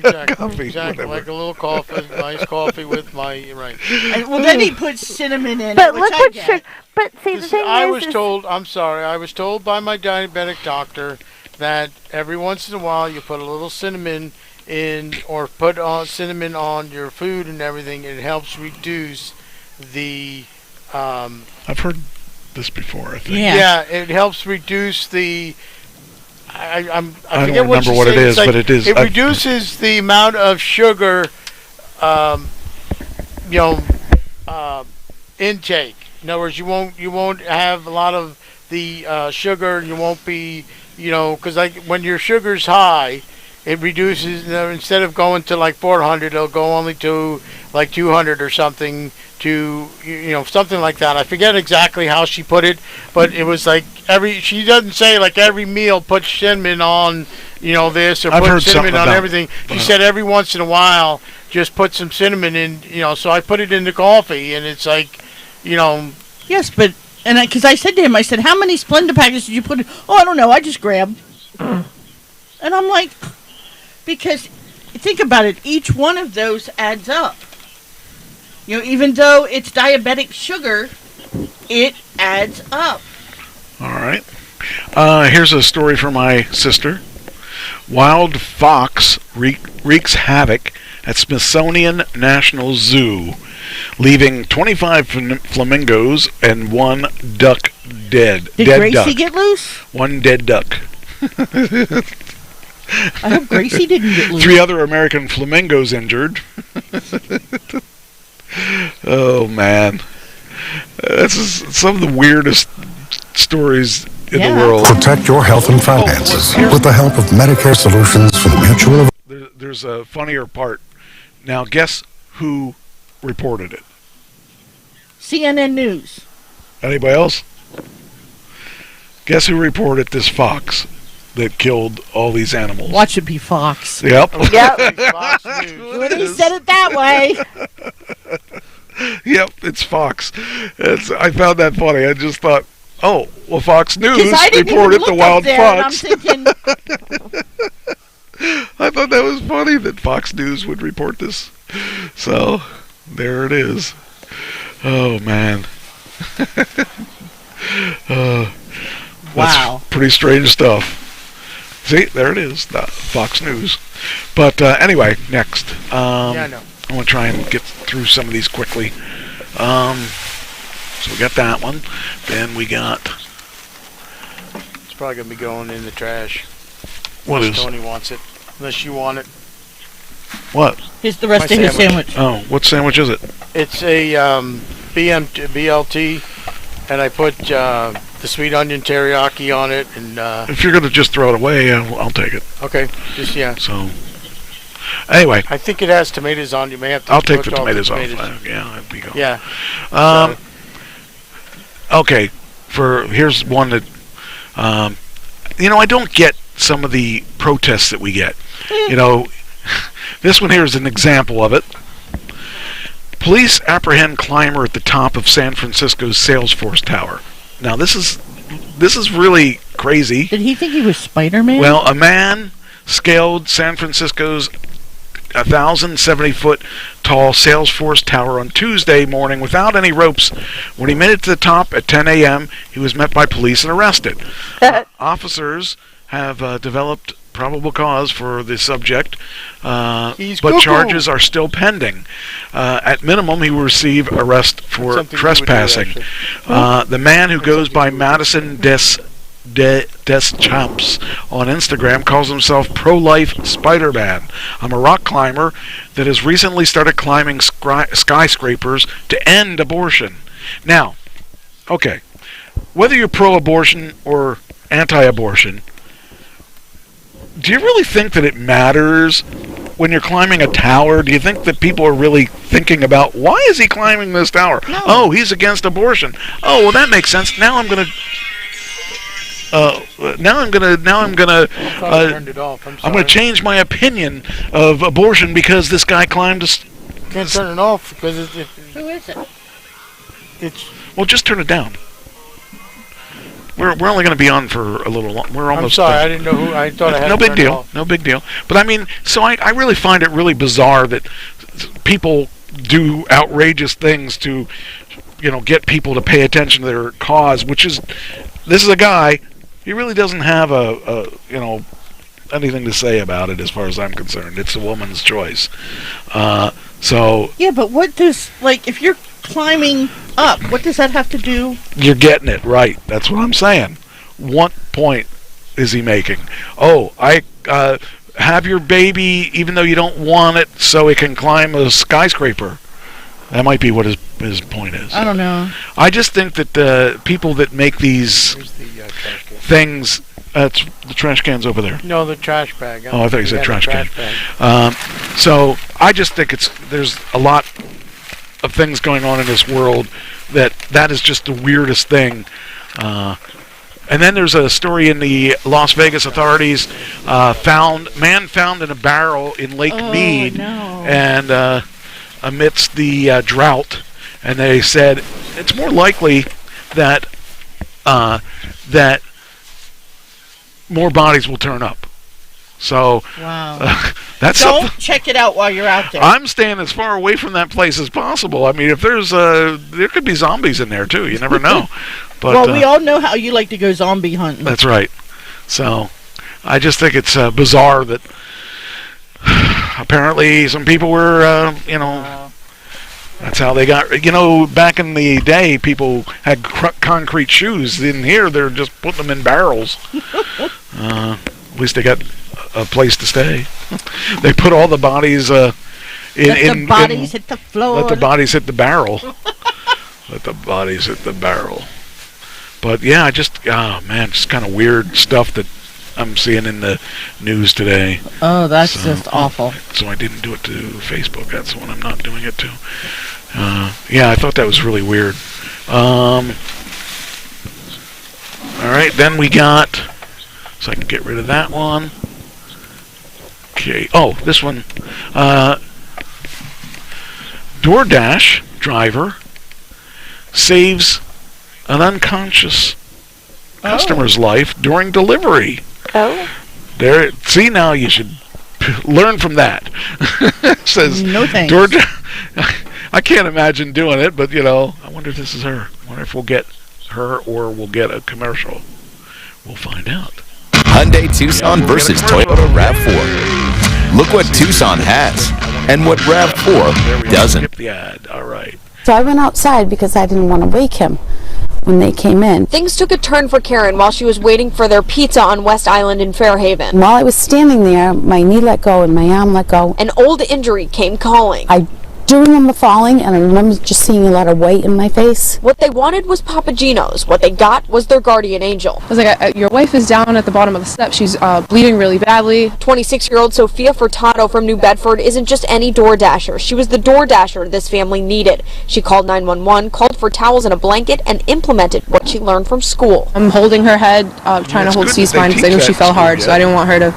Speaker 9: exactly. Like a little coffee, nice coffee with my
Speaker 8: Well, then he puts cinnamon in.
Speaker 10: But look what sugar. But see, the thing
Speaker 9: I was told by my diabetic doctor that every once in a while you put a little cinnamon in, or put cinnamon on your food and everything. It helps reduce the
Speaker 11: I've heard this before, I think.
Speaker 9: Yeah, it helps reduce the. I
Speaker 11: don't
Speaker 9: forget what
Speaker 11: remember what it is, but it is.
Speaker 9: It reduces the amount of sugar, intake. In other words, you won't have a lot of the sugar. You won't be, because when your sugar's high, it reduces. Instead of going to like 400, it'll go only to like 200 or something. Something like that. I forget exactly how she put it, but it was like she doesn't say like every meal put cinnamon on, this or put cinnamon on everything. She said every once in a while just put some cinnamon in, so I put it in the coffee and it's like,
Speaker 8: Yes, but, because I said to him, I said, how many Splenda packets did you put in? Oh, I don't know, I just grabbed. And I'm like, because think about it, each one of those adds up. Even though it's diabetic sugar, it adds up.
Speaker 11: All right. Here's a story from my sister. Wild fox wreaks havoc at Smithsonian National Zoo, leaving 25 flamingos and one duck dead.
Speaker 8: Did
Speaker 11: dead
Speaker 8: Gracie
Speaker 11: duck.
Speaker 8: get loose?
Speaker 11: One dead duck.
Speaker 8: I hope Gracie didn't get loose.
Speaker 11: 3 other American flamingos injured. Oh, man. This is some of the weirdest stories in the world.
Speaker 17: Protect your health and finances with the help of Medicare Solutions from Mutual.
Speaker 11: There's a funnier part. Now, guess who reported it?
Speaker 8: CNN News.
Speaker 11: Anybody else? Guess who reported this fox that killed all these animals?
Speaker 8: Watch it be Fox.
Speaker 11: Yep.
Speaker 8: Yep. Fox News. When he said it that way.
Speaker 11: Yep, it's Fox. I found that funny. I just thought, oh, well, Fox News reported the wild fox. I thought that was funny that Fox News would report this. So, there it is. Oh, man.
Speaker 8: Wow.
Speaker 11: That's pretty strange stuff. See, there it is, the Fox News. But anyway, next.
Speaker 9: Yeah, I know.
Speaker 11: I want to try and get through some of these quickly. So we got that one. Then we got...
Speaker 9: It's probably going to be going in the trash.
Speaker 11: What is?
Speaker 9: Tony wants it. Unless you want it.
Speaker 11: What?
Speaker 8: Here's the rest of his sandwich.
Speaker 11: Oh, what sandwich is it?
Speaker 9: It's a BLT, and I put the sweet onion teriyaki on it. And
Speaker 11: if you're going to just throw it away, I'll take it.
Speaker 9: Okay, just
Speaker 11: So, anyway.
Speaker 9: I think it has tomatoes on. You may have to.
Speaker 11: I'll take the tomatoes off. Yeah, there we go.
Speaker 9: Yeah.
Speaker 11: Okay, here's one that, I don't get some of the protests that we get. This one here is an example of it. Police apprehend climber at the top of San Francisco's Salesforce Tower. Now, this is really crazy.
Speaker 8: Did he think he was Spider-Man?
Speaker 11: Well, a man scaled San Francisco's 1,070-foot tall Salesforce Tower on Tuesday morning without any ropes. When he made it to the top at 10 a.m., he was met by police and arrested. Officers have developed probable cause for the subject, but charges are still pending. At minimum, he will receive arrest for trespassing. The man who goes by Madison Deschamps on Instagram calls himself Pro-Life Spider-Man. I'm a rock climber that has recently started climbing skyscrapers to end abortion. Now, okay, whether you're pro-abortion or anti-abortion, do you really think that it matters when you're climbing a tower? Do you think that people are really thinking about, why is he climbing this tower? No. Oh, he's against abortion. Oh, well, that makes sense. Now I'm gonna change my opinion of abortion because this guy climbed
Speaker 9: Can't turn it off because
Speaker 8: Who is it?
Speaker 11: Well, just turn it down. We're only going to be on for a little long. We're almost.
Speaker 9: I'm sorry, I didn't know who. I thought I had.
Speaker 11: No big deal. No big deal. But I mean, so I really find it really bizarre that people do outrageous things to, get people to pay attention to their cause. Which is, this is a guy. He really doesn't have anything to say about it as far as I'm concerned. It's a woman's choice. So.
Speaker 8: Yeah, but what does if you're climbing up. What does that have to do?
Speaker 11: You're getting it right. That's what I'm saying. What point is he making? Oh, I have your baby even though you don't want it so it can climb a skyscraper. That might be what his point is.
Speaker 8: I don't know.
Speaker 11: I just think that the people that make these things... It's the trash can's over there.
Speaker 9: No, the trash bag.
Speaker 11: Oh, I thought you said trash can. So I just think there's a lot of things going on in this world that is just the weirdest thing. And then there's a story in the Las Vegas authorities found in a barrel in Lake Mead, and amidst the drought, and they said it's more likely that more bodies will turn up. So
Speaker 8: wow.
Speaker 11: Don't
Speaker 8: check it out while you're out there.
Speaker 11: I'm staying as far away from that place as possible. I mean, if there could be zombies in there too. You never know. But
Speaker 8: well, we all know how you like to go zombie hunting.
Speaker 11: That's right. So I just think it's bizarre that apparently some people were, that's how they got. Back in the day, people had concrete shoes. In here, they're just putting them in barrels. At least they got a place to stay. They put all the bodies
Speaker 8: let the bodies hit the floor.
Speaker 11: Let the bodies hit the barrel. Let the bodies hit the barrel. But yeah, just kind of weird stuff that I'm seeing in the news today.
Speaker 8: Oh, that's just awful.
Speaker 11: So I didn't do it to Facebook. That's the one I'm not doing it to. Yeah, I thought that was really weird. All right, then we got... So I can get rid of that one. Okay. Oh, this one. DoorDash driver saves an unconscious customer's life during delivery.
Speaker 10: Oh.
Speaker 11: There. See, now you should learn from that. Says
Speaker 8: no thanks.
Speaker 11: I can't imagine doing it, but I wonder if this is her. I wonder if we'll get her or we'll get a commercial. We'll find out.
Speaker 19: Hyundai Tucson versus Toyota RAV4. Look what Tucson has and what RAV4 doesn't.
Speaker 11: Skip the ad. All right.
Speaker 20: So I went outside because I didn't want to wake him when they came in.
Speaker 21: Things took a turn for Karen while she was waiting for their pizza on West Island in Fairhaven.
Speaker 20: While I was standing there, my knee let go and my arm let go.
Speaker 21: An old injury came calling.
Speaker 20: I do remember falling, and I remember just seeing a lot of weight in my face.
Speaker 21: What they wanted was Papagino's. What they got was their guardian angel.
Speaker 22: I was like, your wife is down at the bottom of the steps. She's bleeding really badly.
Speaker 21: 26-year-old Sophia Furtado from New Bedford isn't just any DoorDasher. She was the DoorDasher this family needed. She called 911, called for towels and a blanket, and implemented what she learned from school.
Speaker 22: I'm holding her head, trying to hold C-spine because I knew she fell hard, so I didn't want her to,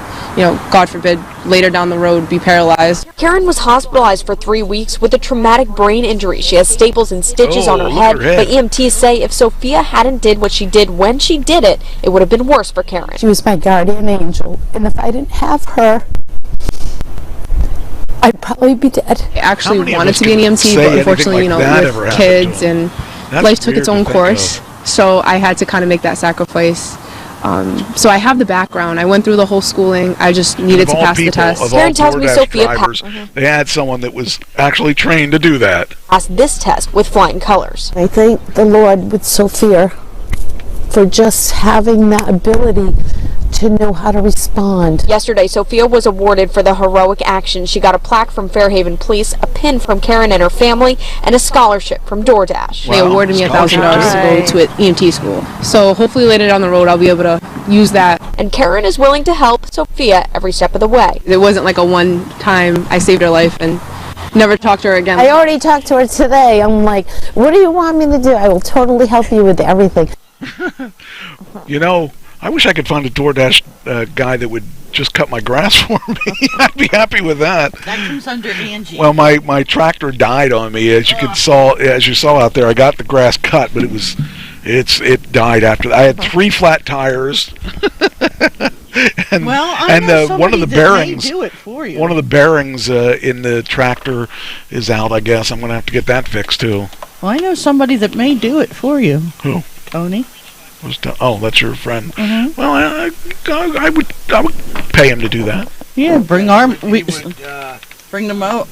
Speaker 22: God forbid, later down the road be paralyzed.
Speaker 21: Karen was hospitalized for 3 weeks with a traumatic brain injury. She has staples and stitches on her head, but EMTs say if Sophia hadn't did what she did when she did it, it would have been worse for Karen.
Speaker 20: She was my guardian angel, and if I didn't have her, I'd probably be dead.
Speaker 22: I actually wanted to be an EMT, but unfortunately, with kids and life took its own course, so I had to kind of make that sacrifice. So I have the background. I went through the whole schooling. I just needed to pass the test.
Speaker 21: Karen tells me Sophia
Speaker 11: they had someone that was actually trained to do that.
Speaker 21: Passed this test with flying colors.
Speaker 20: I thank the Lord with Sophia for just having that ability to know how to respond.
Speaker 21: Yesterday, Sophia was awarded for the heroic action. She got a plaque from Fairhaven Police, a pin from Karen and her family, and a scholarship from DoorDash.
Speaker 22: They awarded me $1,000 to go to an EMT school. So hopefully later down the road, I'll be able to use that.
Speaker 21: And Karen is willing to help Sophia every step of the way.
Speaker 22: It wasn't like a one-time I saved her life and never talked to her again.
Speaker 20: I already talked to her today. I'm like, what do you want me to do? I will totally help you with everything.
Speaker 11: I wish I could find a DoorDash guy that would just cut my grass for me. I'd be happy with that.
Speaker 8: That comes under Angie.
Speaker 11: Well, my tractor died on me, as you saw out there. I got the grass cut, but it died after that. I had 3 flat tires. and one of the bearings
Speaker 8: do it for you.
Speaker 11: One of the bearings in the tractor is out. I guess I'm going to have to get that fixed too.
Speaker 8: Well, I know somebody that may do it for you.
Speaker 11: Who?
Speaker 8: Tony.
Speaker 11: That's your friend.
Speaker 8: Mm-hmm.
Speaker 11: Well, I would pay him to do that.
Speaker 8: Yeah, bring arm. Bring our mower.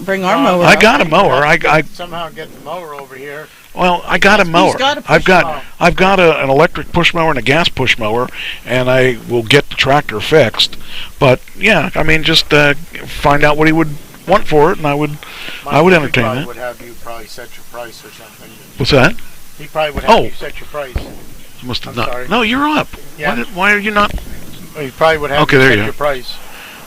Speaker 11: I got a mower. I
Speaker 9: somehow get the mower over here.
Speaker 11: Well, I got a mower. I've got an electric push mower and a gas push mower, and I will get the tractor fixed. But yeah, I mean, just find out what he would want for it, and I would entertain it.
Speaker 9: Would have you probably set your price or something.
Speaker 11: What's that?
Speaker 9: He probably would have you set your price.
Speaker 11: Must have
Speaker 9: I'm
Speaker 11: not.
Speaker 9: sorry.
Speaker 11: No, you're up.
Speaker 9: Yeah.
Speaker 11: Why are you not?
Speaker 9: Well, he probably would have
Speaker 11: Okay,
Speaker 9: you
Speaker 11: there
Speaker 9: set
Speaker 11: you
Speaker 9: your
Speaker 11: go.
Speaker 9: price.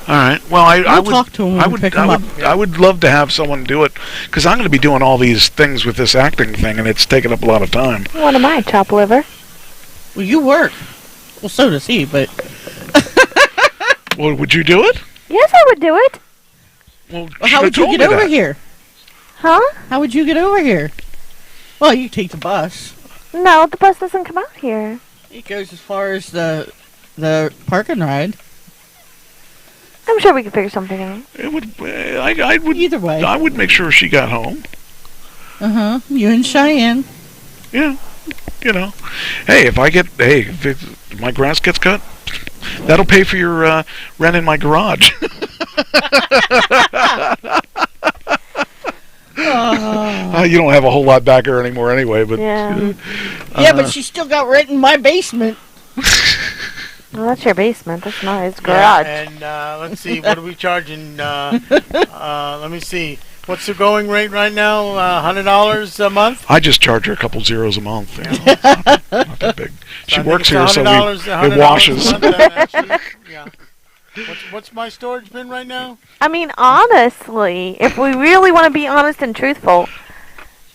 Speaker 11: All right. Well, I would
Speaker 8: talk to him.
Speaker 11: I would love to have someone do it because I'm going to be doing all these things with this acting thing, and it's taking up a lot of time.
Speaker 10: What am I, chop liver?
Speaker 8: Well, you work. Well, so does he, but.
Speaker 11: Well, would you do it?
Speaker 10: Yes, I would do it.
Speaker 11: Well,
Speaker 8: how would you get over here?
Speaker 10: Huh?
Speaker 8: How would you get over here? Well, you take the bus.
Speaker 10: No, the bus doesn't come out here.
Speaker 8: It goes as far as the park and ride.
Speaker 10: I'm sure we could figure something out.
Speaker 11: It would. I would.
Speaker 8: Either way.
Speaker 11: I would make sure she got home.
Speaker 8: You and Cheyenne.
Speaker 11: Yeah. You know. Hey, if my grass gets cut, that'll pay for your rent in my garage. You don't have a whole lot back there anymore anyway, but
Speaker 10: yeah.
Speaker 8: But she still got rent in my basement.
Speaker 10: Well, that's your basement. That's not his garage.
Speaker 9: Yeah, and let's see, what are we charging? Let me see. What's the going rate right now? $100 a month?
Speaker 11: I just charge her a couple zeros a month. You know, it's not that big. She works here, so it washes.
Speaker 9: Yeah. What's my storage bin right now?
Speaker 10: I mean, honestly, if we really want to be honest and truthful,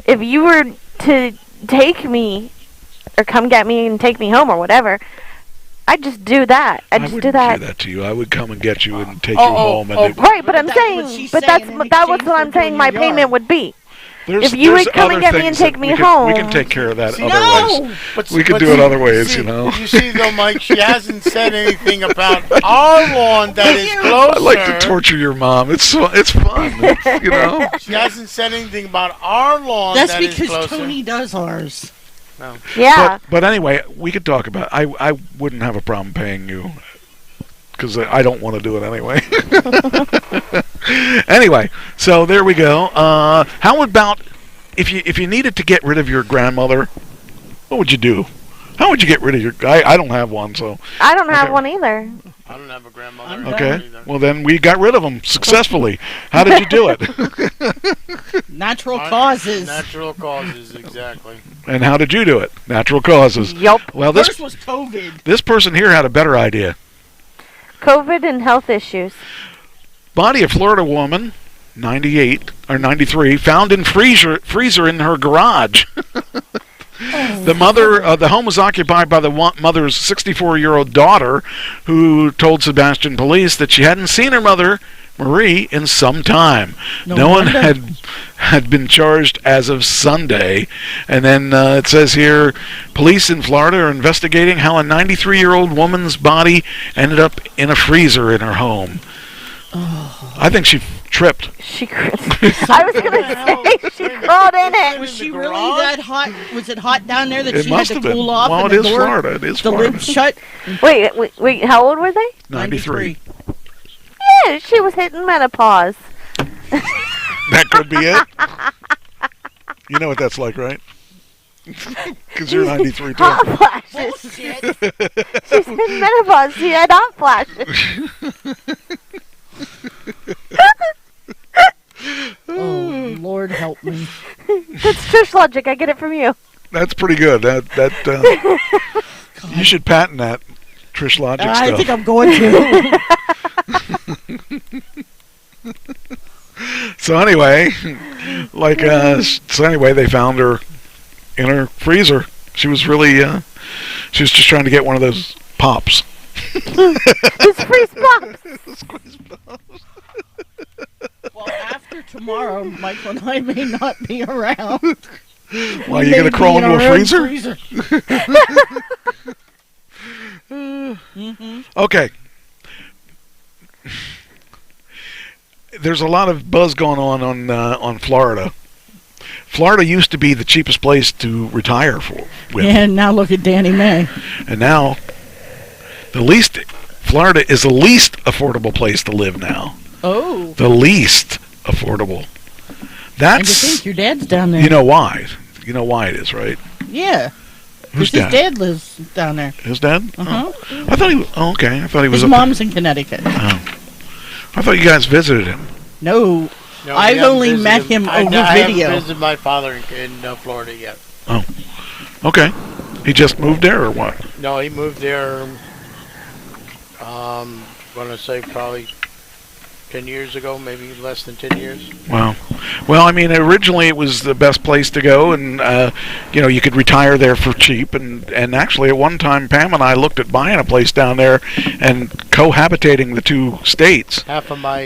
Speaker 10: if you were to take me or come get me and take me home or whatever, I'd just do that.
Speaker 11: I wouldn't do that to you. I would come and get you and take you home. And
Speaker 10: right, but I'm saying, that was what I'm saying my payment would be. If you would come and get me and take me home.
Speaker 11: We can take care of that other ways. We can do it other ways, you know.
Speaker 9: You see, though, Mike, she hasn't said anything about our lawn that is closer.
Speaker 11: I like to torture your mom. It's fun. You know.
Speaker 9: She hasn't said anything about our lawn that is closer.
Speaker 8: That's because Tony does ours.
Speaker 9: No.
Speaker 10: Yeah.
Speaker 11: But anyway, we could talk about it. I wouldn't have a problem paying you because I don't want to do it anyway. Anyway, so there we go. How about if you needed to get rid of your grandmother, what would you do? How would you get rid of your? I don't have one, so.
Speaker 10: I don't have one either.
Speaker 9: I don't have a grandmother.
Speaker 11: Okay. Well, then we got rid of them successfully. How did you do it?
Speaker 8: Natural causes.
Speaker 9: Natural causes, exactly.
Speaker 11: And how did you do it? Natural causes.
Speaker 10: Yup.
Speaker 11: Well,
Speaker 8: First was COVID.
Speaker 11: This person here had a better idea.
Speaker 10: COVID and health issues.
Speaker 11: Body of Florida woman, 98 or 93, found in freezer in her garage. The home was occupied by the mother's 64-year-old daughter, who told Sebastian police that she hadn't seen her mother, Marie, in some time. No one had been charged as of Sunday. And then it says here, police in Florida are investigating how a 93-year-old woman's body ended up in a freezer in her home. Oh. I think she tripped.
Speaker 10: I was going to say she crawled in it.
Speaker 8: Was she really that hot? Was it hot down there that
Speaker 11: it
Speaker 8: she had to cool off?
Speaker 11: Well,
Speaker 8: and
Speaker 11: it is Florida. It is Florida.
Speaker 8: The lid shut.
Speaker 10: Wait. How old were they?
Speaker 11: 93.
Speaker 10: Yeah, she was hitting menopause.
Speaker 11: That could be it. You know what that's like, right? Because you're 93 too.
Speaker 10: Hot flashes. She's hitting menopause. She had hot flashes.
Speaker 8: Oh, Lord help me.
Speaker 10: That's Trish logic. I get it from you.
Speaker 11: That's pretty good. You should patent that Trish logic stuff.
Speaker 8: I think I'm going to.
Speaker 11: So anyway, they found her in her freezer. She was really, she was just trying to get one of those pops.
Speaker 10: It's freeze pops.
Speaker 8: Well, after tomorrow, Michael and I may not be around.
Speaker 11: Why, are you going to crawl into a freezer?
Speaker 8: Mm-hmm.
Speaker 11: Okay. There's a lot of buzz going on Florida. Florida used to be the cheapest place to retire with.
Speaker 8: Yeah, and now look at Danny May.
Speaker 11: And now, Florida is the least affordable place to live now.
Speaker 8: Oh.
Speaker 11: The least affordable.
Speaker 8: And
Speaker 11: That's.
Speaker 8: to think your dad's down there.
Speaker 11: You know why? You know why it is, right?
Speaker 8: Yeah.
Speaker 11: Whose
Speaker 8: His
Speaker 11: dad?
Speaker 8: dad lives down there.
Speaker 11: His dad?
Speaker 8: Uh-huh.
Speaker 11: I thought he. Oh, okay. I thought he was.
Speaker 8: His mom's in Connecticut.
Speaker 11: Oh. I thought you guys visited him.
Speaker 8: No.
Speaker 9: No,
Speaker 8: I've only met him over video.
Speaker 9: I haven't visited my father in Florida yet.
Speaker 11: Oh. Okay. He just moved there, or what?
Speaker 9: No, he moved there. I'm gonna say probably 10 years ago, maybe less than 10 years.
Speaker 11: Wow. Well, I mean, originally it was the best place to go, and you could retire there for cheap. And actually, at one time, Pam and I looked at buying a place down there and cohabitating the two states.
Speaker 9: Half of my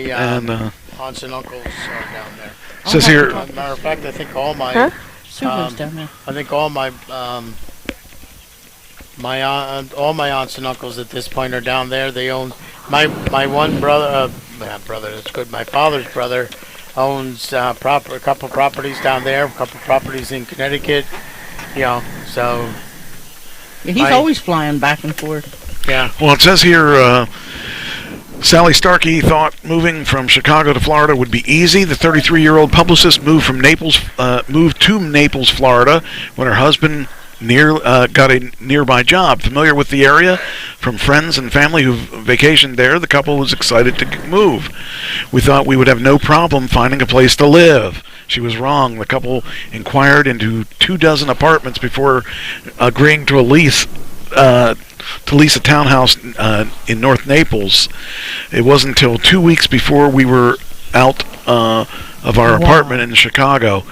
Speaker 9: aunts and uncles are down there.
Speaker 11: Says here.
Speaker 9: As a matter of fact, I think all my
Speaker 8: Sue lives down there.
Speaker 9: I think all my all my aunts and uncles at this point are down there. They own my one brother. That's good. My father's brother owns a couple properties down there, a couple properties in Connecticut. So
Speaker 8: Yeah, he's always flying back and forth.
Speaker 9: Yeah.
Speaker 11: Well, it says here. Sally Starkey thought moving from Chicago to Florida would be easy. The 33-year-old publicist moved to Naples, Florida, when her husband got a nearby job. Familiar with the area from friends and family who vacationed there, the couple was excited to move. We thought we would have no problem finding a place to live. She was wrong. The couple inquired into 24 apartments before agreeing to a lease. To lease a townhouse in North Naples. It wasn't until 2 weeks before we were out of our apartment in Chicago,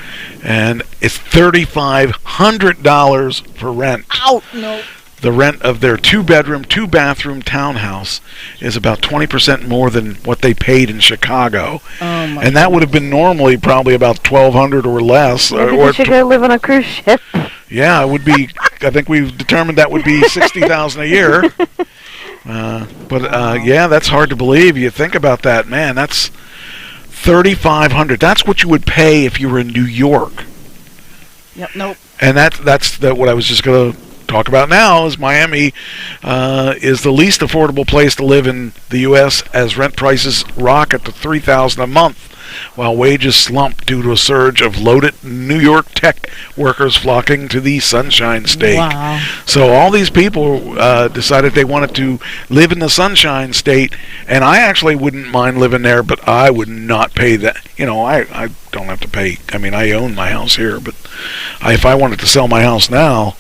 Speaker 11: and it's $3,500 for rent.
Speaker 8: Out, no.
Speaker 11: The rent of their 2-bedroom, 2-bathroom townhouse is about 20% more than what they paid in Chicago.
Speaker 8: Oh my
Speaker 11: and that would have been normally probably about $1,200 or less.
Speaker 10: Maybe they should go live on a cruise ship.
Speaker 11: Yeah, it would be. I think we've determined that would be $60,000 a year. Yeah, that's hard to believe. You think about that, man. That's $3,500. That's what you would pay if you were in New York.
Speaker 8: Yep. Nope.
Speaker 11: And that's what I was just going to talk about now. Is Miami is the least affordable place to live in the U.S. as rent prices rocket to $3,000 a month, while wages slump due to a surge of loaded New York tech workers flocking to the Sunshine State.
Speaker 8: Wow.
Speaker 11: So all these people decided they wanted to live in the Sunshine State, and I actually wouldn't mind living there, but I would not pay that. I don't have to pay. I mean, I own my house here, but if I wanted to sell my house now,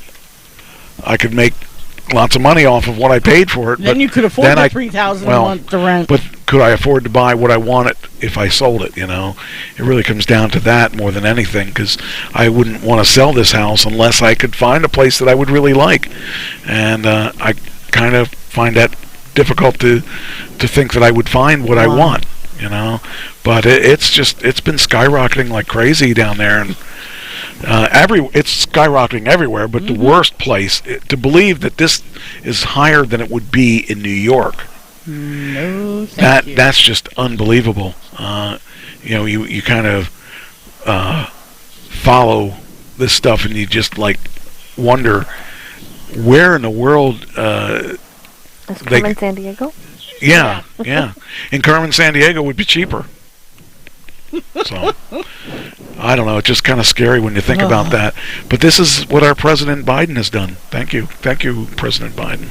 Speaker 11: I could make lots of money off of what I paid for it.
Speaker 8: Then you could afford the $3,000 a month to rent.
Speaker 11: But could I afford to buy what I wanted if I sold it? It really comes down to that more than anything, because I wouldn't want to sell this house unless I could find a place that I would really like, and I kind of find that difficult to think that I would find what I want. But it's been skyrocketing like crazy down there, and it's skyrocketing everywhere, but the worst place to believe that this is higher than it would be in New York.
Speaker 8: No, thank you.
Speaker 11: That's just unbelievable. You kind of follow this stuff, and you just wonder where in the world.
Speaker 10: Is Carmen San Diego?
Speaker 11: Yeah. In Carmen San Diego would be cheaper. So, I don't know. It's just kind of scary when you think about that. But this is what our President Biden has done. Thank you, President Biden.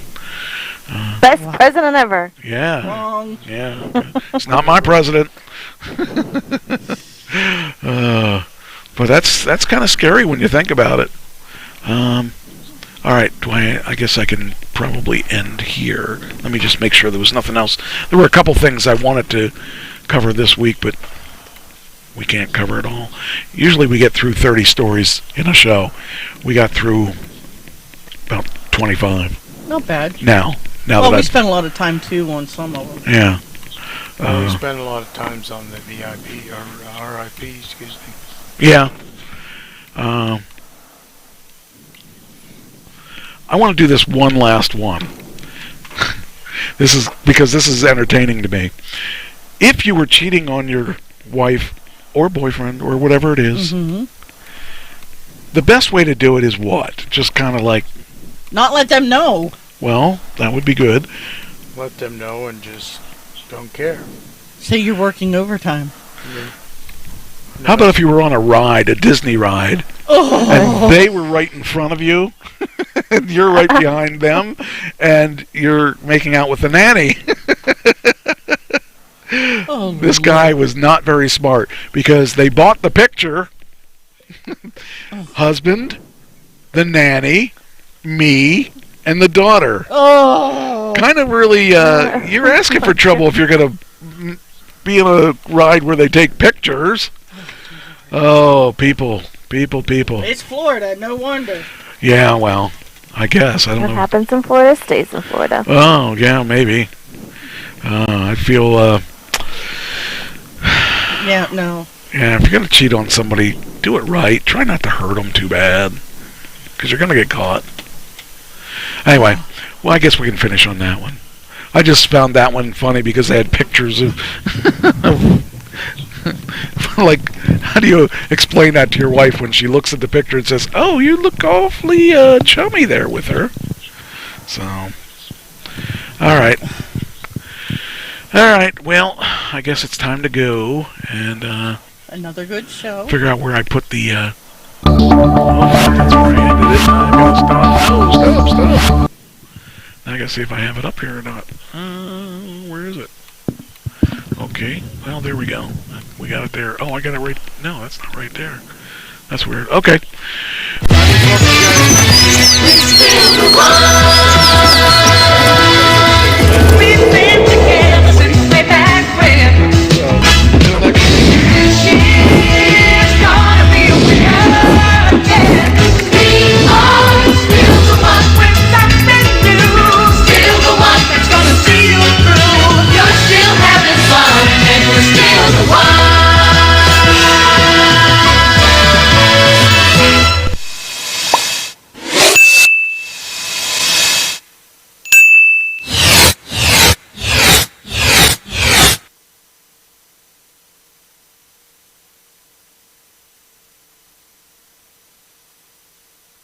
Speaker 10: Best president ever.
Speaker 11: Yeah.
Speaker 8: Wrong.
Speaker 11: Yeah. It's not my president. But that's kind of scary when you think about it. All right. I guess I can probably end here. Let me just make sure there was nothing else. There were a couple things I wanted to cover this week, but we can't cover it all. Usually we get through 30 stories in a show. We got through about 25.
Speaker 8: Not bad.
Speaker 11: Now
Speaker 8: well, we spent a lot of time too on some of them.
Speaker 11: Yeah.
Speaker 9: We spent a lot of times on the VIP or RIP, excuse me.
Speaker 11: Yeah. I want to do this one last one. This is entertaining to me. If you were cheating on your wife or boyfriend or whatever it is, the best way to do it is what? Just kind of
Speaker 8: not let them know.
Speaker 11: Well, that would be good.
Speaker 9: Let them know and just don't care.
Speaker 8: Say you're working overtime.
Speaker 11: How about if you were on a ride, a Disney ride, and they were right in front of you, and you're right behind them, and you're making out with the nanny? This guy was not very smart because they bought the picture. Husband, the nanny, me, and the daughter. Kind of really, you're asking for trouble if you're going to be in a ride where they take pictures. Oh, people.
Speaker 8: It's Florida, no wonder.
Speaker 11: Yeah, well, I guess. I don't know.
Speaker 10: What happens in Florida stays in Florida.
Speaker 11: Oh, yeah, maybe. I feel...
Speaker 8: Yeah, no.
Speaker 11: Yeah, if you're going to cheat on somebody, do it right. Try not to hurt them too bad, because you're going to get caught. Anyway, well, I guess we can finish on that one. I just found that one funny because they had pictures of... like, how do you explain that to your wife when she looks at the picture and says, "Oh, you look awfully chummy there with her"? So, all right. Well, I guess it's time to go and
Speaker 8: another good show.
Speaker 11: Figure out where I put the. That's where I ended it. I gotta stop. Now I gotta see if I have it up here or not. Where is it? Okay, well, there we go. We got it there. Oh, I got it right... No, that's not right there. That's weird. Okay.